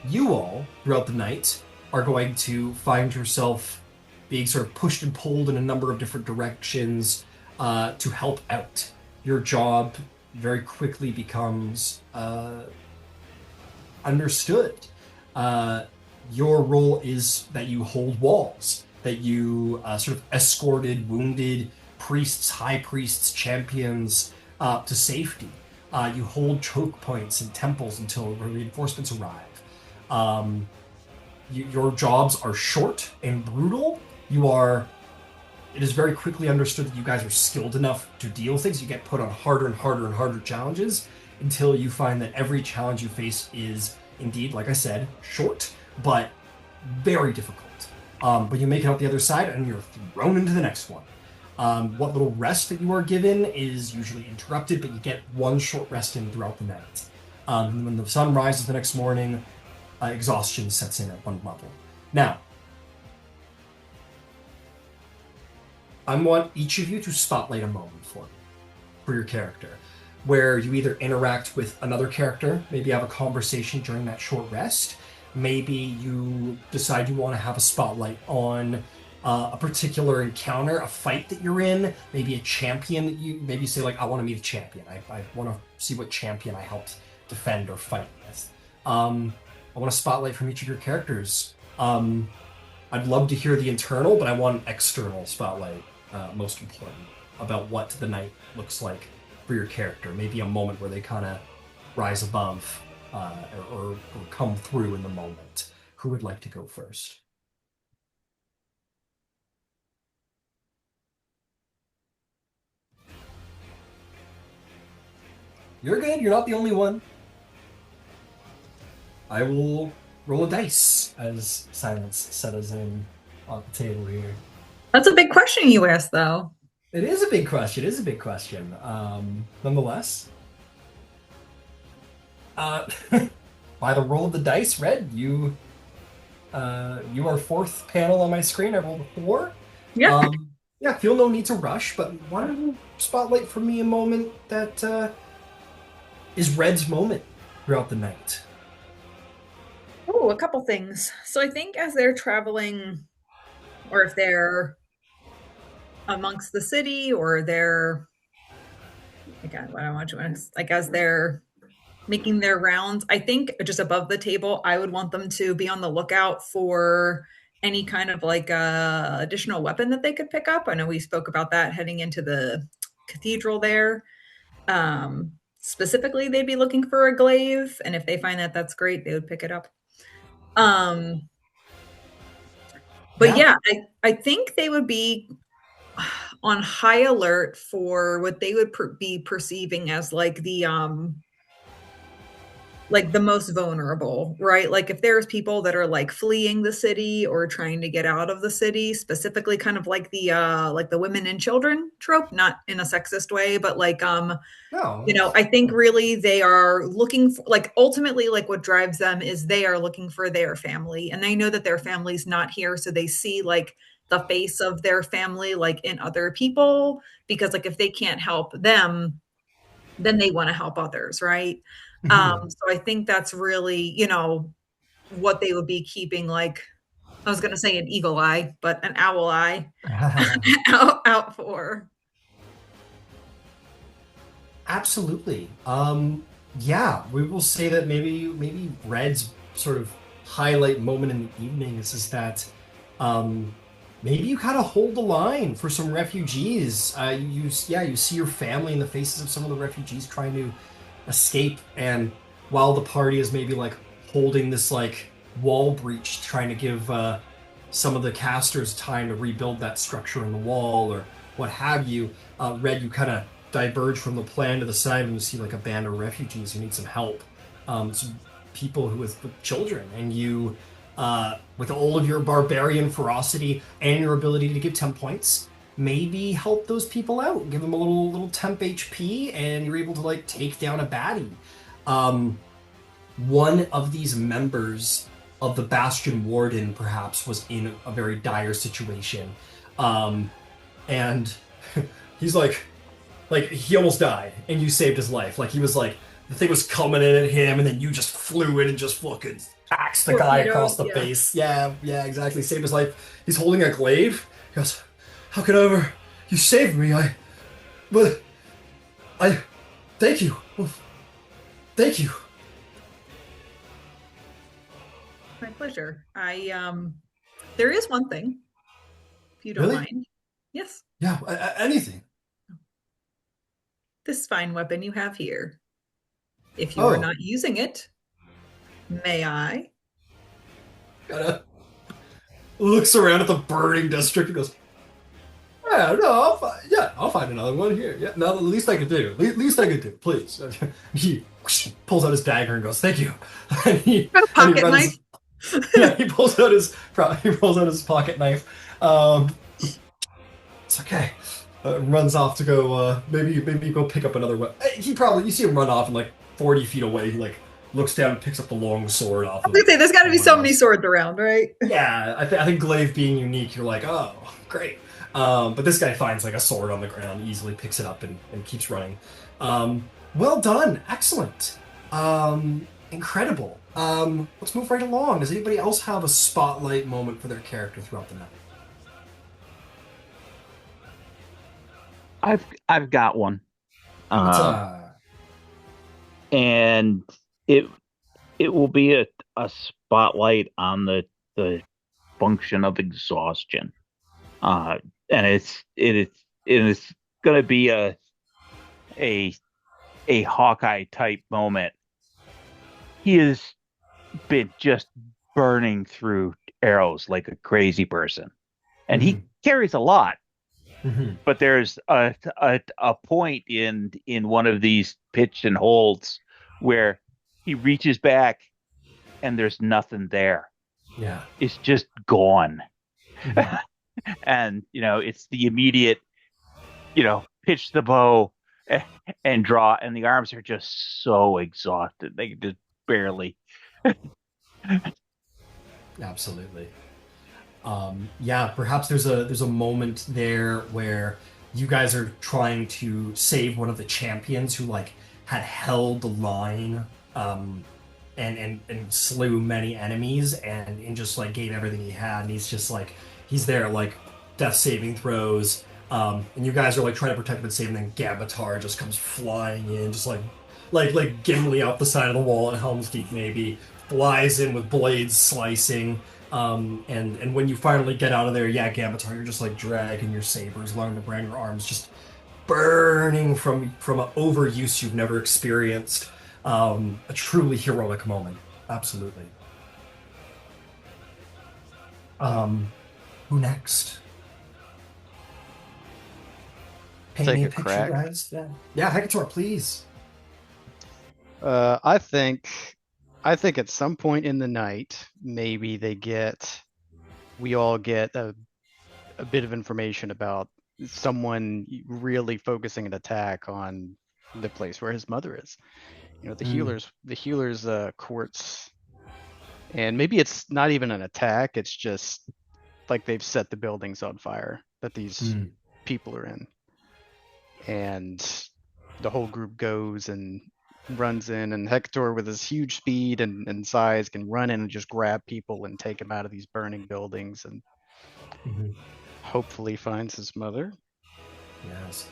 You all, throughout the night, are going to find yourself being sort of pushed and pulled in a number of different directions to help out. Your job very quickly becomes understood. Your role is that you hold walls, that you sort of escorted wounded priests, high priests, champions to safety. You hold choke points in temples until reinforcements arrive. Your jobs are short and brutal. It is very quickly understood that you guys are skilled enough to deal with things. You get put on harder and harder and harder challenges until you find that every challenge you face is indeed, like I said, short, but very difficult. But you make it out the other side and you're thrown into the next one. What little rest that you are given is usually interrupted, but you get one short rest in throughout the night. And when the sun rises the next morning, exhaustion sets in at one level. Now, I want each of you to spotlight a moment for your character, where you either interact with another character, maybe have a conversation during that short rest, maybe you decide you want to have a spotlight on a particular encounter, a fight that you're in, maybe a champion that you maybe say, like, I want to meet a champion. I want to see what champion I helped defend or fight with. I want a spotlight from each of your characters. I'd love to hear the internal, but I want an external spotlight, most important, about what the night looks like for your character. Maybe a moment where they kind of rise above or come through in the moment. Who would like to go first? You're good. You're not the only one. I will roll a dice as silence settles in on the table here. That's a big question you asked, though. It is a big question. It is a big question. Nonetheless, by the roll of the dice, Red, you are fourth panel on my screen. I rolled a 4. Yeah. Yeah, feel no need to rush, but why don't you spotlight for me a moment that is Red's moment throughout the night? Oh, a couple things. So I think as they're traveling, or if they're amongst the city, or they're, again, what I want to, like, as they're making their rounds, I think just above the table, I would want them to be on the lookout for any kind of like additional weapon that they could pick up. I know we spoke about that heading into the cathedral there. specifically they'd be looking for a glaive, and if they find that that's great, they would pick it up. But yeah, I think they would be on high alert for what they would be perceiving as like the most vulnerable, right? Like if there's people that are like fleeing the city or trying to get out of the city, specifically kind of like the women and children trope, not in a sexist way, but like No. I think really they are looking for, like, ultimately, like what drives them is they are looking for their family, and they know that their family's not here, so they see like the face of their family like in other people, because like if they can't help them, then they want to help others, right? So I think that's really, what they would be keeping, like, I was going to say an eagle eye, but an owl eye out for. Absolutely. Yeah, we will say that maybe Red's sort of highlight moment in the evening is that maybe you kind of hold the line for some refugees. You see your family in the faces of some of the refugees trying to escape, and while the party is maybe like holding this like wall breach, trying to give some of the casters time to rebuild that structure in the wall or what have you, Red, you kind of diverge from the plan to the side and you see like a band of refugees who need some help, some people who with children, and you with all of your barbarian ferocity and your ability to give temp points, maybe help those people out, give them a little temp HP, and you're able to like take down a baddie. One of these members of the Bastion Warden perhaps was in a very dire situation, and he's like he almost died, and you saved his life. Like he was like the thing was coming in at him, and then you just flew in and just fucking axed the guy across the face. Yeah, exactly. Saved his life. He's holding a glaive. He goes, "How could I ever? You saved me. Thank you. Thank you." My pleasure. There is one thing, if you don't Really? mind. Yes. Yeah, anything. This fine weapon you have here. If you are not using it, may I? Kinda looks around at the burning district and goes, "Yeah, no, I'll find another one here. Yeah, no, the least I could do. Least I could do, please." He pulls out his dagger and goes, "Thank you." And Got a pocket knife. Yeah, he pulls out his pocket knife. It's okay. Runs off to go. Maybe go pick up another weapon. You see him run off and like 40 feet away. He like looks down and picks up the long sword off. I was gonna say there's got to be so many swords around, right? Yeah, I think glaive being unique, you're like, oh, great. But this guy finds like a sword on the ground, easily picks it up and keeps running. Well done, excellent, incredible. Let's move right along. Does anybody else have a spotlight moment for their character throughout the night? I've got one, and it will be a spotlight on the function of exhaustion, and it is going to be a Hawkeye type moment. He has been just burning through arrows like a crazy person, and he carries a lot. Mm-hmm. But there's a point in one of these pitch and holds where he reaches back and there's nothing there. Yeah, it's just gone. Mm-hmm. And it's the immediate, pitch the bow and draw, and the arms are just so exhausted they just barely. Absolutely. Perhaps there's a moment there where you guys are trying to save one of the champions who like had held the line and slew many enemies and just like gave everything he had, and he's there like death saving throws, and you guys are like trying to protect him and save him, and then Gabatar just comes flying in, just like Gimli off the side of the wall at Helm's Deep, maybe flies in with blades slicing. And when you finally get out of there, Gabatar, you're just like dragging your sabers along the ground, your arms just burning from an overuse you've never experienced. A truly heroic moment. Absolutely. Who next? Paint me a picture, crack. guys. Yeah, Hector, please. I think at some point in the night, maybe we all get a bit of information about someone really focusing an attack on the place where his mother is. The healers courts, and maybe it's not even an attack. It's just like they've set the buildings on fire that these people are in, and the whole group goes and runs in, and Hector with his huge speed and size can run in and just grab people and take them out of these burning buildings, and hopefully finds his mother. Yes.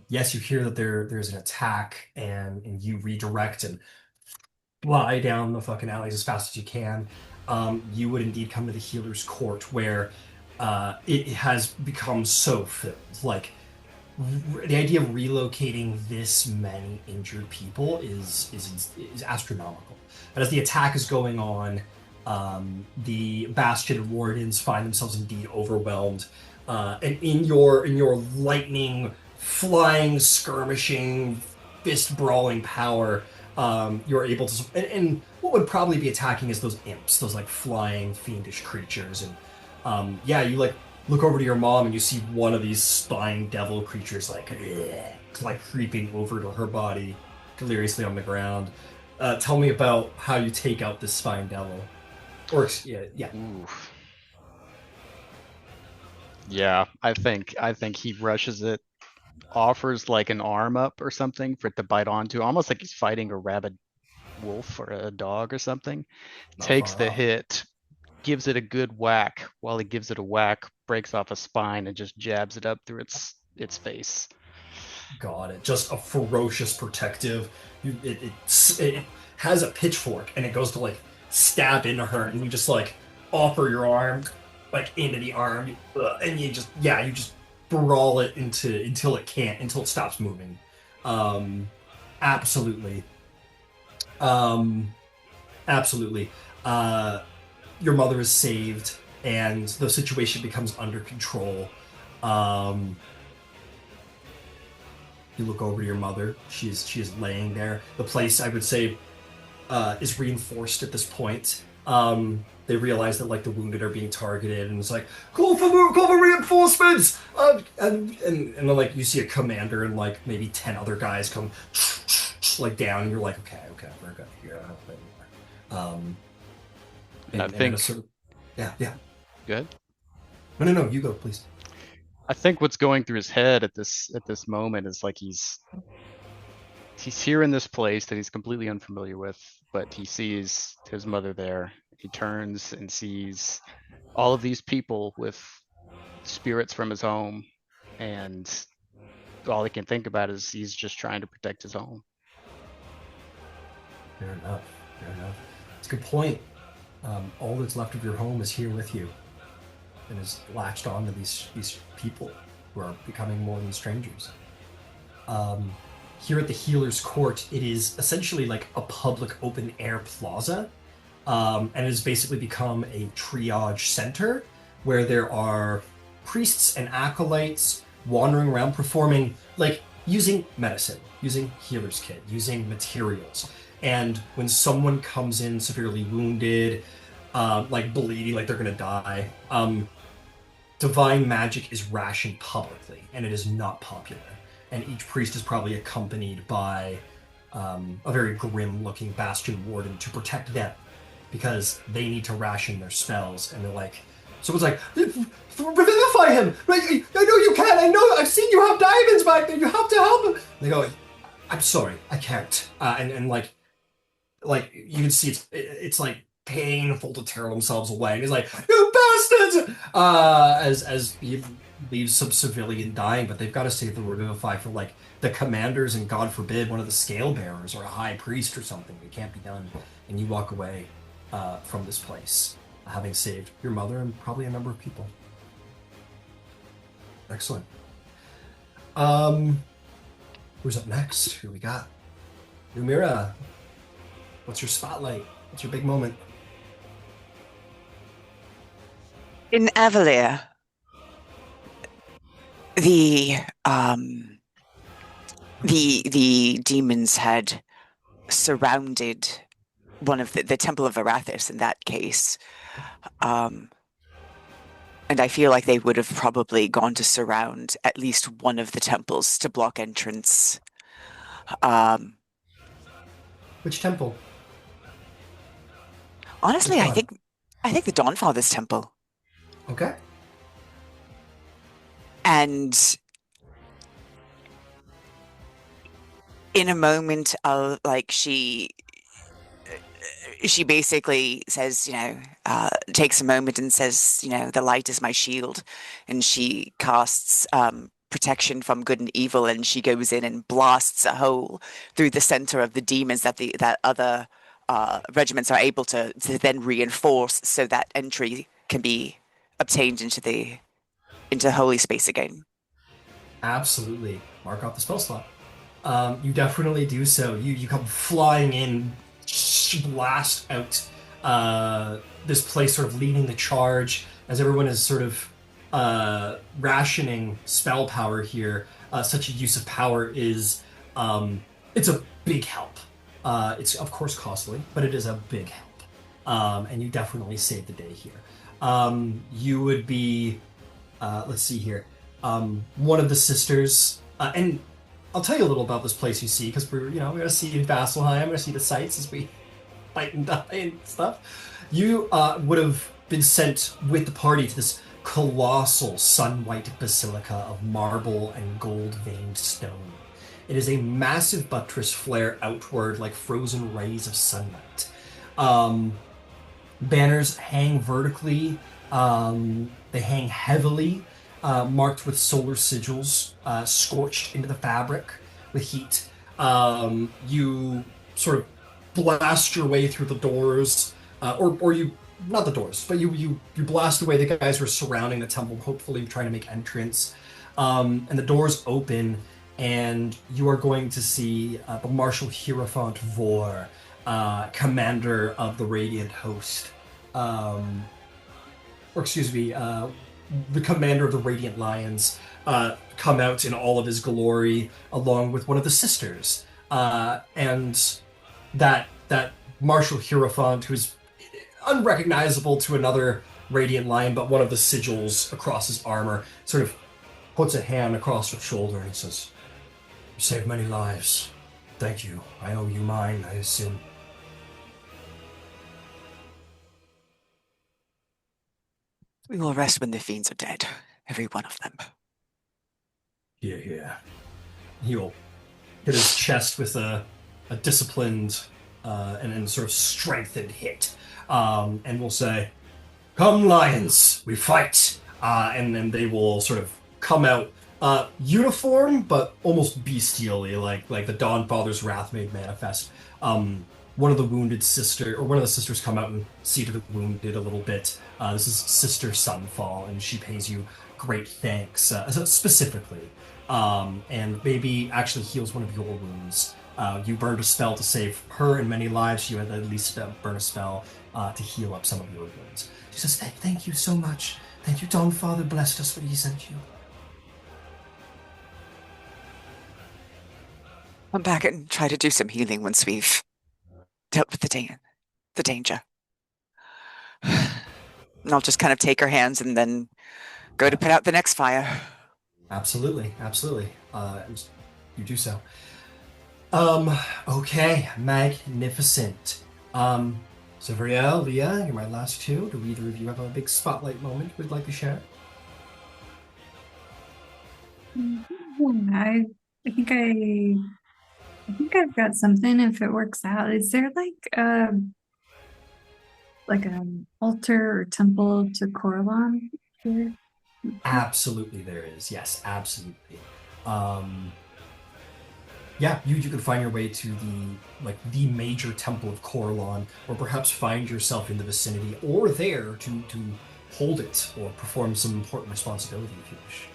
Yes, you hear that there's an attack, and you redirect and fly down the fucking alleys as fast as you can. You would indeed come to the healer's court, where it has become so filled. Like, the idea of relocating this many injured people is astronomical. But as the attack is going on, the Bastion wardens find themselves indeed overwhelmed. And in your lightning, flying, skirmishing, fist brawling power, you're able to. And what would probably be attacking is those imps, those like flying fiendish creatures. And yeah, you like look over to your mom and you see one of these spine devil creatures like creeping over to her body, deliriously on the ground. Tell me about how you take out this spine devil. Or yeah. Oof. Yeah, I think he rushes it, offers like an arm up or something for it to bite onto, almost like he's fighting a rabid wolf or a dog or something. Takes the hit, gives it a good whack. While he gives it a whack, breaks off a spine and just jabs it up through its face. Got it. Just a ferocious protective. It has a pitchfork and it goes to like stab into her, and you just like offer your arm like into the arm, and you just brawl it until it stops moving. Absolutely. Absolutely. Your mother is saved, and the situation becomes under control. You look over to your mother. She is laying there. The place, I would say, is reinforced at this point. They realize that like the wounded are being targeted, and it's like call for reinforcements. And then like you see a commander and like maybe 10 other guys come like down, and you're like, okay, we're good here. I think. Yeah. Good. No, you go, please. I think what's going through his head at this moment is like he's here in this place that he's completely unfamiliar with, but he sees his mother there. He turns and sees all of these people with spirits from his home, and all he can think about is he's just trying to protect his home. Fair enough. It's a good point. All that's left of your home is here with you, and is latched on to these people who are becoming more than strangers. Here at the Healer's Court, it is essentially like a public open-air plaza, and it has basically become a triage center where there are priests and acolytes wandering around performing, like, using medicine, using healer's kit, using materials. And when someone comes in severely wounded, like bleeding, like they're gonna die, divine magic is rationed publicly, and it is not popular. And each priest is probably accompanied by a very grim-looking Bastion warden to protect them, because they need to ration their spells. And they're like, someone's like, revivify him! I know you can! I know! I've seen you have diamonds back there! You have to help him! They go, I'm sorry, I can't. And like you can see it's like painful to tear themselves away. And he's like, you bastards! As he leaves some civilian dying, but they've got to save the revivify for like the commanders, and God forbid one of the scale bearers or a high priest or something. It can't be done. And you walk away from this place, having saved your mother and probably a number of people. Excellent. Who's up next? Who we got? Lumira, what's your spotlight? What's your big moment? In Avalier, the demons had surrounded one of the Temple of Arathis in that case. And I feel like they would have probably gone to surround at least one of the temples to block entrance. Which temple? Honestly, Which I one? think the Dawnfather's temple. Okay. And in a moment of like she basically says, takes a moment and says, the light is my shield, and she casts protection from good and evil, and she goes in and blasts a hole through the center of the demons that other regiments are able to then reinforce, so that entry can be obtained into holy space again. Absolutely. Mark off the spell slot. You definitely do so. You come flying in, blast out this place, sort of leading the charge as everyone is sort of rationing spell power here. Such a use of power is it's a big help. It's of course costly, but it is a big help. And you definitely save the day here. You would be let's see here. One of the sisters, and I'll tell you a little about this place you see, because we're going to see in Vasselheim, we're going to see the sights as we fight and die and stuff. You would have been sent with the party to this colossal sun-white basilica of marble and gold-veined stone. It is a massive buttress flare outward like frozen rays of sunlight. Banners hang vertically. They hang heavily, marked with solar sigils, scorched into the fabric with heat. You sort of blast your way through the doors, or you, not the doors, but you blast away the guys who are surrounding the temple, hopefully trying to make entrance. And the doors open, and you are going to see the Marshal Hierophant Vor, commander of the Radiant Host. Or excuse me, the commander of the Radiant Lions, come out in all of his glory, along with one of the sisters, and that Marshal Hierophant, who's unrecognizable to another Radiant Lion, but one of the sigils across his armor, sort of puts a hand across her shoulder and he says, "You saved many lives. Thank you. I owe you mine, I assume." We will rest when the fiends are dead, every one of them. Yeah. He'll hit his chest with a disciplined and sort of strengthened hit, and will say, "Come, lions, we fight!" And then they will sort of come out, uniform but almost bestially, like the Dawnfather's wrath made manifest. One of the sisters come out and see to the wounded a little bit. This is Sister Sunfall, and she pays you great thanks, specifically. And maybe actually heals one of your wounds. You burned a spell to save her and many lives. You had at least burn a spell to heal up some of your wounds. She says, thank you so much. Thank you, Dawnfather blessed us when he sent you. Come back and try to do some healing once we've dealt with the danger. And I'll just kind of take her hands and then go to put out the next fire. Absolutely. You do so. Okay, magnificent. Severiel, Leah, you're my last two. Do either of you have a big spotlight moment we'd like to share? I think I've got something if it works out. Is there like an altar or temple to Coralon here? Absolutely there is. Yes, absolutely. Yeah, you can find your way to the major temple of Coralon, or perhaps find yourself in the vicinity or there to hold it or perform some important responsibility if you wish.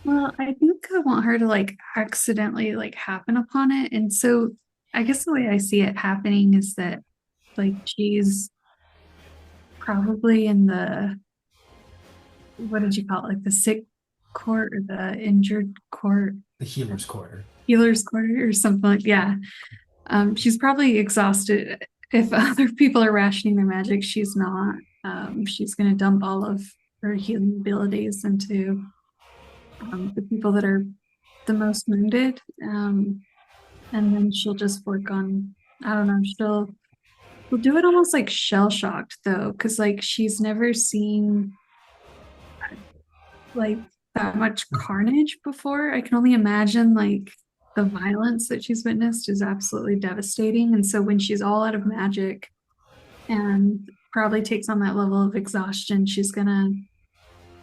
Well, I think I want her to like accidentally like happen upon it. And so I guess the way I see it happening is that like she's probably in the, what did you call it? Like the sick court or the injured court, The healer's quarter. healer's quarter or something like, yeah. She's probably exhausted. If other people are rationing their magic, she's not. She's going to dump all of her healing abilities into the people that are the most wounded. And then she'll just work on, I don't know, she'll do it almost like shell shocked though, because like she's never seen like that much carnage before. I can only imagine like the violence that she's witnessed is absolutely devastating. And so when she's all out of magic and probably takes on that level of exhaustion, she's gonna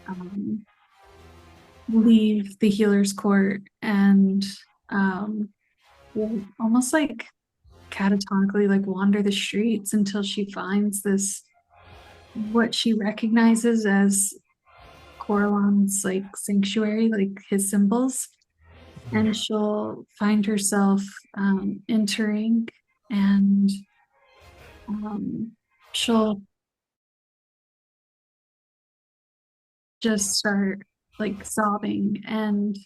um, leave the healer's court and will almost like catatonically like wander the streets until she finds this what she recognizes as Coralon's like sanctuary, like his symbols, and she'll find herself entering, and she'll just start like sobbing and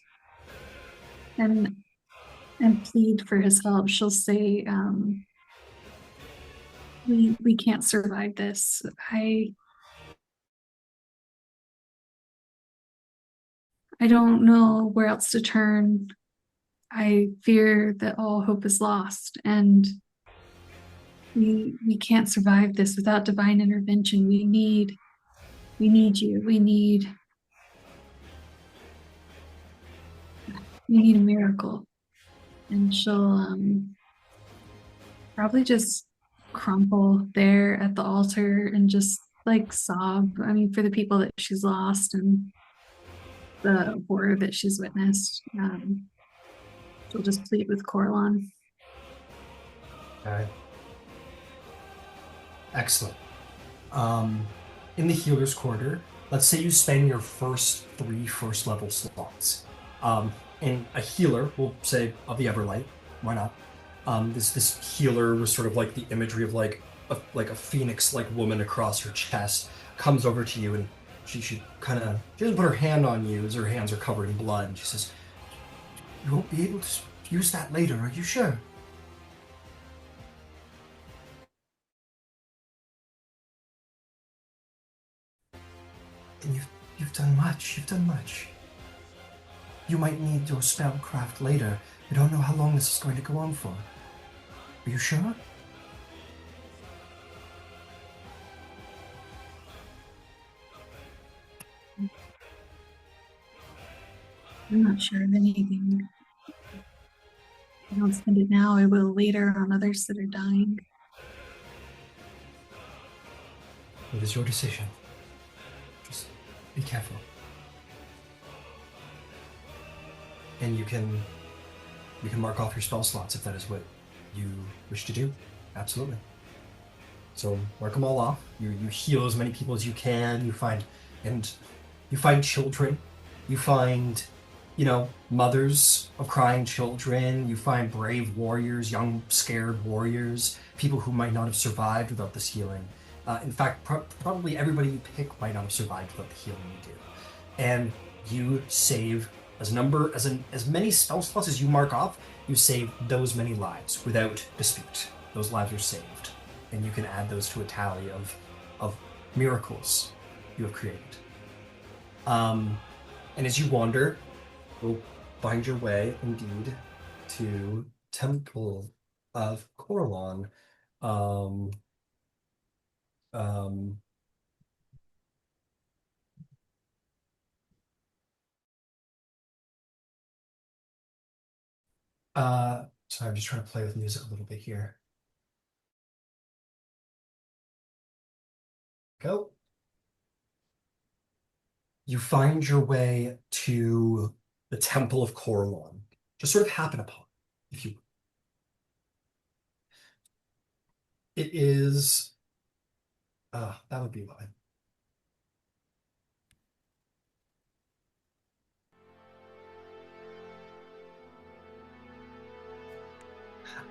and plead for his help. She'll say, we can't survive this. I don't know where else to turn. I fear that all hope is lost, and we can't survive this without divine intervention. We need you. We need a miracle. And she'll probably just crumple there at the altar and just like sob. I mean, for the people that she's lost and the horror that she's witnessed. She'll just plead with Coralon. Okay. Excellent. In the healer's quarter, let's say you spend your first 3 first level slots. And a healer, we'll say of the Everlight, why not? This healer was sort of like the imagery of like a phoenix like woman across her chest comes over to you, and she doesn't put her hand on you as her hands are covered in blood, and she says, "You won't be able to use that later, are you sure?" And you've done much. You've done much. You might need your spellcraft later. We don't know how long this is going to go on for. Are you sure? I'm not sure of anything. I don't spend it now, I will later on others that are dying. It is your decision. Just be careful. And you can mark off your spell slots if that is what you wish to do. Absolutely. So mark them all off. You heal as many people as you can. You find children. You find, mothers of crying children. You find brave warriors, young scared warriors, people who might not have survived without this healing. In fact, probably everybody you pick might not have survived without the healing you do. And you save as many spell slots as you mark off. You save those many lives without dispute. Those lives are saved, and you can add those to a tally of miracles you have created. And as you wander, you'll find your way indeed to Temple of Coralon. Um, um, sorry, I'm just trying to play with music a little bit here. Go. You find your way to the Temple of Coralon. Just sort of happen upon, if you. It is. That would be why.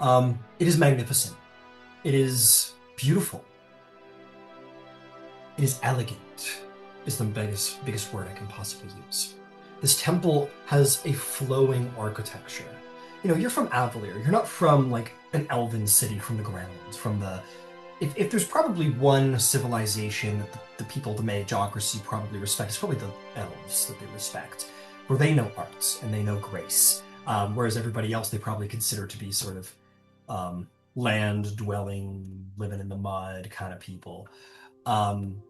It is magnificent. It is beautiful. It is elegant, is the biggest word I can possibly use. This temple has a flowing architecture. You know, you're from Avalier. You're not from like an elven city from the ground, from the if there's probably one civilization that the people, the magocracy probably respect, it's probably the elves that they respect, where they know arts and they know grace. Whereas everybody else they probably consider to be sort of land dwelling, living in the mud kind of people. Um,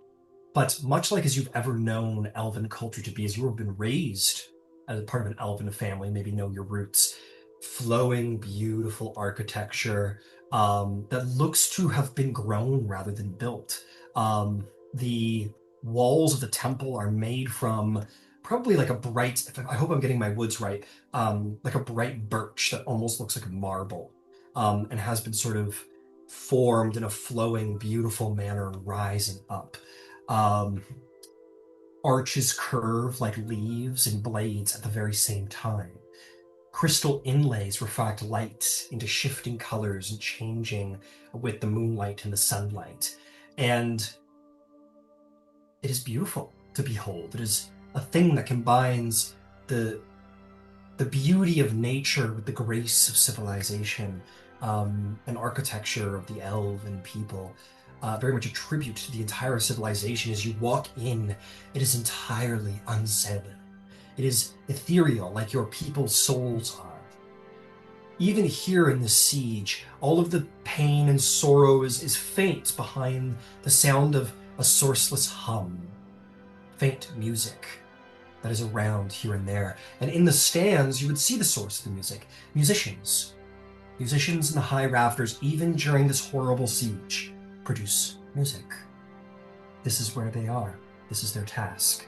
but much like as you've ever known elven culture to be, as you have been raised as a part of an elven family, maybe know your roots, flowing, beautiful architecture that looks to have been grown rather than built. The walls of the temple are made from probably like a bright, I hope I'm getting my woods right, like a bright birch that almost looks like marble and has been sort of formed in a flowing, beautiful manner, rising up. Um, Arches curve like leaves and blades at the very same time. Crystal inlays refract light into shifting colors and changing with the moonlight and the sunlight. And it is beautiful to behold. It is a thing that combines the the beauty of nature with the grace of civilization and architecture of the elven people. Very much a tribute to the entire civilization. As you walk in, it is entirely unsettling. It is ethereal, like your people's souls are. Even here in the siege, all of the pain and sorrow is faint behind the sound of a sourceless hum, faint music that is around here and there. And in the stands, you would see the source of the music. Musicians. Musicians in the high rafters, even during this horrible siege, produce music. This is where they are. This is their task.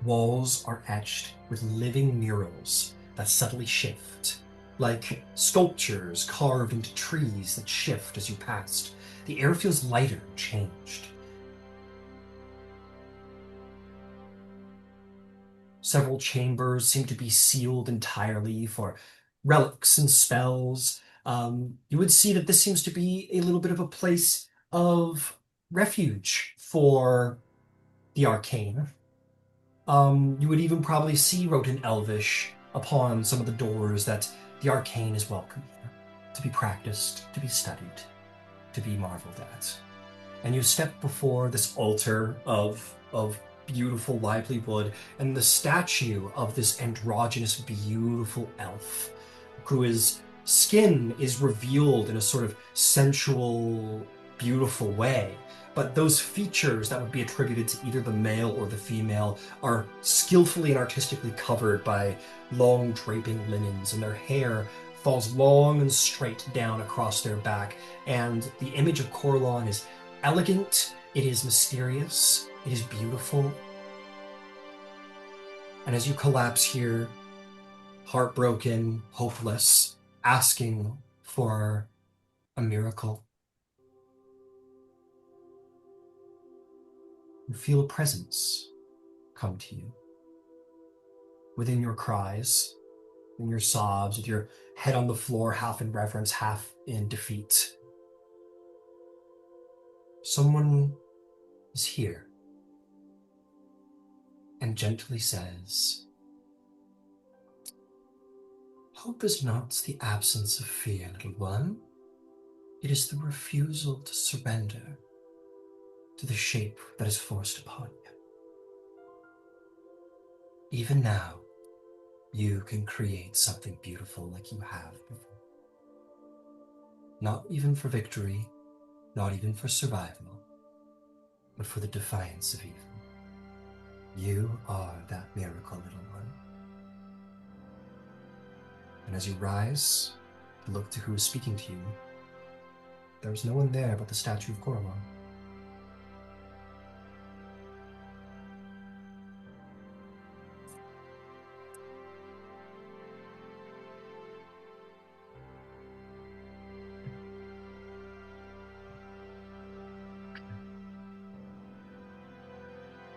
Walls are etched with living murals that subtly shift, like sculptures carved into trees that shift as you passed. The air feels lighter, changed. Several chambers seem to be sealed entirely for relics and spells. You would see that this seems to be a little bit of a place of refuge for the arcane. You would even probably see wrote in Elvish upon some of the doors that the arcane is welcome here, to be practiced, to be studied, to be marveled at. And you step before this altar of beautiful lively wood and the statue of this androgynous beautiful elf whose skin is revealed in a sort of sensual beautiful way, but those features that would be attributed to either the male or the female are skillfully and artistically covered by long draping linens, and their hair falls long and straight down across their back. And the image of Corlon is elegant, it is mysterious, it is beautiful. And as you collapse here, heartbroken, hopeless, asking for a miracle, you feel a presence come to you. Within your cries, in your sobs, with your head on the floor, half in reverence, half in defeat, someone is here and gently says, "Hope is not the absence of fear, little one. It is the refusal to surrender to the shape that is forced upon you. Even now, you can create something beautiful like you have before. Not even for victory, not even for survival, but for the defiance of evil. You are that miracle, little one." And as you rise to look to who is speaking to you, there is no one there but the statue of Corlon.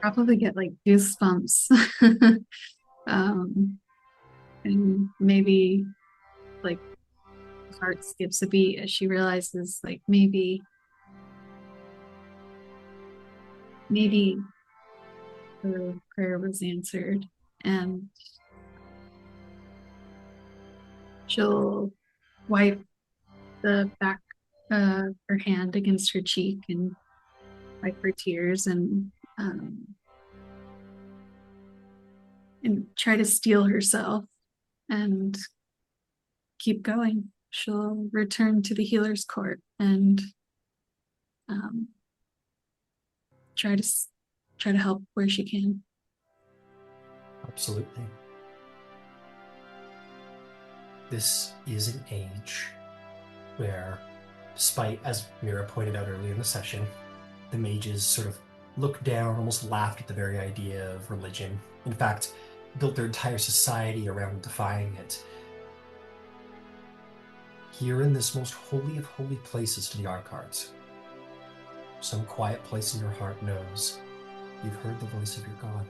Probably get like goosebumps. And maybe like heart skips a beat as she realizes, like, maybe her prayer was answered, and she'll wipe the back of her hand against her cheek and wipe her tears, and try to steel herself and keep going. She'll return to the healer's court and try to help where she can. Absolutely. This is an age where, despite, as Mira pointed out earlier in the session, the mages sort of looked down, almost laughed at the very idea of religion. In fact, built their entire society around defying it. Here in this most holy of holy places to the Arcards, some quiet place in your heart knows you've heard the voice of your God.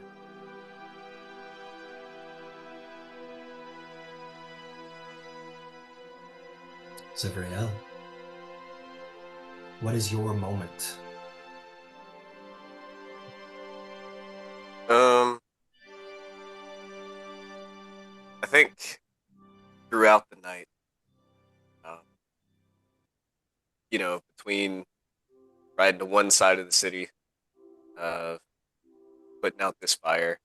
Zivriel, what is your moment? I think throughout the night, between riding to one side of the city, putting out this fire,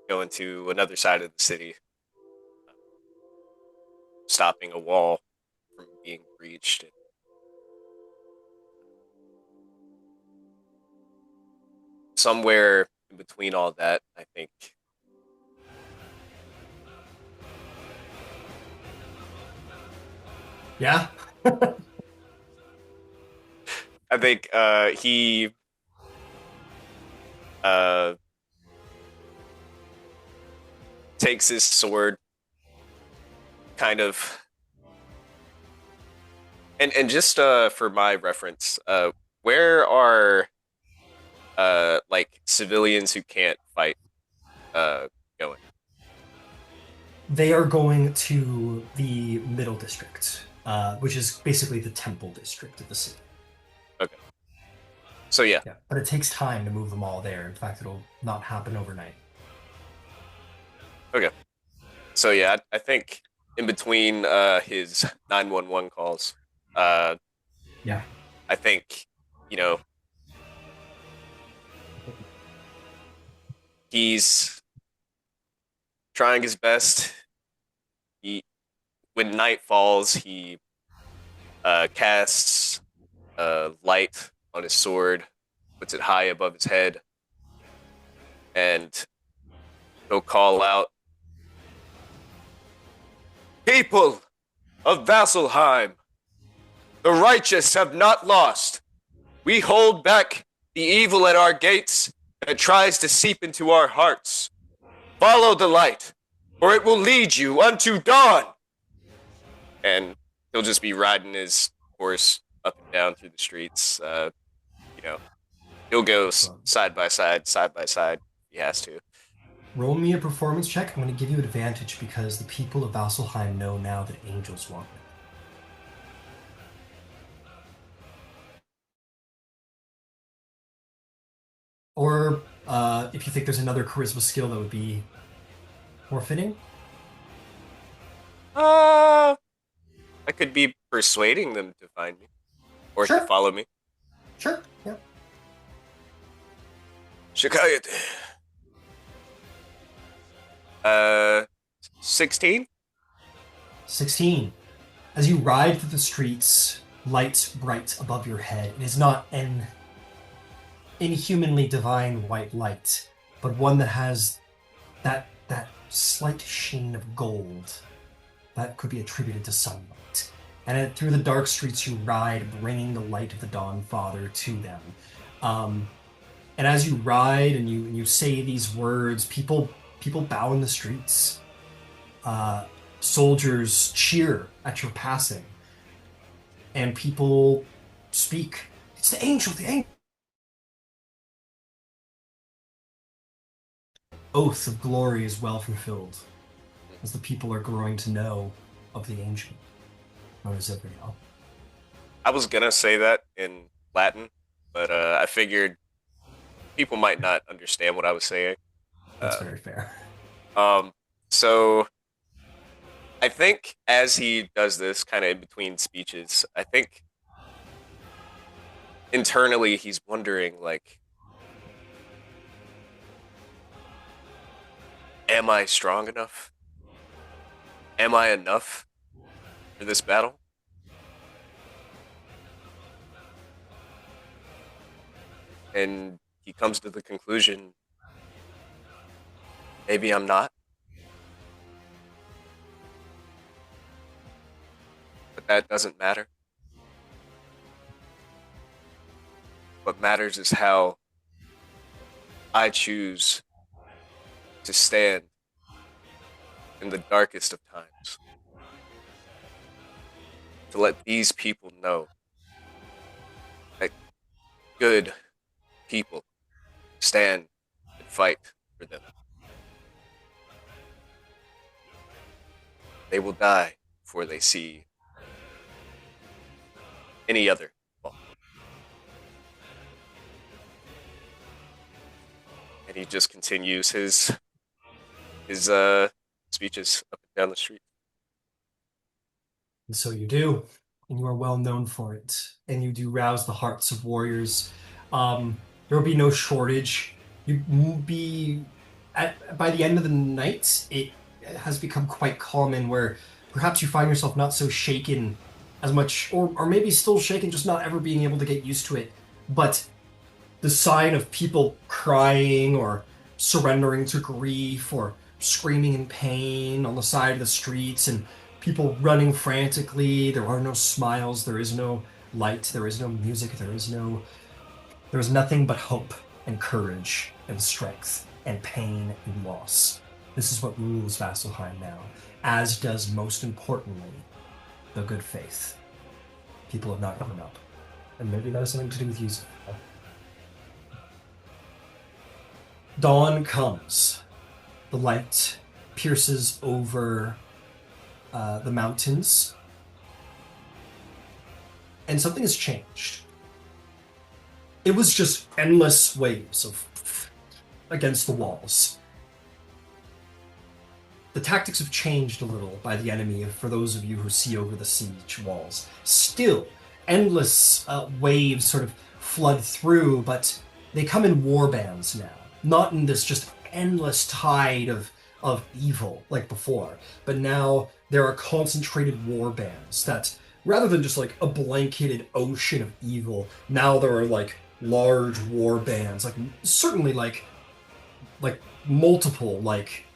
going to another side of the city, stopping a wall from being breached. Somewhere in between all that, I think Yeah? I think he takes his sword, kind of, and just for my reference, where are like civilians who can't fight going? They are going to the middle district, which is basically the temple district of the city. Okay. So yeah. But it takes time to move them all there. In fact, it'll not happen overnight. Okay. So yeah, I think in between his 911 calls, I think, he's trying his best. When night falls, he casts light on his sword, puts it high above his head, and he'll call out, "People of Vasselheim, the righteous have not lost. We hold back the evil at our gates that tries to seep into our hearts. Follow the light, or it will lead you unto dawn." And he'll just be riding his horse up and down through the streets. He'll go side by side if he has to. Roll me a performance check. I'm going to give you advantage because the people of Vasselheim know now that angels want them. Or if you think there's another charisma skill that would be more fitting. I could be persuading them to find me or to follow me. Sure, yeah. Shikayat. 16? 16. As you ride through the streets, lights bright above your head. It is not an inhumanly divine white light, but one that has that slight sheen of gold that could be attributed to sunlight. And through the dark streets you ride, bringing the light of the Dawn Father to them. And as you ride and you say these words, people bow in the streets. Soldiers cheer at your passing. And people speak. It's the angel, the angel. Oath of glory is well fulfilled. as the people are growing to know of the ancient, known as Ivriel. I was gonna say that in Latin, but I figured people might not understand what I was saying. That's very fair. So I think as he does this kind of in between speeches, I think internally he's wondering, like, am I strong enough? Am I enough for this battle? And he comes to the conclusion, maybe I'm not. But that doesn't matter. What matters is how I choose to stand in the darkest of times. To let these people know that good people stand and fight for them. They will die before they see any other fall. And he just continues his speeches up and down the street. And so you do, and you are well known for it, and you do rouse the hearts of warriors. There will be no shortage. You will be by the end of the night. It has become quite common where perhaps you find yourself not so shaken as much, or maybe still shaken, just not ever being able to get used to it. But the sign of people crying or surrendering to grief or screaming in pain on the side of the streets and people running frantically. There are no smiles. There is no light. There is no music. There is nothing but hope and courage and strength and pain and loss. This is what rules Vasselheim now, as does, most importantly, the good faith. People have not given up. And maybe that has something to do with you. Dawn comes. The light pierces over the mountains. And something has changed. It was just endless waves of against the walls. The tactics have changed a little by the enemy for those of you who see over the siege walls. Still, endless waves sort of flood through, but they come in war bands now. Not in this just endless tide of evil like before, but now there are concentrated war bands that, rather than just like a blanketed ocean of evil, now there are like large war bands, like certainly like multiple, like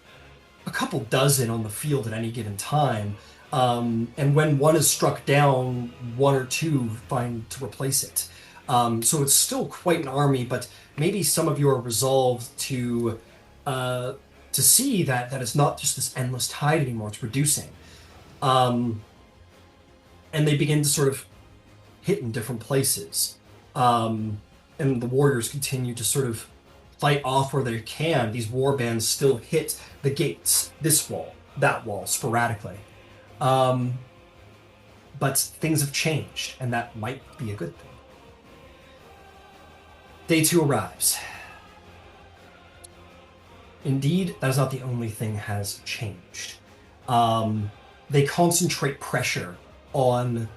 a couple dozen on the field at any given time. And when one is struck down, one or two find to replace it. So it's still quite an army, but maybe some of you are resolved to see that it's not just this endless tide anymore, it's reducing. And they begin to sort of hit in different places. And the warriors continue to sort of fight off where they can. These war bands still hit the gates, this wall, that wall, sporadically. But things have changed, and that might be a good thing. Day 2 arrives. Indeed, that is not the only thing has changed. They concentrate pressure on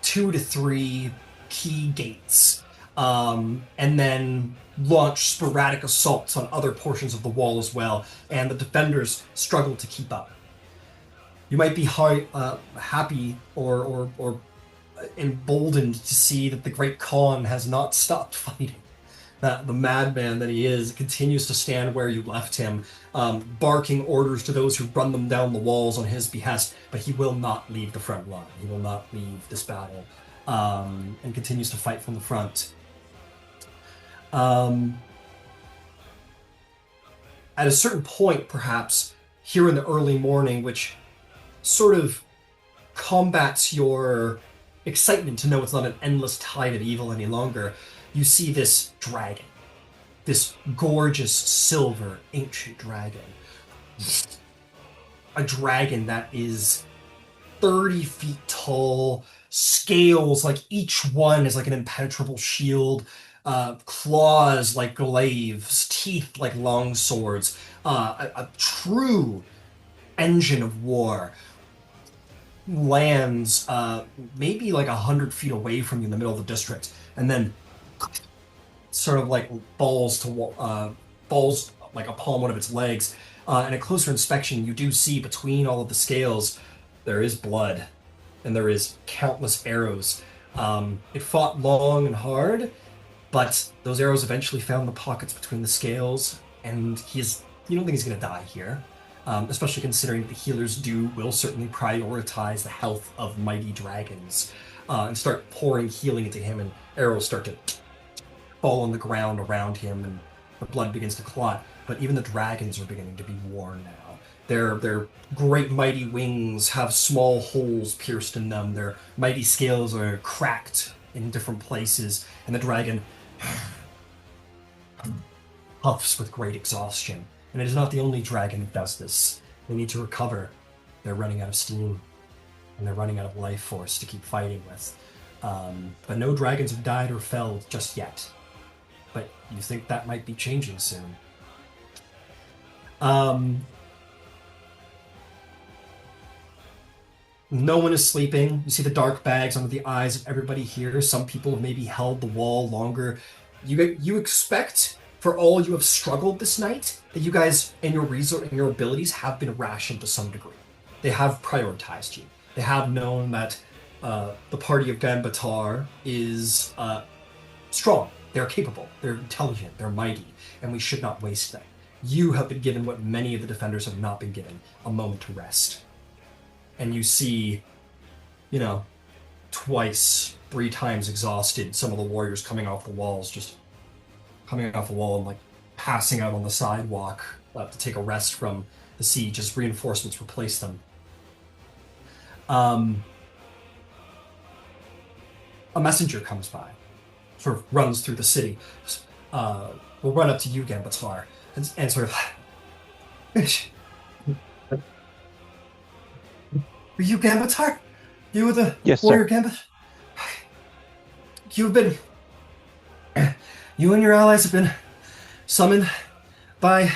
2 to 3 key gates, and then launch sporadic assaults on other portions of the wall as well, and the defenders struggle to keep up. You might be happy or emboldened to see that the Great Khan has not stopped fighting. That the madman that he is continues to stand where you left him, barking orders to those who run them down the walls on his behest, but he will not leave the front line. He will not leave this battle, and continues to fight from the front. At a certain point, perhaps, here in the early morning, which sort of combats your excitement to know it's not an endless tide of evil any longer, you see this dragon, this gorgeous silver ancient dragon, a dragon that is 30 feet tall, scales like each one is like an impenetrable shield, claws like glaives, teeth like long swords, a true engine of war lands maybe like 100 feet away from you in the middle of the district, and then sort of like falls like upon one of its legs. And at closer inspection, you do see between all of the scales there is blood, and there is countless arrows. It fought long and hard, but those arrows eventually found the pockets between the scales, and you don't think he's going to die here. Especially considering the healers will certainly prioritize the health of mighty dragons, and start pouring healing into him, and arrows start to fall on the ground around him, and the blood begins to clot. But even the dragons are beginning to be worn now. Their great mighty wings have small holes pierced in them. Their mighty scales are cracked in different places, and the dragon puffs with great exhaustion. And it is not the only dragon that does this. They need to recover. They're running out of steam, and they're running out of life force to keep fighting with. But no dragons have died or fell just yet. But you think that might be changing soon. No one is sleeping. You see the dark bags under the eyes of everybody here. Some people have maybe held the wall longer. You expect, for all you have struggled this night, that you guys and your resource and your abilities have been rationed to some degree. They have prioritized you. They have known that the party of Ganbatar is strong. They're capable. They're intelligent. They're mighty, and we should not waste them. You have been given what many of the defenders have not been given, a moment to rest. And you see, twice, 3 times exhausted, some of the warriors coming off the walls, just coming off the wall and like passing out on the sidewalk to take a rest from the siege as reinforcements replace them. A messenger comes by, sort of runs through the city. We'll run up to you, Gambatar, and sort of... Are you Gambatar? You were the warrior Gambatar? You and your allies have been summoned by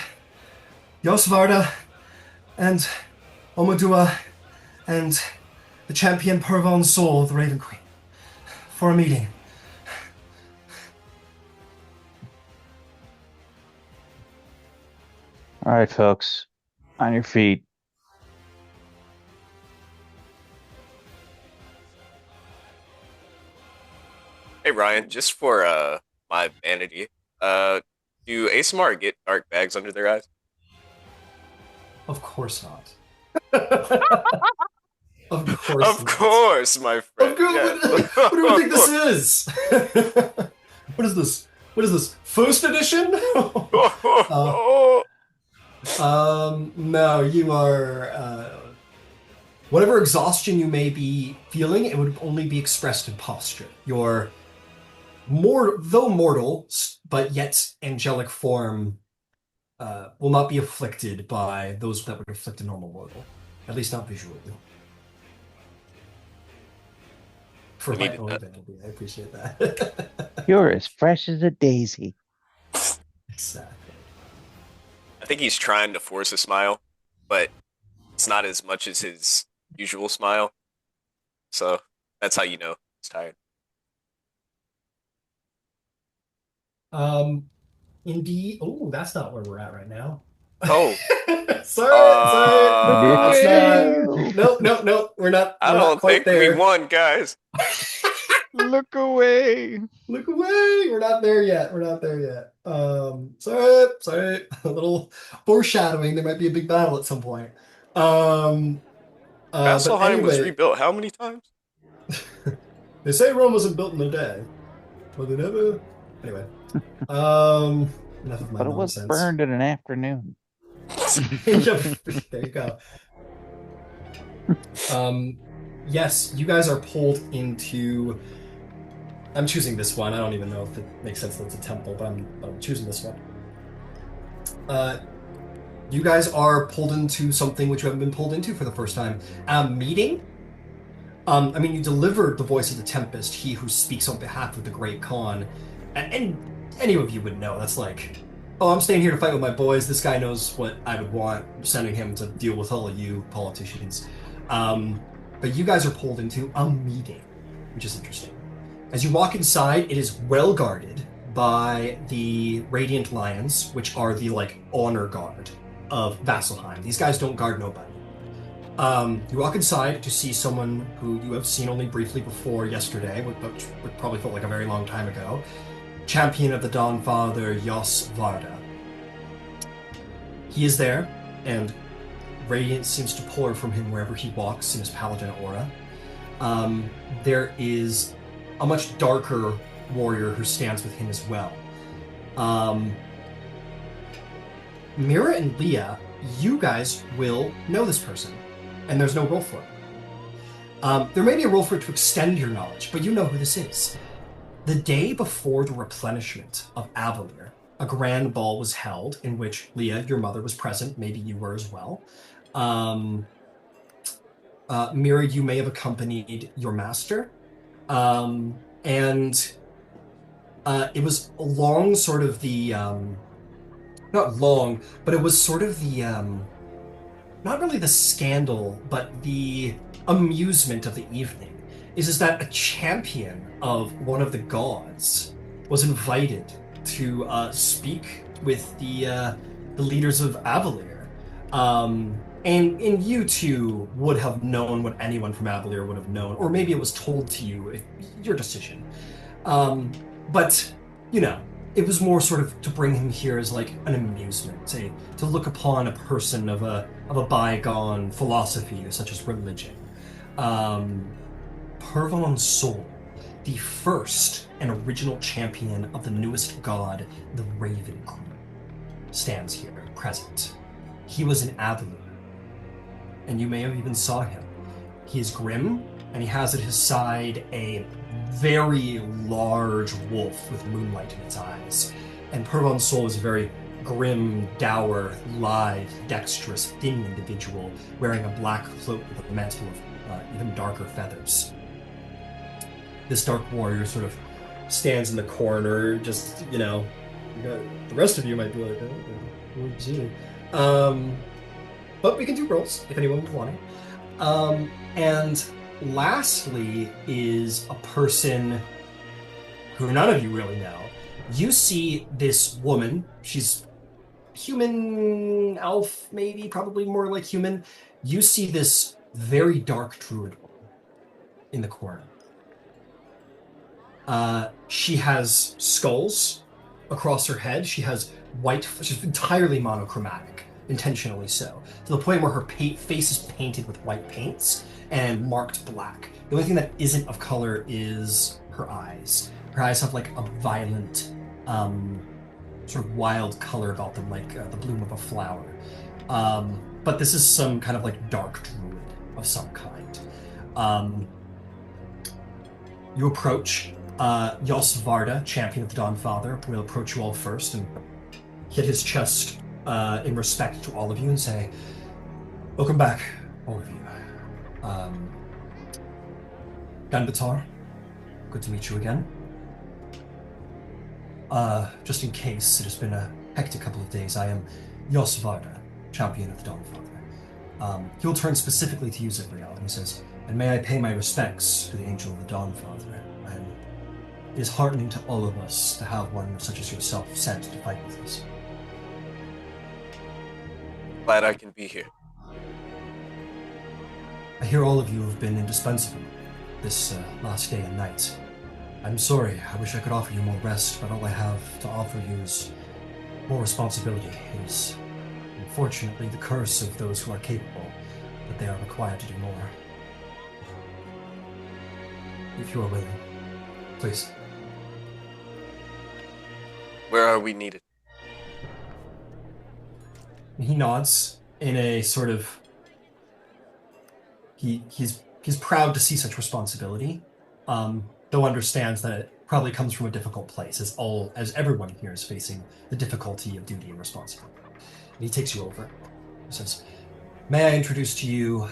Yosvarda and Omadua and the champion Pervon Soul of the Raven Queen for a meeting. All right, folks, on your feet. Hey Ryan, just for my vanity, do ASMR get dark bags under their eyes? Of course not. Of course, my friend. Of course. Yeah. What do you think this is? What is this? What is this? First edition? No, you are. Whatever exhaustion you may be feeling, it would only be expressed in posture. Your though mortal, but yet angelic form will not be afflicted by those that would afflict a normal mortal. At least not visually. For my own vanity, I appreciate that. You're as fresh as a daisy. Exactly. I think he's trying to force a smile, but it's not as much as his usual smile. So that's how you know he's tired. Indeed. Oh, that's not where we're at right now. Oh. sorry. No. We're not. I don't think we won, guys. Look away. Look away. We're not there yet. Sorry. A little foreshadowing. There might be a big battle at some point. Vasselheim was rebuilt how many times? They say Rome wasn't built in a day, but they never. Anyway. Enough of my But it nonsense. was burned in an afternoon. There you go. Yes, you guys are pulled into... I'm choosing this one. I don't even know if it makes sense that it's a temple, but I'm choosing this one. You guys are pulled into something which you haven't been pulled into for the first time. A meeting? I mean, you delivered the voice of the Tempest, he who speaks on behalf of the Great Khan. And any of you would know. That's like, oh, I'm staying here to fight with my boys. This guy knows what I would want. I'm sending him to deal with all of you politicians. But you guys are pulled into a meeting, which is interesting. As you walk inside, it is well guarded by the Radiant Lions, which are the, like, honor guard of Vasselheim. These guys don't guard nobody. You walk inside to see someone who you have seen only briefly before yesterday, which probably felt like a very long time ago. Champion of the Dawnfather, Jos Varda. He is there, and radiance seems to pour from him wherever he walks in his paladin aura. There is a much darker warrior who stands with him as well. Mira and Leah, you guys will know this person, and there's no roll for it. There may be a roll for it to extend your knowledge, but you know who this is. The day before the replenishment of Avalere, a grand ball was held in which Leah, your mother, was present. Maybe you were as well. Mira, you may have accompanied your master. And it was along sort of the, not long, but it was sort of the, not really the scandal, but the amusement of the evening is that a champion of one of the gods was invited to speak with the leaders of Avalere. And you two would have known what anyone from Avalere would have known, or maybe it was told to you, your decision. But, you know, it was more sort of to bring him here as like an amusement, to look upon a person of a bygone philosophy such as religion. Pervon Sol, the first and original champion of the newest god, the Raven Queen, stands here, present. He was in Avalere, and you may have even saw him. He is grim, and he has at his side a very large wolf with moonlight in its eyes. And Pervon Sol is a very grim, dour, lithe, dexterous, thin individual wearing a black cloak with a mantle of even darker feathers. This dark warrior sort of stands in the corner, just, you know, the rest of you might be like, oh, gee. But we can do rolls if anyone would want it. And lastly is a person who none of you really know. You see this woman. She's human, elf, maybe, probably more like human. You see this very dark druid woman in the corner. She has skulls across her head. She has white, she's entirely monochromatic, intentionally so, to the point where her face is painted with white paints and marked black. The only thing that isn't of color is her eyes. Her eyes have like a violent, sort of wild color about them, like the bloom of a flower. But this is some kind of like dark druid of some kind. You approach. Jos Varda, champion of the Dawnfather, will approach you all first and hit his chest in respect to all of you and say, welcome back, all of you. Ganbatar, good to meet you again. Just in case, it has been a hectic couple of days, I am Jos Varda, champion of the Dawnfather. He'll turn specifically to you, Zibriel, and he says, and may I pay my respects to the Angel of the Dawnfather. It is heartening to all of us to have one such as yourself sent to fight with us. Glad I can be here. I hear all of you have been indispensable this last day and night. I'm sorry, I wish I could offer you more rest, but all I have to offer you is more responsibility. It is, unfortunately, the curse of those who are capable, that they are required to do more. If you are willing, please. Where are we needed? He nods in a sort of... He's proud to see such responsibility, though understands that it probably comes from a difficult place, as everyone here is facing the difficulty of duty and responsibility. He takes you over. He says, "May I introduce to you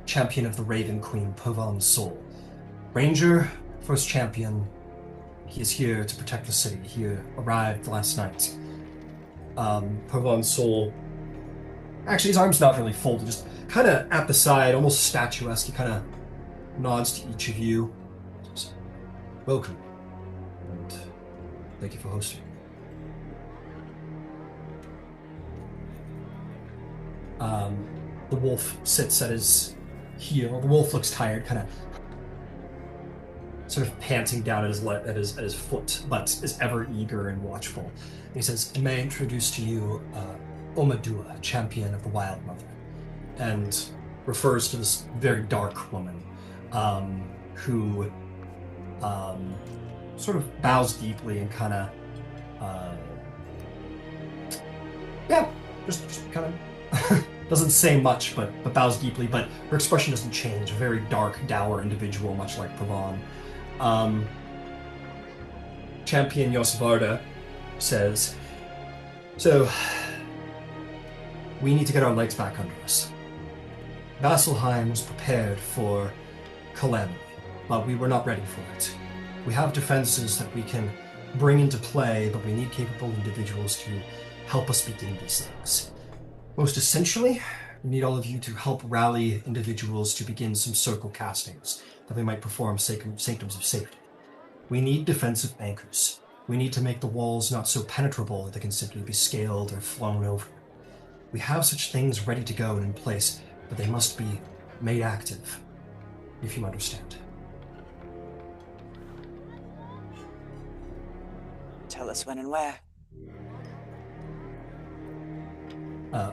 champion of the Raven Queen, Povon Sol. Ranger, first champion. He is here to protect the city. He arrived last night." Povon Sol, actually his arm's not really folded, just kind of at the side, almost statuesque. He kind of nods to each of you. Says, "Welcome, and thank you for hosting." The wolf sits at his heel. The wolf looks tired, kind of sort of panting down at his foot, but is ever eager and watchful. And he says, "And may I introduce to you Omadua, champion of the Wild Mother," and refers to this very dark woman who sort of bows deeply and kind of just kind of doesn't say much, but bows deeply. But her expression doesn't change. A very dark, dour individual, much like Pavon. Champion Yosvarda says, "So, we need to get our legs back under us. Vasselheim was prepared for Calamity, but we were not ready for it. We have defenses that we can bring into play, but we need capable individuals to help us begin these things. Most essentially, we need all of you to help rally individuals to begin some circle castings that we might perform sanctums of safety. We need defensive anchors. We need to make the walls not so penetrable that they can simply be scaled or flown over. We have such things ready to go and in place, but they must be made active, if you understand." Tell us when and where.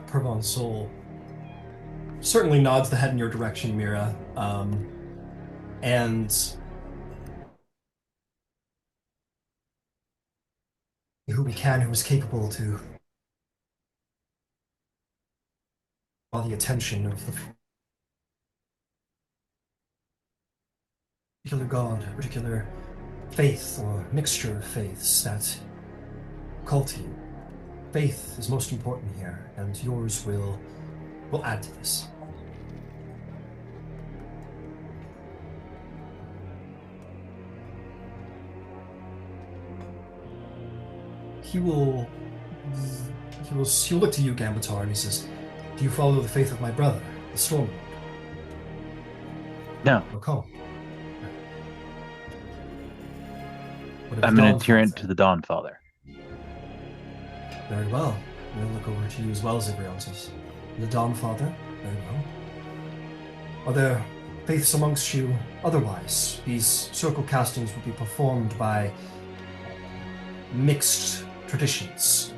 Purvon Sol certainly nods the head in your direction, Mira, and who we can, who is capable to draw the attention of the particular god, a particular faith or mixture of faiths that call to you. Faith is most important here, and yours will add to this. He'll look to you, Gambatar, and he says, "Do you follow the faith of my brother, the Storm Lord?" No. Okay. What of I'm the an Dawn adherent Father? to the Dawn Father. Very well. We'll look over to you as well as everyone else. The Dawn Father? Very well. Are there faiths amongst you otherwise? These circle castings will be performed by mixed traditions.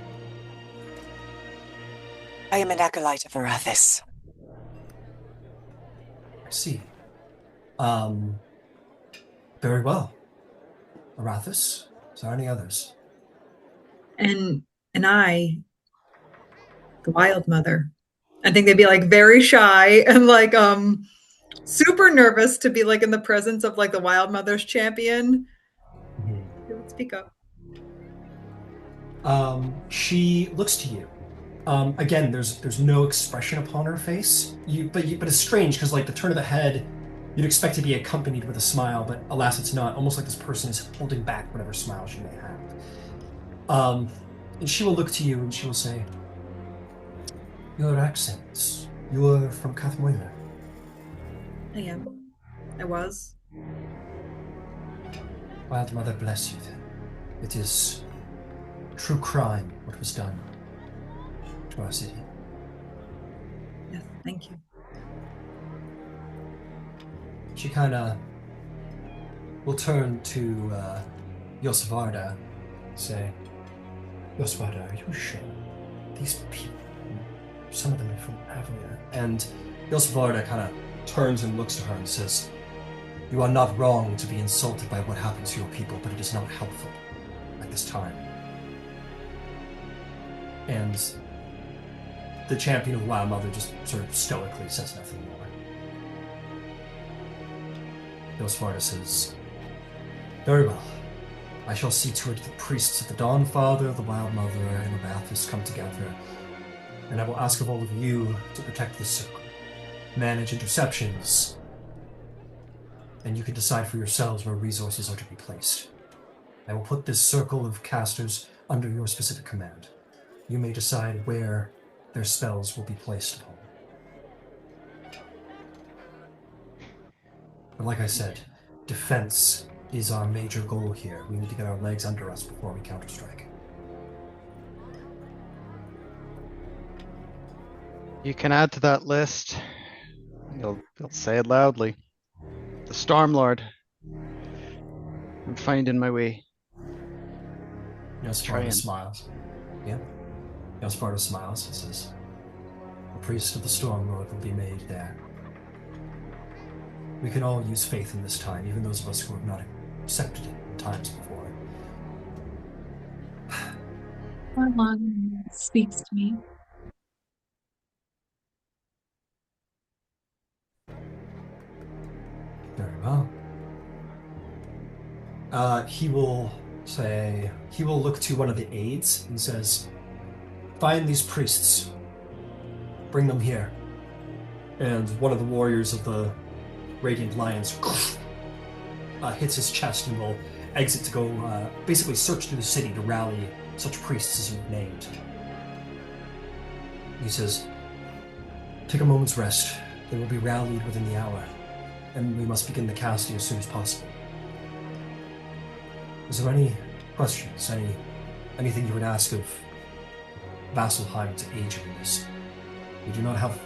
I am an acolyte of Arathis. I see. Very well. Arathis? Is there any others? And I, the Wild Mother. I think they'd be like very shy and like super nervous to be like in the presence of like the Wild Mother's champion. They would speak up. She looks to you. Again, there's no expression upon her face. But it's strange because like the turn of the head, you'd expect to be accompanied with a smile, but alas, it's not. Almost like this person is holding back whatever smile she may have. And she will look to you and she will say, "Your accents. You are from Kathmoila." I am. I was. Wild Mother bless you then. It is true crime what was done to our city. Yes, thank you. She kind of will turn to Yosvarda and say, "Yosvarda, are you sure? These people, some of them are from Avlia." And Yosvarda kind of turns and looks to her and says, "You are not wrong to be insulted by what happened to your people, but it is not helpful at this time." And the champion of Wild Mother just sort of stoically says nothing more. Yosvarda says, "Very well. I shall see to it the priests of the Dawn Father, the Wild Mother, and the Baptist come together. And I will ask of all of you to protect this circle, manage interceptions, and you can decide for yourselves where resources are to be placed. I will put this circle of casters under your specific command. You may decide where their spells will be placed upon. But like I said, defense is our major goal here. We need to get our legs under us before we counterstrike. You can add to that list. You'll say it loudly. The Stormlord. I'm finding my way. Sparta smiles. Yeah. Sparta smiles and says, "The priest of the Stormlord will be made there." We can all use faith in this time, even those of us who have not accepted it in times before. Orlon speaks to me. Very well. He will look to one of the aides and says, "Find these priests. Bring them here." And one of the warriors of the Radiant Lions hits his chest and will exit to go basically search through the city to rally such priests as you've named. He says, "Take a moment's rest. They will be rallied within the hour, and we must begin the casting as soon as possible." Is there any questions? Anything you would ask of Vasselheim to aid you in this? We do not have...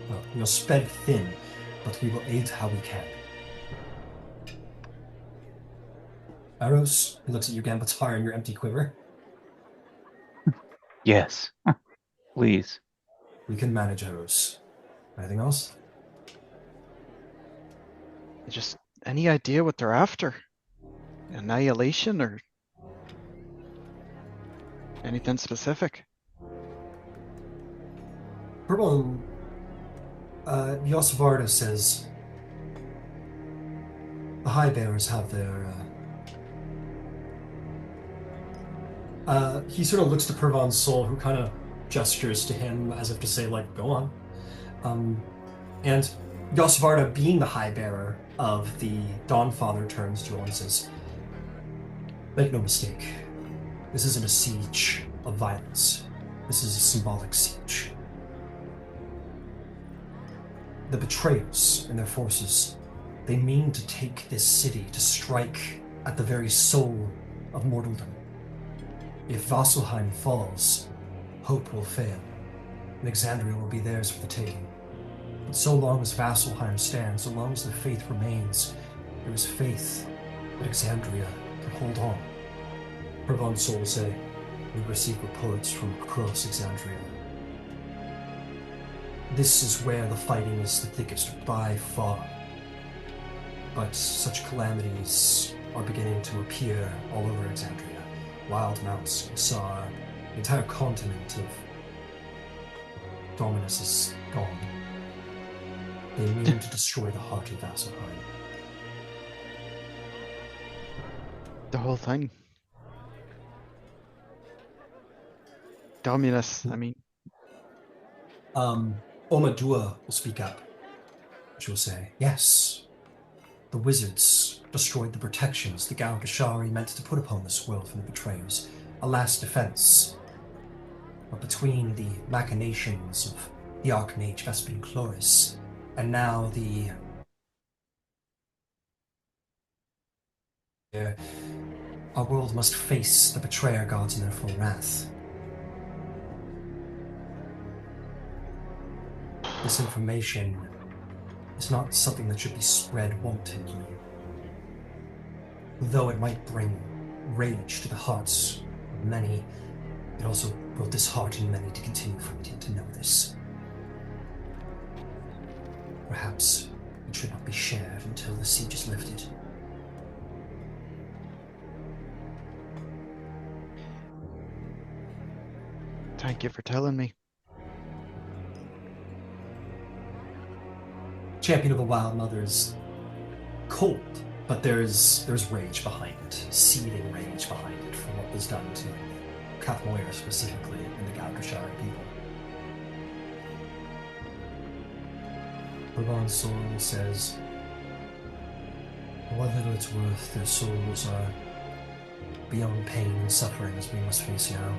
Well, we are spread thin, but we will aid how we can. Arrows, he looks at your gambit's fire and your empty quiver. Yes. Please. We can manage arrows. Anything else? Just any idea what they're after? Annihilation or anything specific? Purple, Yosvarda says the High Bearers have their... he sort of looks to Purvan's soul, who kind of gestures to him as if to say, like, go on. And Yosvarda, being the High Bearer of the Dawnfather, turns to him and says, "Make no mistake, this isn't a siege of violence. This is a symbolic siege. The betrayers and their forces, they mean to take this city, to strike at the very soul of mortaldom. If Vasselheim falls, hope will fail, and Exandria will be theirs for the taking. But so long as Vasselheim stands, so long as their faith remains, there is faith that Exandria can hold on." Purvan's soul will say, "We receive reports from across Exandria. This is where the fighting is the thickest by far. But such calamities are beginning to appear all over Exandria. Wild mounts, Sar, the entire continent of Dominus is gone. They mean to destroy the heart of Vasselheim." The whole thing. Dominus, I mean. Omadua will speak up. She will say, "Yes, the wizards destroyed the protections the Galgashari meant to put upon this world from the betrayers, a last defense. But between the machinations of the Archmage Vespin Chloris, and now our world must face the betrayer gods in their full wrath. This information is not something that should be spread wantonly. Though it might bring rage to the hearts of many, it also will dishearten many to continue fighting to know this. Perhaps it should not be shared until the siege is lifted." Thank you for telling me. Champion of the Wild Mother's cold But there's rage behind it, seething rage behind it for what was done to Cathmoir specifically and the Galgashari people. Urban Soul says, for what little it's worth, their souls are beyond pain and suffering as we must face now.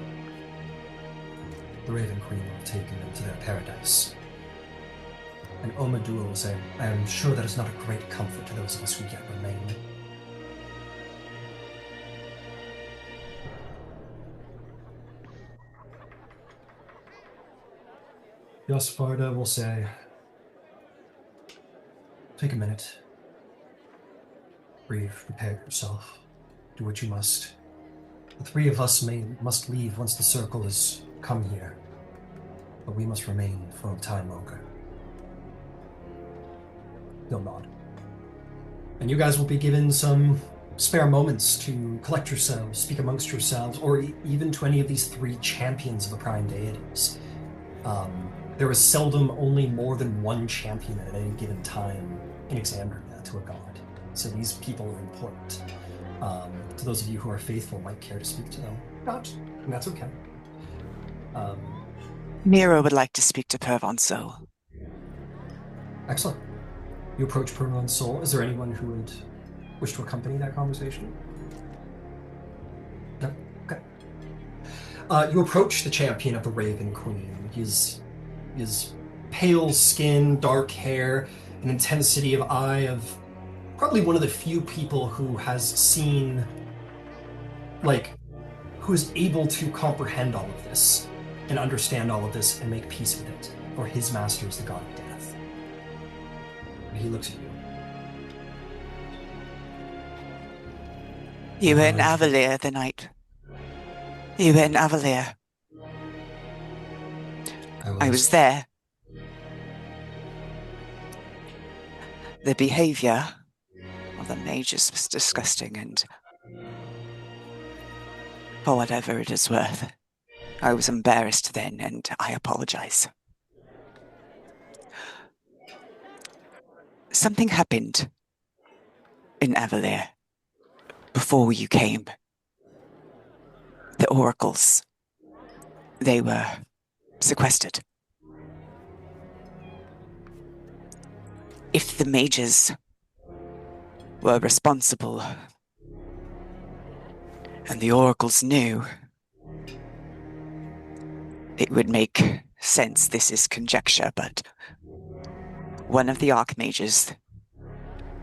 The Raven Queen will have taken them to their paradise. And Omadua will say, I am sure that is not a great comfort to those of us who yet remain. Yosfarda will say, take a minute. Breathe, prepare yourself. Do what you must. The three of us must leave once the circle has come here. But we must remain for a time longer. He'll nod. And you guys will be given some spare moments to collect yourselves, speak amongst yourselves, or even to any of these three champions of the prime deities. There is seldom only more than one champion at any given time in Exandria to a god. So these people are important. To those of you who are faithful might care to speak to them. Not, and that's okay. Mira would like to speak to Pervon Soul. Excellent. You approach Pervon Soul. Is there anyone who would wish to accompany that conversation? No? Okay. You approach the champion of the Raven Queen. His pale skin, dark hair, an intensity of eye of probably one of the few people who has seen, who is able to comprehend all of this and understand all of this and make peace with it. For his master is the god of death. And he looks at you. You were in Avalier the night. You were in Avalier. I was there. The behavior of the mages was disgusting, and for whatever it is worth, I was embarrassed then, and I apologize. Something happened in Avalier before you came. The oracles, they were sequestered. If the mages were responsible and the oracles knew, it would make sense. This is conjecture, but one of the archmages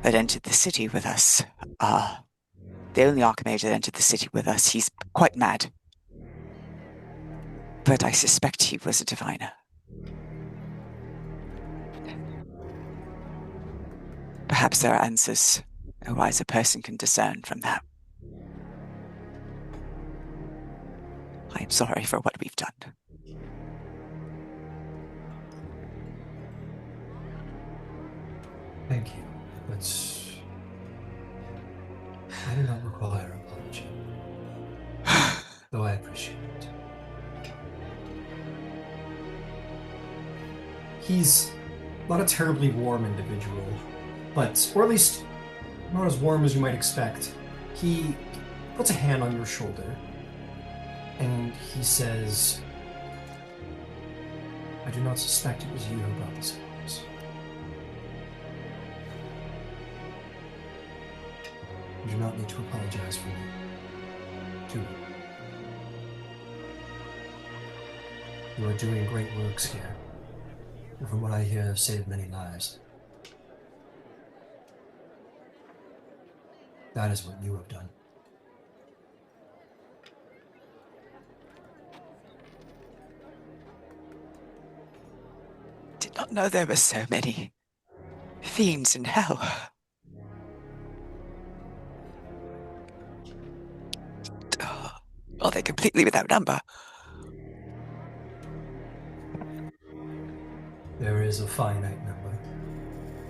that entered the city with us, the only archmage that entered the city with us, he's quite mad. But I suspect he was a diviner. Perhaps there are answers a wiser person can discern from that. I am sorry for what we've done. Thank you, but I do not require an apology, though I appreciate it. He's not a terribly warm individual, but, or at least not as warm as you might expect. He puts a hand on your shoulder, and he says, I do not suspect it was you who brought this news. You do not need to apologize for me. To me. You are doing great works here. And from what I hear, have saved many lives. That is what you have done. Did not know there were so many fiends in hell. Are they completely without number? There is a finite number,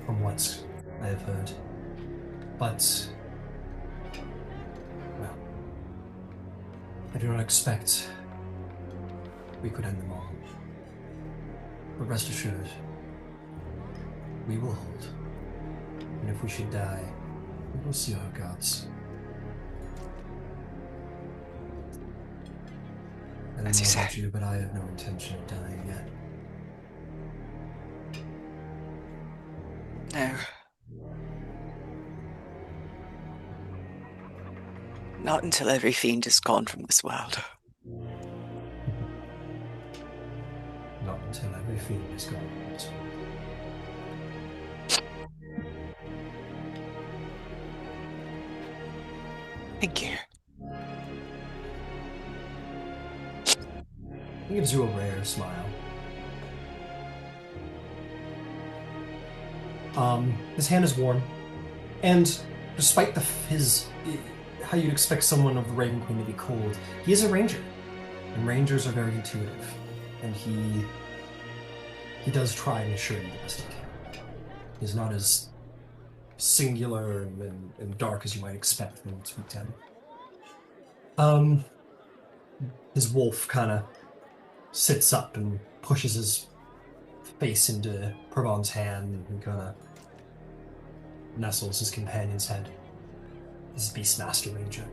from what I have heard. But, well, I do not expect we could end them all. But rest assured, we will hold. And if we should die, We'll see how it goes. I don't As you know say. about you, but I have no intention of dying yet. No. Not until every fiend is gone from this world. Not until every fiend is gone. Thank you. He gives you a rare smile. His hand is warm, and despite how you'd expect someone of the Raven Queen to be cold, he is a ranger, and rangers are very intuitive, and he does try and assure you the best he can. He's not as singular and dark as you might expect when you speak to him. His wolf kind of sits up and pushes his face into Provon's hand and kind of nestles his companion's head. This is Beastmaster Ranger.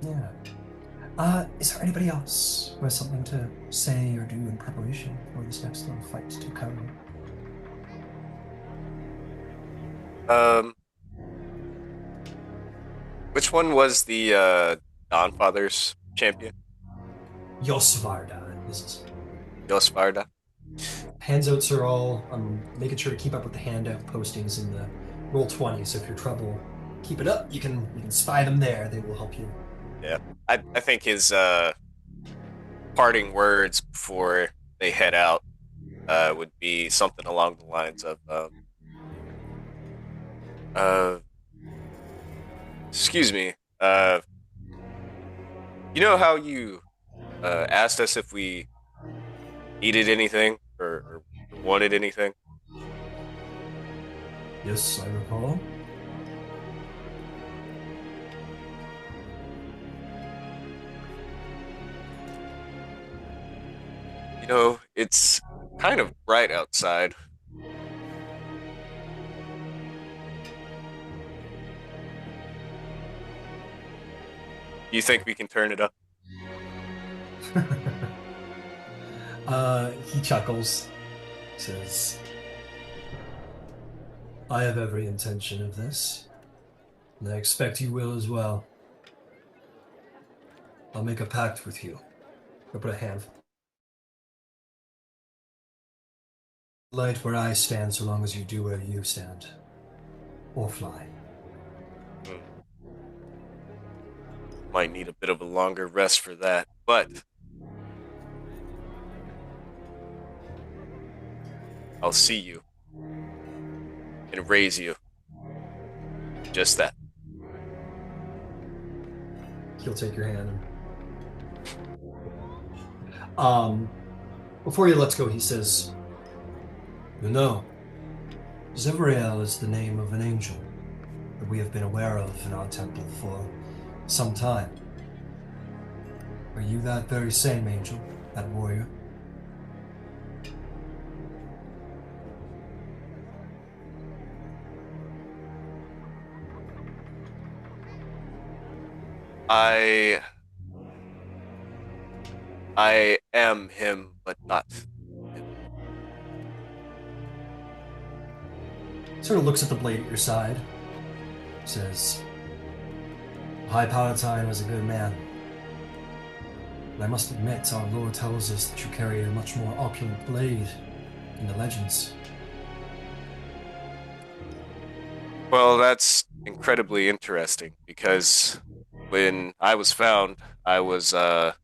Yeah. Is there anybody else who has something to say or do in preparation for this next little fight to come? Which one was the Dawnfather's champion? Yosvarda is Yosvarda? handouts are all. I'm making sure to keep up with the handout postings in the Roll20. So if you're trouble, keep it up. You can spy them there. They will help you. Yeah, I think his parting words before they head out would be something along the lines of, excuse me, you know how you asked us if we needed anything or wanted anything? Yes, I recall. You know, it's kind of bright outside. Do you think we can turn it up? He chuckles, says, I have every intention of this, and I expect you will as well. I'll make a pact with you. I'll put a hand. Light where I stand so long as you do where you stand. Or fly. Might need a bit of a longer rest for that, but I'll see you and raise you. Just that. He'll take your hand. Before he lets go, he says, You know, Zivriel is the name of an angel that we have been aware of in our temple for some time. Are you that very same angel, that warrior? I am him, but not him. Sort of looks at the blade at your side. Says, High Palatine was a good man. But I must admit, our lore tells us that you carry a much more opulent blade in the legends. Well, that's incredibly interesting because when I was found, I was, well,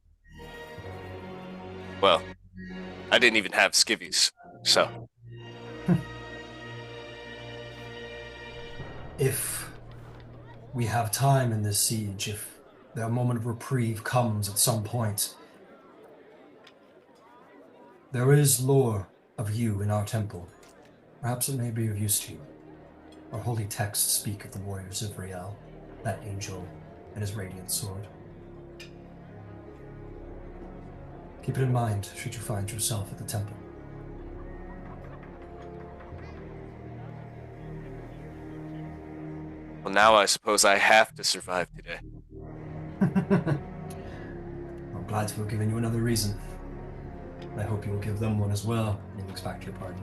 I didn't even have skivvies, so. If we have time in this siege, if the moment of reprieve comes at some point, there is lore of you in our temple. Perhaps it may be of use to you. Our holy texts speak of the warrior Zivriel, that angel, and his radiant sword. Keep it in mind should you find yourself at the temple. Well, now I suppose I have to survive today. I'm glad to have given you another reason. I hope you will give them one as well. And he looks back to your party.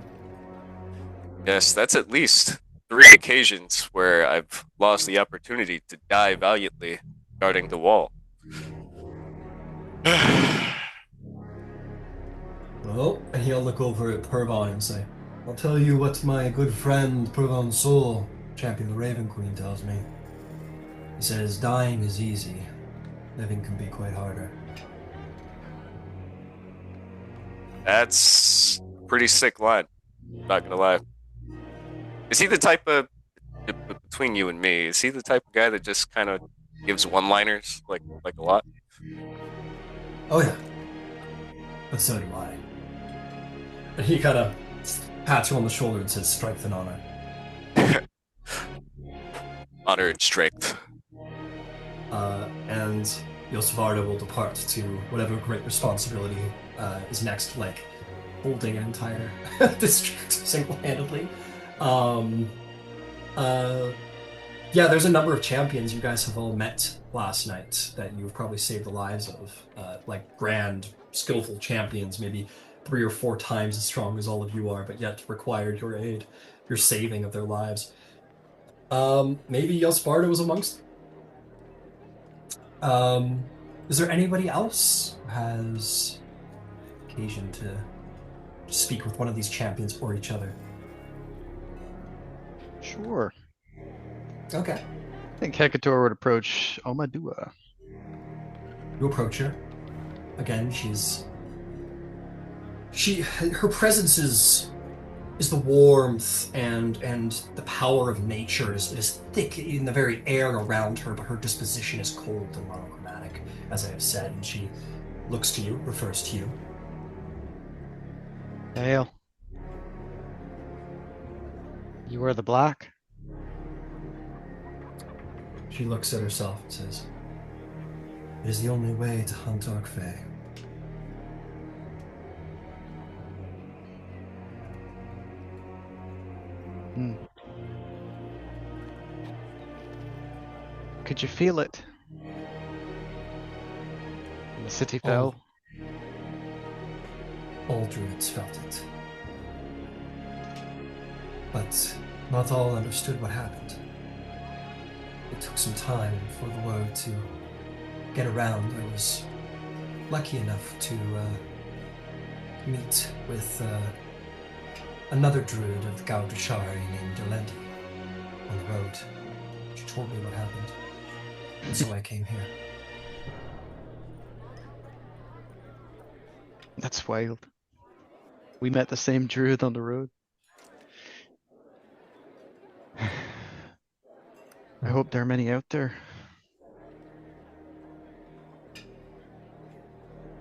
Yes, that's at least 3 occasions where I've lost the opportunity to die valiantly guarding the wall. Well, and he'll look over at Pervon and say, I'll tell you what my good friend Pervon Sol, champion of the Raven Queen, tells me. He says, dying is easy. Living can be quite harder. That's a pretty sick line. Not gonna lie. Is he the type of, between you and me, is he the type of guy that just kind of gives one-liners like a lot? Oh yeah. But so do I. And he kind of pats you on the shoulder and says, strength and honor. Honor and strength. And Yosvardo will depart to whatever great responsibility is next, like holding an entire district single-handedly. Yeah, there's a number of champions you guys have all met last night that you've probably saved the lives of, like grand, skillful champions, maybe 3 or 4 times as strong as all of you are, but yet required your aid, your saving of their lives. Maybe Yosvardo was amongst them. Is there anybody else who has occasion to speak with one of these champions or each other? Sure. Okay. I think Hecator would approach Omadua. You approach her. Again, her presence is the warmth and the power of nature is thick in the very air around her, but her disposition is cold and monochromatic, as I have said, and she looks to you, refers to you. Hail. You are the black? She looks at herself and says, it is the only way to hunt Dark Fae. Could you feel it? When the city fell? All druids felt it. But not all understood what happened. It took some time for the word to get around. I was lucky enough to meet with another druid of the Gaudrashari named Delenti on the road. She told me what happened, and so I came here. That's wild. We met the same druid on the road. I hope there are many out there.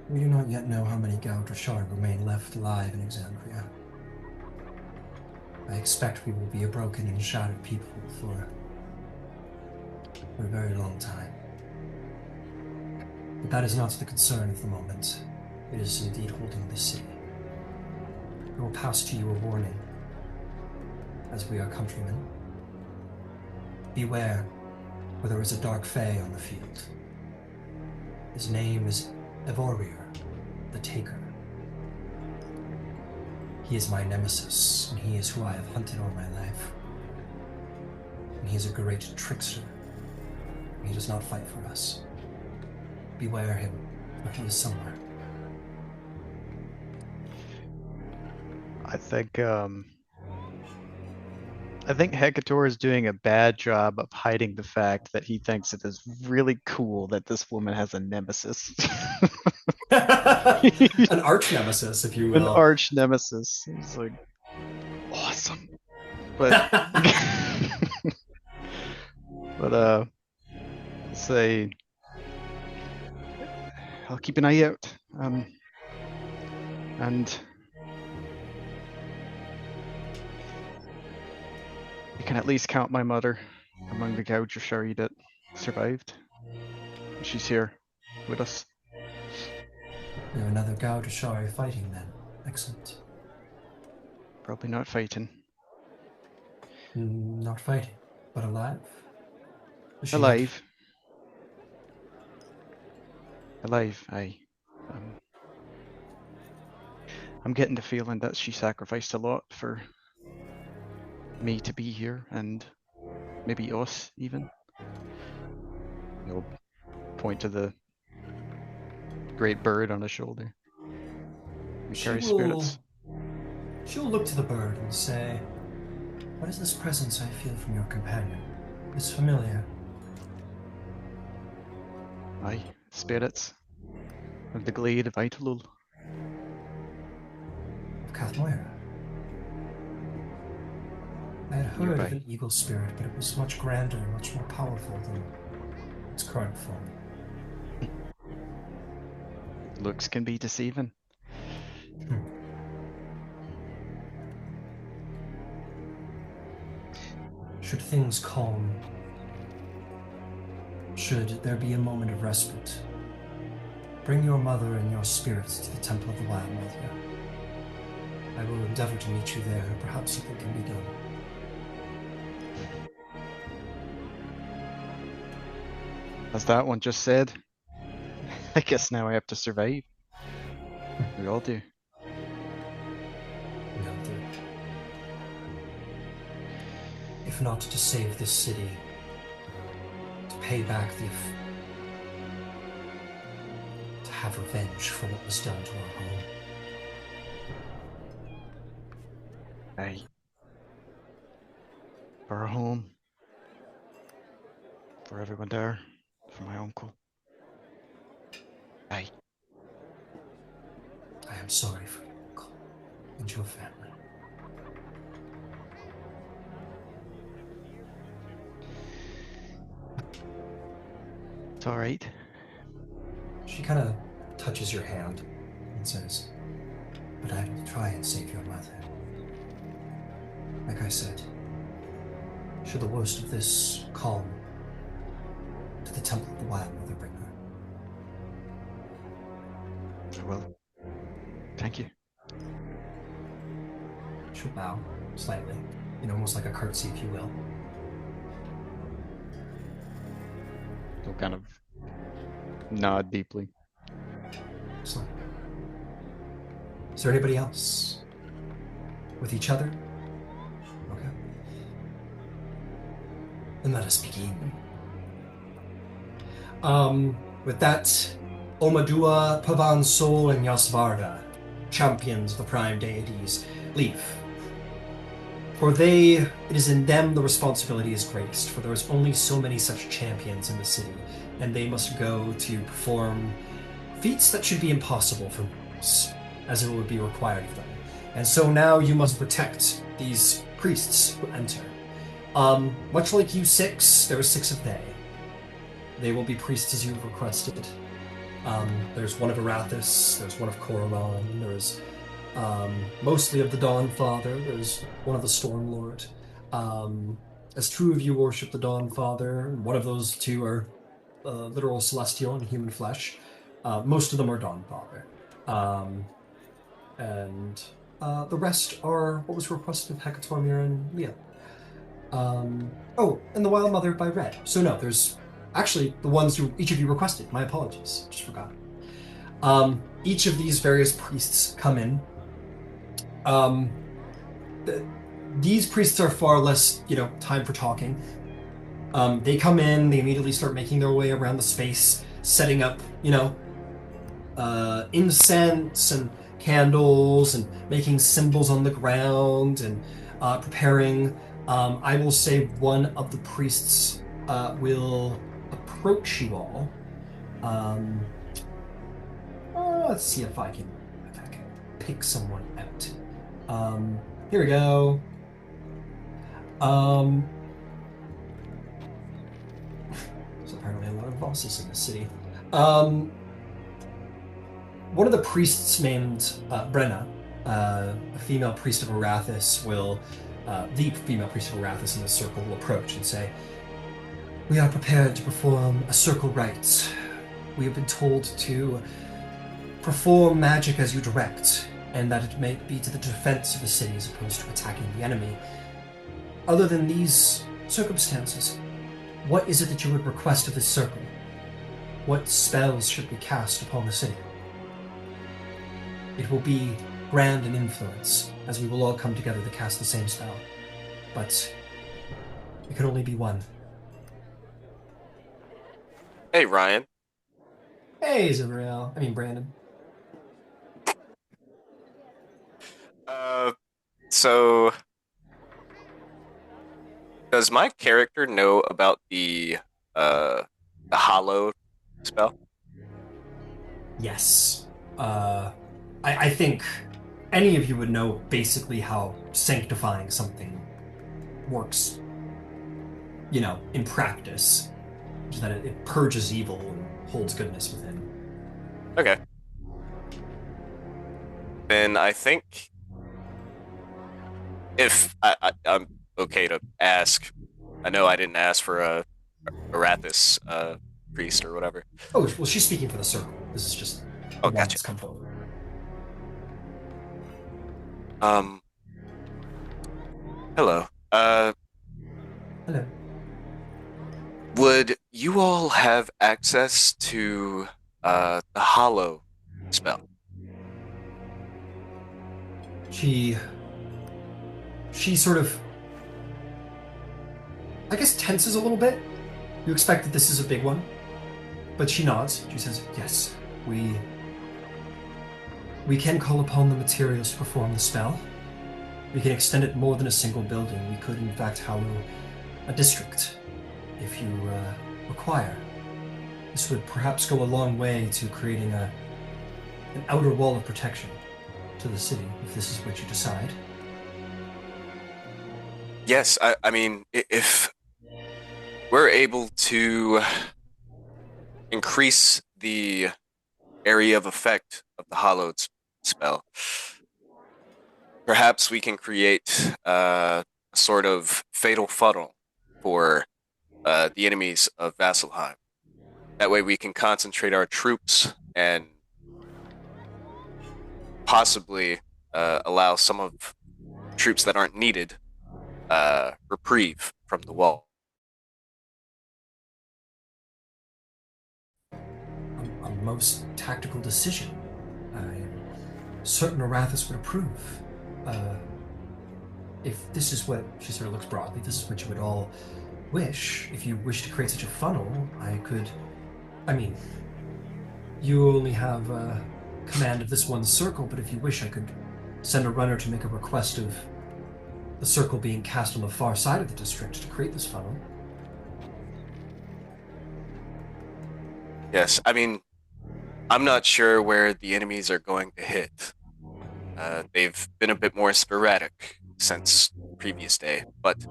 We do not yet know how many Gaudrashari remain left alive in Exandria. I expect we will be a broken and shattered people for a very long time. But that is not the concern at the moment. It is indeed holding the city. I will pass to you a warning, as we are countrymen. Beware, for there is a dark fae on the field. His name is Evorier, the Taker. He is my nemesis, and he is who I have hunted all my life. And he is a great trickster. He does not fight for us. Beware him, for he is somewhere. I think Hecator is doing a bad job of hiding the fact that he thinks it is really cool that this woman has a nemesis. An arch nemesis, if you will. An arch nemesis. It's like awesome. But say I'll keep an eye out. And you can at least count my mother among the Gaudrashari that survived. She's here with us. You're another Gaudrashari fighting then. Excellent. Probably not fighting. Not fighting, but alive? Does she look- Alive. Alive, aye. I'm getting the feeling that she sacrificed a lot for me to be here, and maybe us even. He'll point to the great bird on his shoulder. We She carry will. spirits. She'll look to the bird and say, "What is this presence I feel from your companion? It's familiar." Aye, spirits of the glade of Italul. Of Cathmoira. I had heard Nearby. of an eagle spirit, but it was much grander and much more powerful than its current form. Looks can be deceiving. Should things calm, should there be a moment of respite, bring your mother and your spirits to the Temple of the Wild Mother. I will endeavor to meet you there. Perhaps something can be done. As that one just said, I guess now I have to survive. We all do. We all do. If not to save this city, to pay back to have revenge for what was done to our home. Aye. For our home. For everyone there. For my uncle. Aye. I am sorry for your uncle and your family. It's alright. She kind of touches your hand and says, "But I will try and save your mother. Like I said, should the worst of this calm, to the Temple of the Wild Mother bring her." Well, thank you. She'll bow slightly, almost like a curtsy, if you will. He'll kind of nod deeply. Excellent. Is there anybody else? With each other? Okay. Then let us begin. With that, Omadua, Pavan Sol, and Yasvarda, champions of the prime deities, leave. For it is in them the responsibility is greatest, for there is only so many such champions in the city, and they must go to perform feats that should be impossible for mortals, as it would be required of them. And so now you must protect these priests who enter. Much like you six, there are six of they. They will be priests as you've requested. There's one of Arathis, there's one of Coralon, there's mostly of the Dawn Father, there's one of the Stormlord. As two of you worship the Dawn Father, one of those two are literal celestial and human flesh. Most of them are Dawn Father. And the rest are what was requested of Hecatormir and Leah. And the Wild Mother by Red. So no, there's actually the ones who each of you requested. My apologies, just forgot. Each of these various priests come in. These priests are far less, time for talking. They come in, they immediately start making their way around the space, setting up, incense and candles and making symbols on the ground and preparing. I will say one of the priests will approach you all. Let's see if I can pick someone out. Here we go. There's apparently a lot of bosses in this city. One of the priests named Brenna, a female priest of Arathis, the female priest of Arathis in the circle will approach and say, "We are prepared to perform a circle rite. We have been told to perform magic as you direct, and that it may be to the defense of the city as opposed to attacking the enemy. Other than these circumstances, What is it that you would request of this circle? What spells should we cast upon the city? It will be grand in influence, as we will all come together to cast the same spell. But it can only be one. Hey, Ryan. Hey, Zivriel. I mean, Brandon. So does my character know about the hollow spell? Yes. I think any of you would know basically how sanctifying something works, in practice. Which is that it purges evil and holds goodness within. Okay. Then I think if I'm okay to ask, I know I didn't ask for a Arathis priest or whatever. Oh, well, she's speaking for the circle. This is just the one gotcha. that's come forward. Hello. Hello. Would you all have access to the hollow spell? She sort of, I guess, tenses a little bit. You expect that this is a big one, but she nods. She says, yes, we can call upon the materials to perform the spell. We can extend it more than a single building. We could, in fact, hallow a district, if you require. This would perhaps go a long way to creating an outer wall of protection to the city, if this is what you decide. Yes, I mean, if we're able to increase the area of effect of the hallowed spell, perhaps we can create a sort of fatal funnel for the enemies of Vasselheim. That way we can concentrate our troops and possibly allow some of troops that aren't needed reprieve from the wall. A most tactical decision. I'm certain Arathis would approve. If this is what, she sort of looks broadly, this is what you would all wish, if you wish to create such a funnel, you only have command of this one circle, but if you wish, I could send a runner to make a request of the circle being cast on the far side of the district to create this funnel. Yes, I mean, I'm not sure where the enemies are going to hit. They've been a bit more sporadic since previous day, but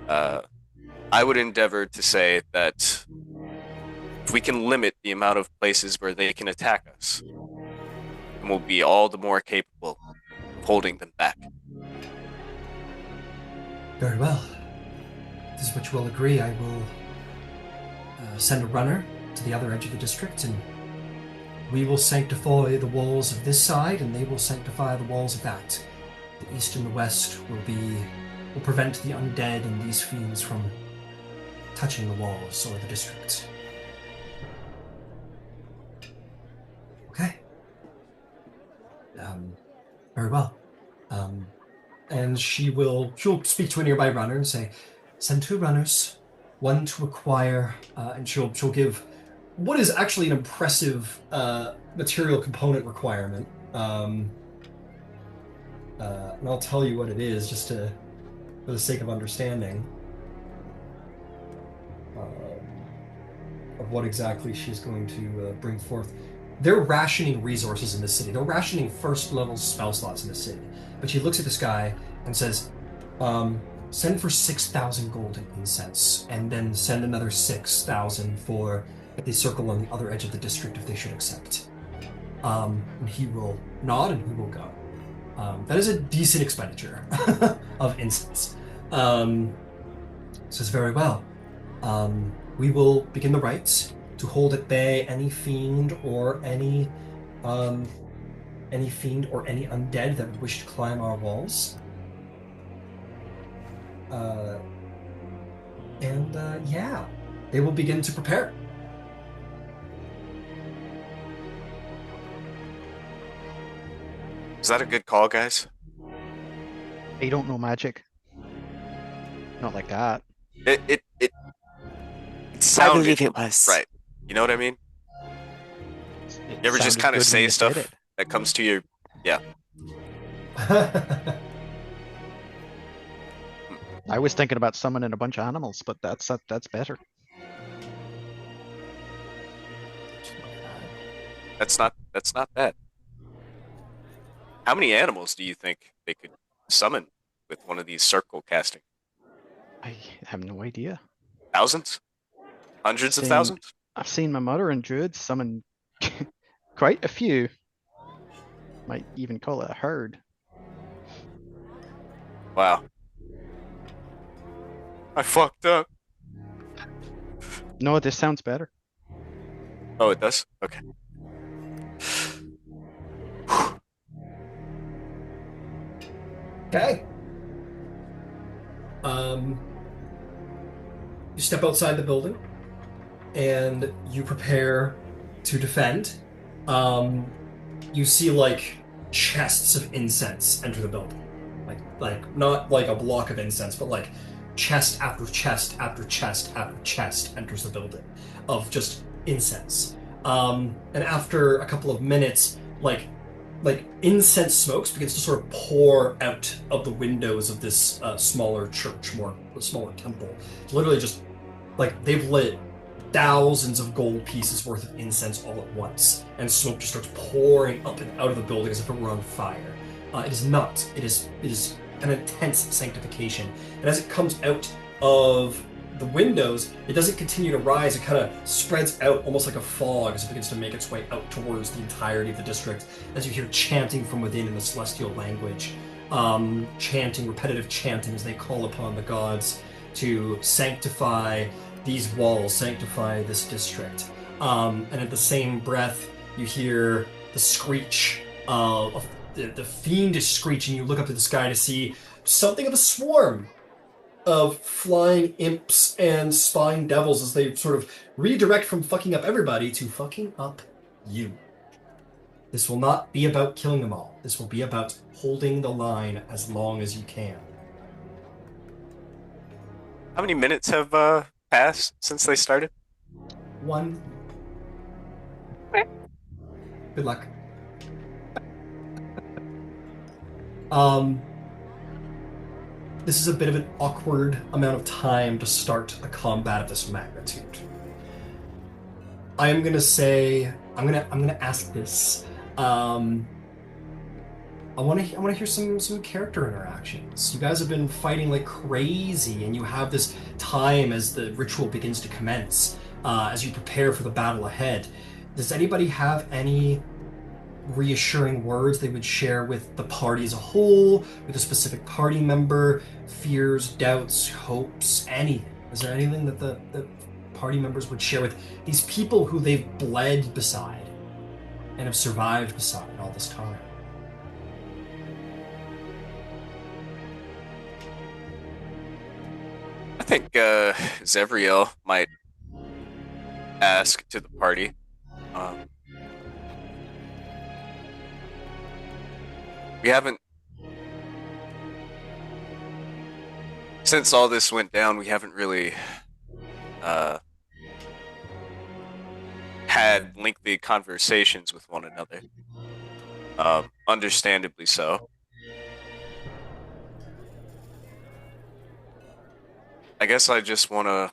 I would endeavor to say that if we can limit the amount of places where they can attack us, then we'll be all the more capable of holding them back. Very well. If this is what you will agree, I will send a runner to the other edge of the district, and we will sanctify the walls of this side, and they will sanctify the walls of that. The east and the west will prevent the undead and these fiends from touching the walls or the district. Okay. Very well. And she'll speak to a nearby runner and say, send 2 runners, one to acquire, and she'll give what is actually an impressive material component requirement. And I'll tell you what it is, just for the sake of understanding of what exactly she's going to bring forth. They're rationing resources in the city. They're rationing first-level spell slots in the city. But she looks at this guy and says, send for 6,000 gold in incense, and then send another 6,000 for the circle on the other edge of the district if they should accept. And he will nod and he will go. That is a decent expenditure of incense. Says, very well. We will begin the rites to hold at bay any fiend or any undead that would wish to climb our walls. And yeah, they will begin to prepare. Is that a good call, guys? They don't know magic. Not like that. It I sounded believe it was. right. You know what I mean? It You ever just sounded kind of good when say you did stuff it. that comes to your, yeah. I was thinking about summoning a bunch of animals, but that's better. That's not bad. How many animals do you think they could summon with one of these circle casting? I have no idea. Thousands? Hundreds of thousands? I've seen my mother and druids summon quite a few. Might even call it a herd. Wow. I fucked up. No, this sounds better. Oh, it does? Okay. Okay. You step outside the building and you prepare to defend. You see like chests of incense enter the building. Like not like a block of incense, but like chest after chest after chest after chest enters the building of just incense. And after a couple of minutes, like incense smokes begins to sort of pour out of the windows of this smaller church, smaller temple. It's literally just like they've lit thousands of gold pieces worth of incense all at once, and smoke just starts pouring up and out of the building as if it were on fire. It is not. It is an intense sanctification, and as it comes out of the windows, it doesn't continue to rise. It kind of spreads out almost like a fog as it begins to make its way out towards the entirety of the district. As you hear chanting from within in the celestial language, repetitive chanting as they call upon the gods to sanctify these walls, sanctify this district. And at the same breath, you hear the screech of the fiendish screech, and you look up to the sky to see something of a swarm of flying imps and spine devils as they sort of redirect from fucking up everybody to fucking up you. This will not be about killing them all. This will be about holding the line as long as you can. How many minutes have passed since they started? 1. Good luck. This is a bit of an awkward amount of time to start a combat of this magnitude. I am gonna say I'm gonna ask this. I want to hear some character interactions. You guys have been fighting like crazy, and you have this time as the ritual begins to commence, as you prepare for the battle ahead. Does anybody have any reassuring words they would share with the party as a whole, with a specific party member, fears, doubts, hopes, anything? Is there anything that the party members would share with these people who they've bled beside and have survived beside all this time? I think Zevriel might ask to the party. We haven't, since all this went down, we haven't really had lengthy conversations with one another. Understandably so. I guess I just want to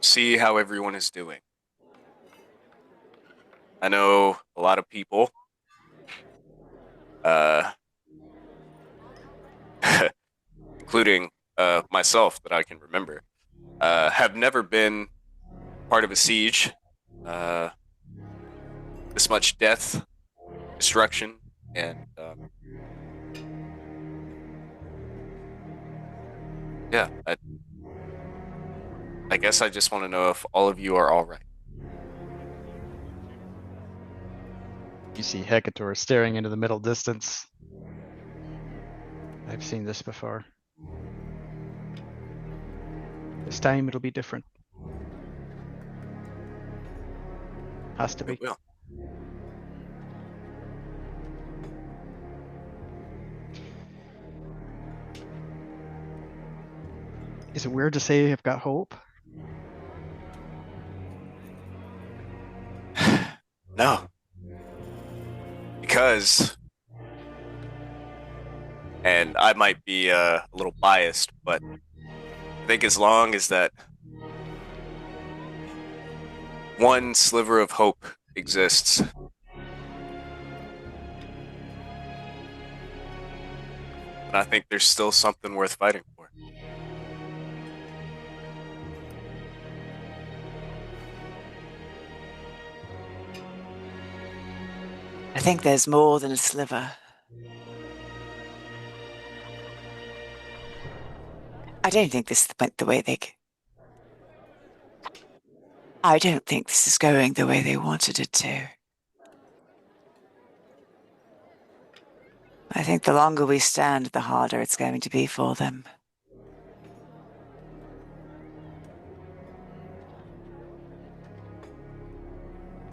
see how everyone is doing. I know a lot of people, including myself that I can remember, have never been part of a siege. This much death, destruction, and yeah, I guess I just want to know if all of you are all right. You see Hecator staring into the middle distance. I've seen this before. This time it'll be different. Has to be. It will. Is it weird to say I've got hope? No. Because, and I might be a little biased, but I think as long as that one sliver of hope exists, and I think there's still something worth fighting for. I think there's more than a sliver. I don't think this went the way they. I don't think this is going the way they wanted it to. I think the longer we stand, the harder it's going to be for them.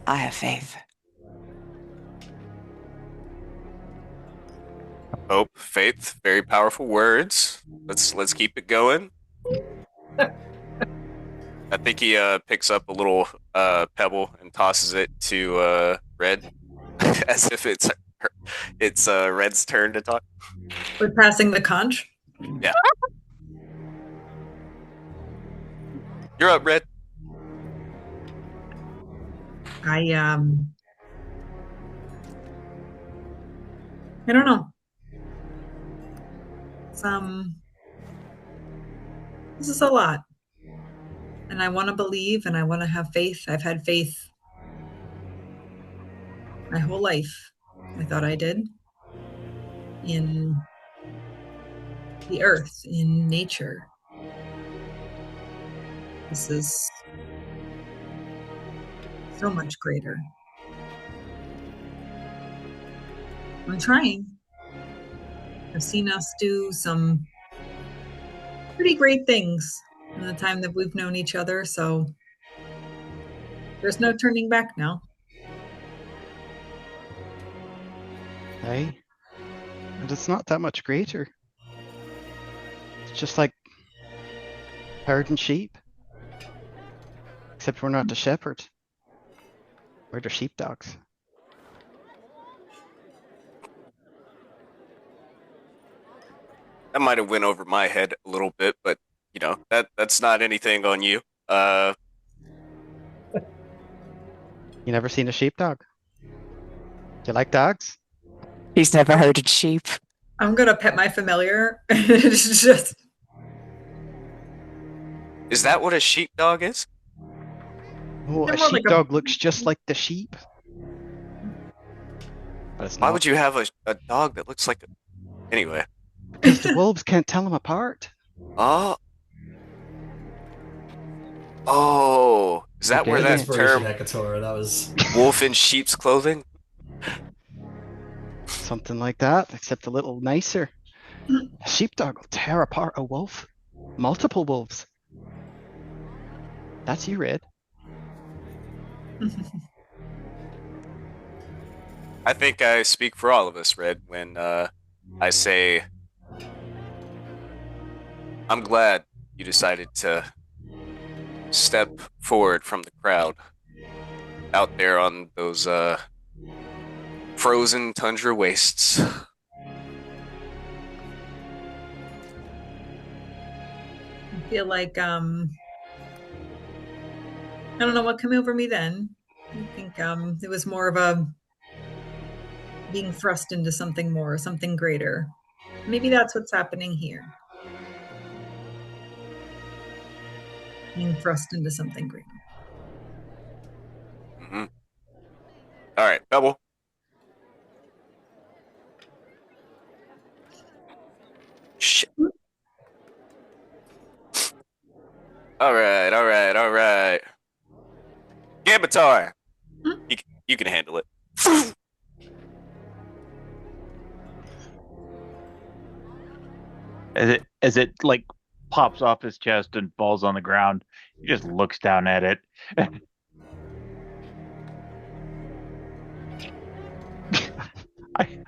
I have faith. Hope, faith, very powerful words. Let's keep it going. I think he picks up a little pebble and tosses it to Red, as if it's Red's turn to talk. We're passing the conch. Yeah. You're up, Red. I don't know. This is a lot. And I want to believe and I want to have faith. I've had faith my whole life. I thought I did. In the earth, in nature. This is so much greater. I'm trying. I've seen us do some pretty great things in the time that we've known each other, so there's no turning back now. Hey, and it's not that much greater. It's just like herd and sheep. Except we're not the shepherd. We're the sheepdogs. That might have went over my head a little bit, but you know that's not anything on you. You never seen a sheepdog? Do you like dogs? He's never herded sheep. I'm gonna pet my familiar. It's just Is that what a sheepdog is? Oh, They're a more like a- sheepdog looks just like the sheep. But it's Why not. would you have a dog that looks like a... Anyway. Because the wolves can't tell them apart. Oh. Oh. Is that Okay. where that Inspiration, term Hekator, that was... wolf in sheep's clothing? Something like that, except a little nicer. A sheepdog will tear apart a wolf. Multiple wolves. That's you, Red. I think I speak for all of us, Red, when I say I'm glad you decided to step forward from the crowd out there on those frozen tundra wastes. I feel like I don't know what came over me then. I think it was more of a being thrust into something more, something greater. Maybe that's what's happening here. Being thrust into something greater. Mm-hmm. All right, Pebble. Shit. All right. Gambatar. You can handle it. As it like pops off his chest and falls on the ground. He just looks down at it.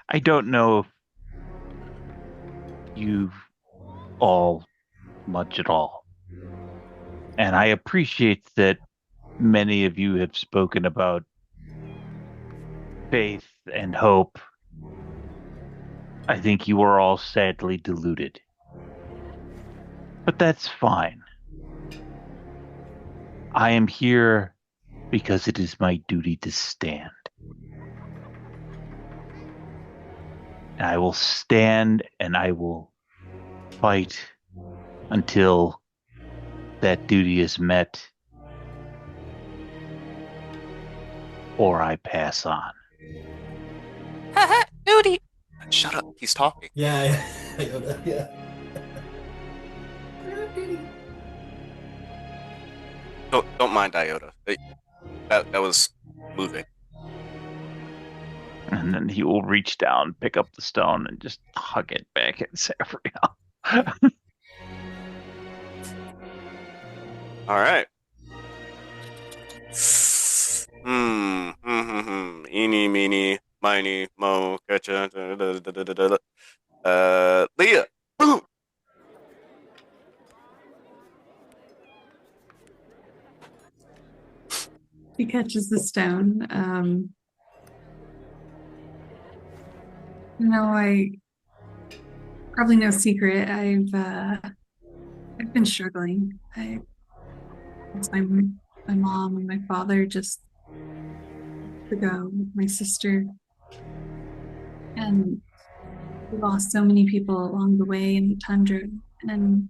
I don't know if you've all much at all. And I appreciate that many of you have spoken about faith and hope. I think you are all sadly deluded. But that's fine. I am here because it is my duty to stand. And I will stand and I will fight until that duty is met or I pass on. Duty. Shut up. He's talking. Yeah. Yeah. Don't mind Iota. That was moving. And then he will reach down, pick up the stone, and just hug it back at Saphriel. All right. Eeny, meeny, miny, mo, gotcha. Leah. Boom. He catches the stone. I probably no secret. I've been struggling. I lost my mom and my father just ago with my sister, and we lost so many people along the way in the tundra, and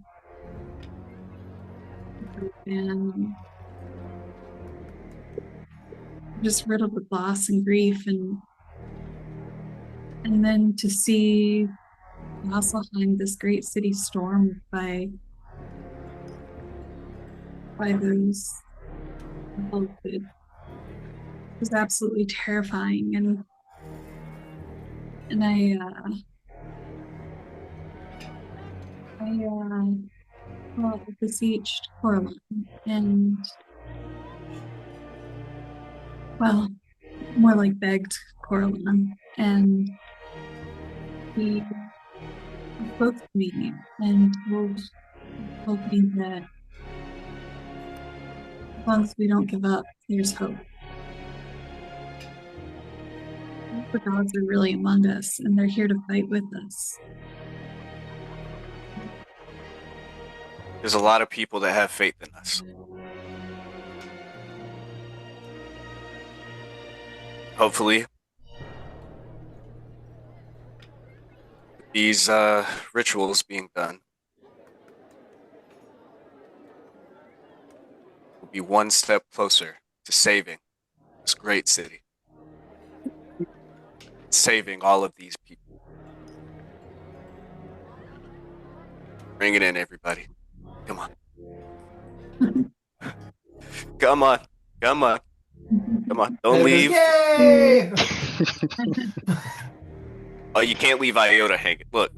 just riddled with loss and grief, and then to see Vasselheim, this great city, stormed by those people, it was absolutely terrifying, and I besieged Corlon, and well, more like begged Corlon, and he spoke to me and told me that as long as we don't give up, there's hope. The gods are really among us, and they're here to fight with us. There's a lot of people that have faith in us. Hopefully, these rituals being done will be one step closer to saving this great city. Saving all of these people. Bring it in, everybody. Come on. Come on. Come on. Come on. Don't leave. Yay! Oh, you can't leave Iota hanging. Look.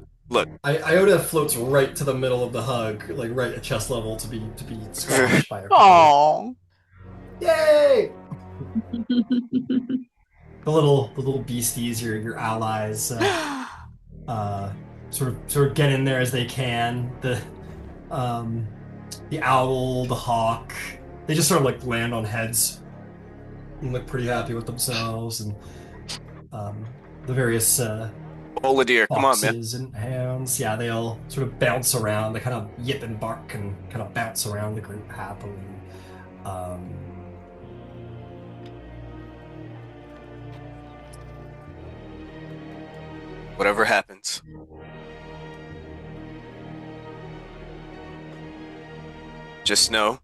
Iota floats right to the middle of the hug, like right at chest level to be squashed by her. Oh. Yay! The little beasties, your allies, sort of get in there as they can. The owl, the hawk, they just sort of like land on heads and look pretty happy with themselves, and the various Deer, come on, man. foxes and hounds, yeah, they all sort of bounce around. They kind of yip and bark and kind of bounce around the group happily. Whatever happens, just know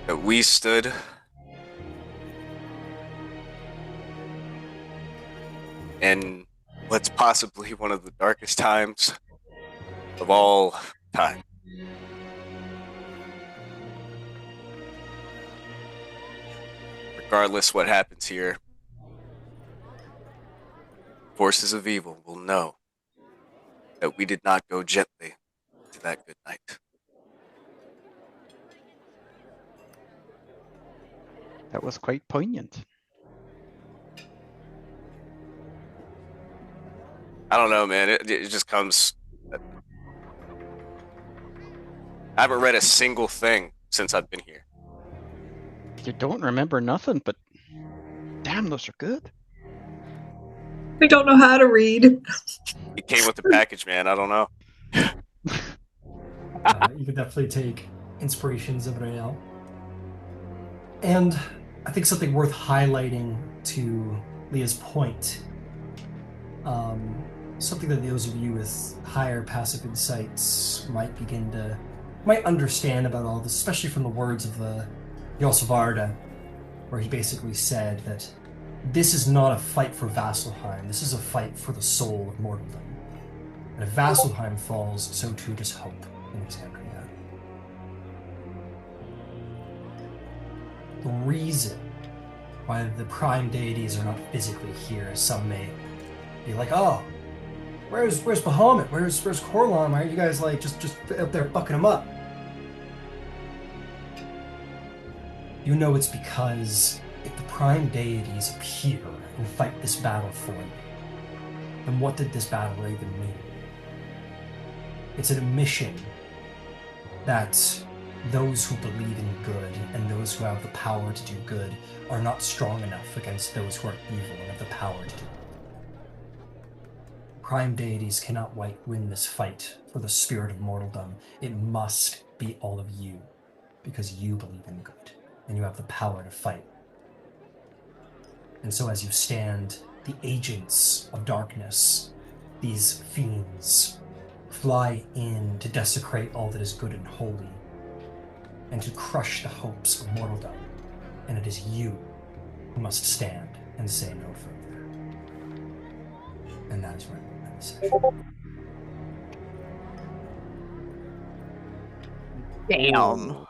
that we stood in what's possibly one of the darkest times of all time. Regardless what happens here, forces of evil will know that we did not go gently to that good night. That was quite poignant. I don't know, man. It just comes. I haven't read a single thing since I've been here. You don't remember nothing, but damn, those are good. I don't know how to read. It came with the package, man. I don't know. You could definitely take inspirations of Rael. And I think something worth highlighting to Leah's point, something that those of you with higher passive insights might understand about all this, especially from the words of the Yosvarda, where he basically said that this is not a fight for Vasselheim, this is a fight for the soul of mortaldom. And if Vasselheim falls, so too does hope in Exandria. The reason why the prime deities are not physically here, as some may be like, oh, where's Bahamut? Where's Corlon? Why are you guys like just out there fucking them up? You know it's because if the prime deities appear and fight this battle for you, then what did this battle even mean? It's an admission that those who believe in good and those who have the power to do good are not strong enough against those who are evil and have the power to do good. Prime deities cannot win this fight for the spirit of mortaldom. It must be all of you, because you believe in good and you have the power to fight. And so as you stand, the agents of darkness, these fiends, fly in to desecrate all that is good and holy, and to crush the hopes of mortaldom. And it is you who must stand and say no further. And that is where we end the session. Damn.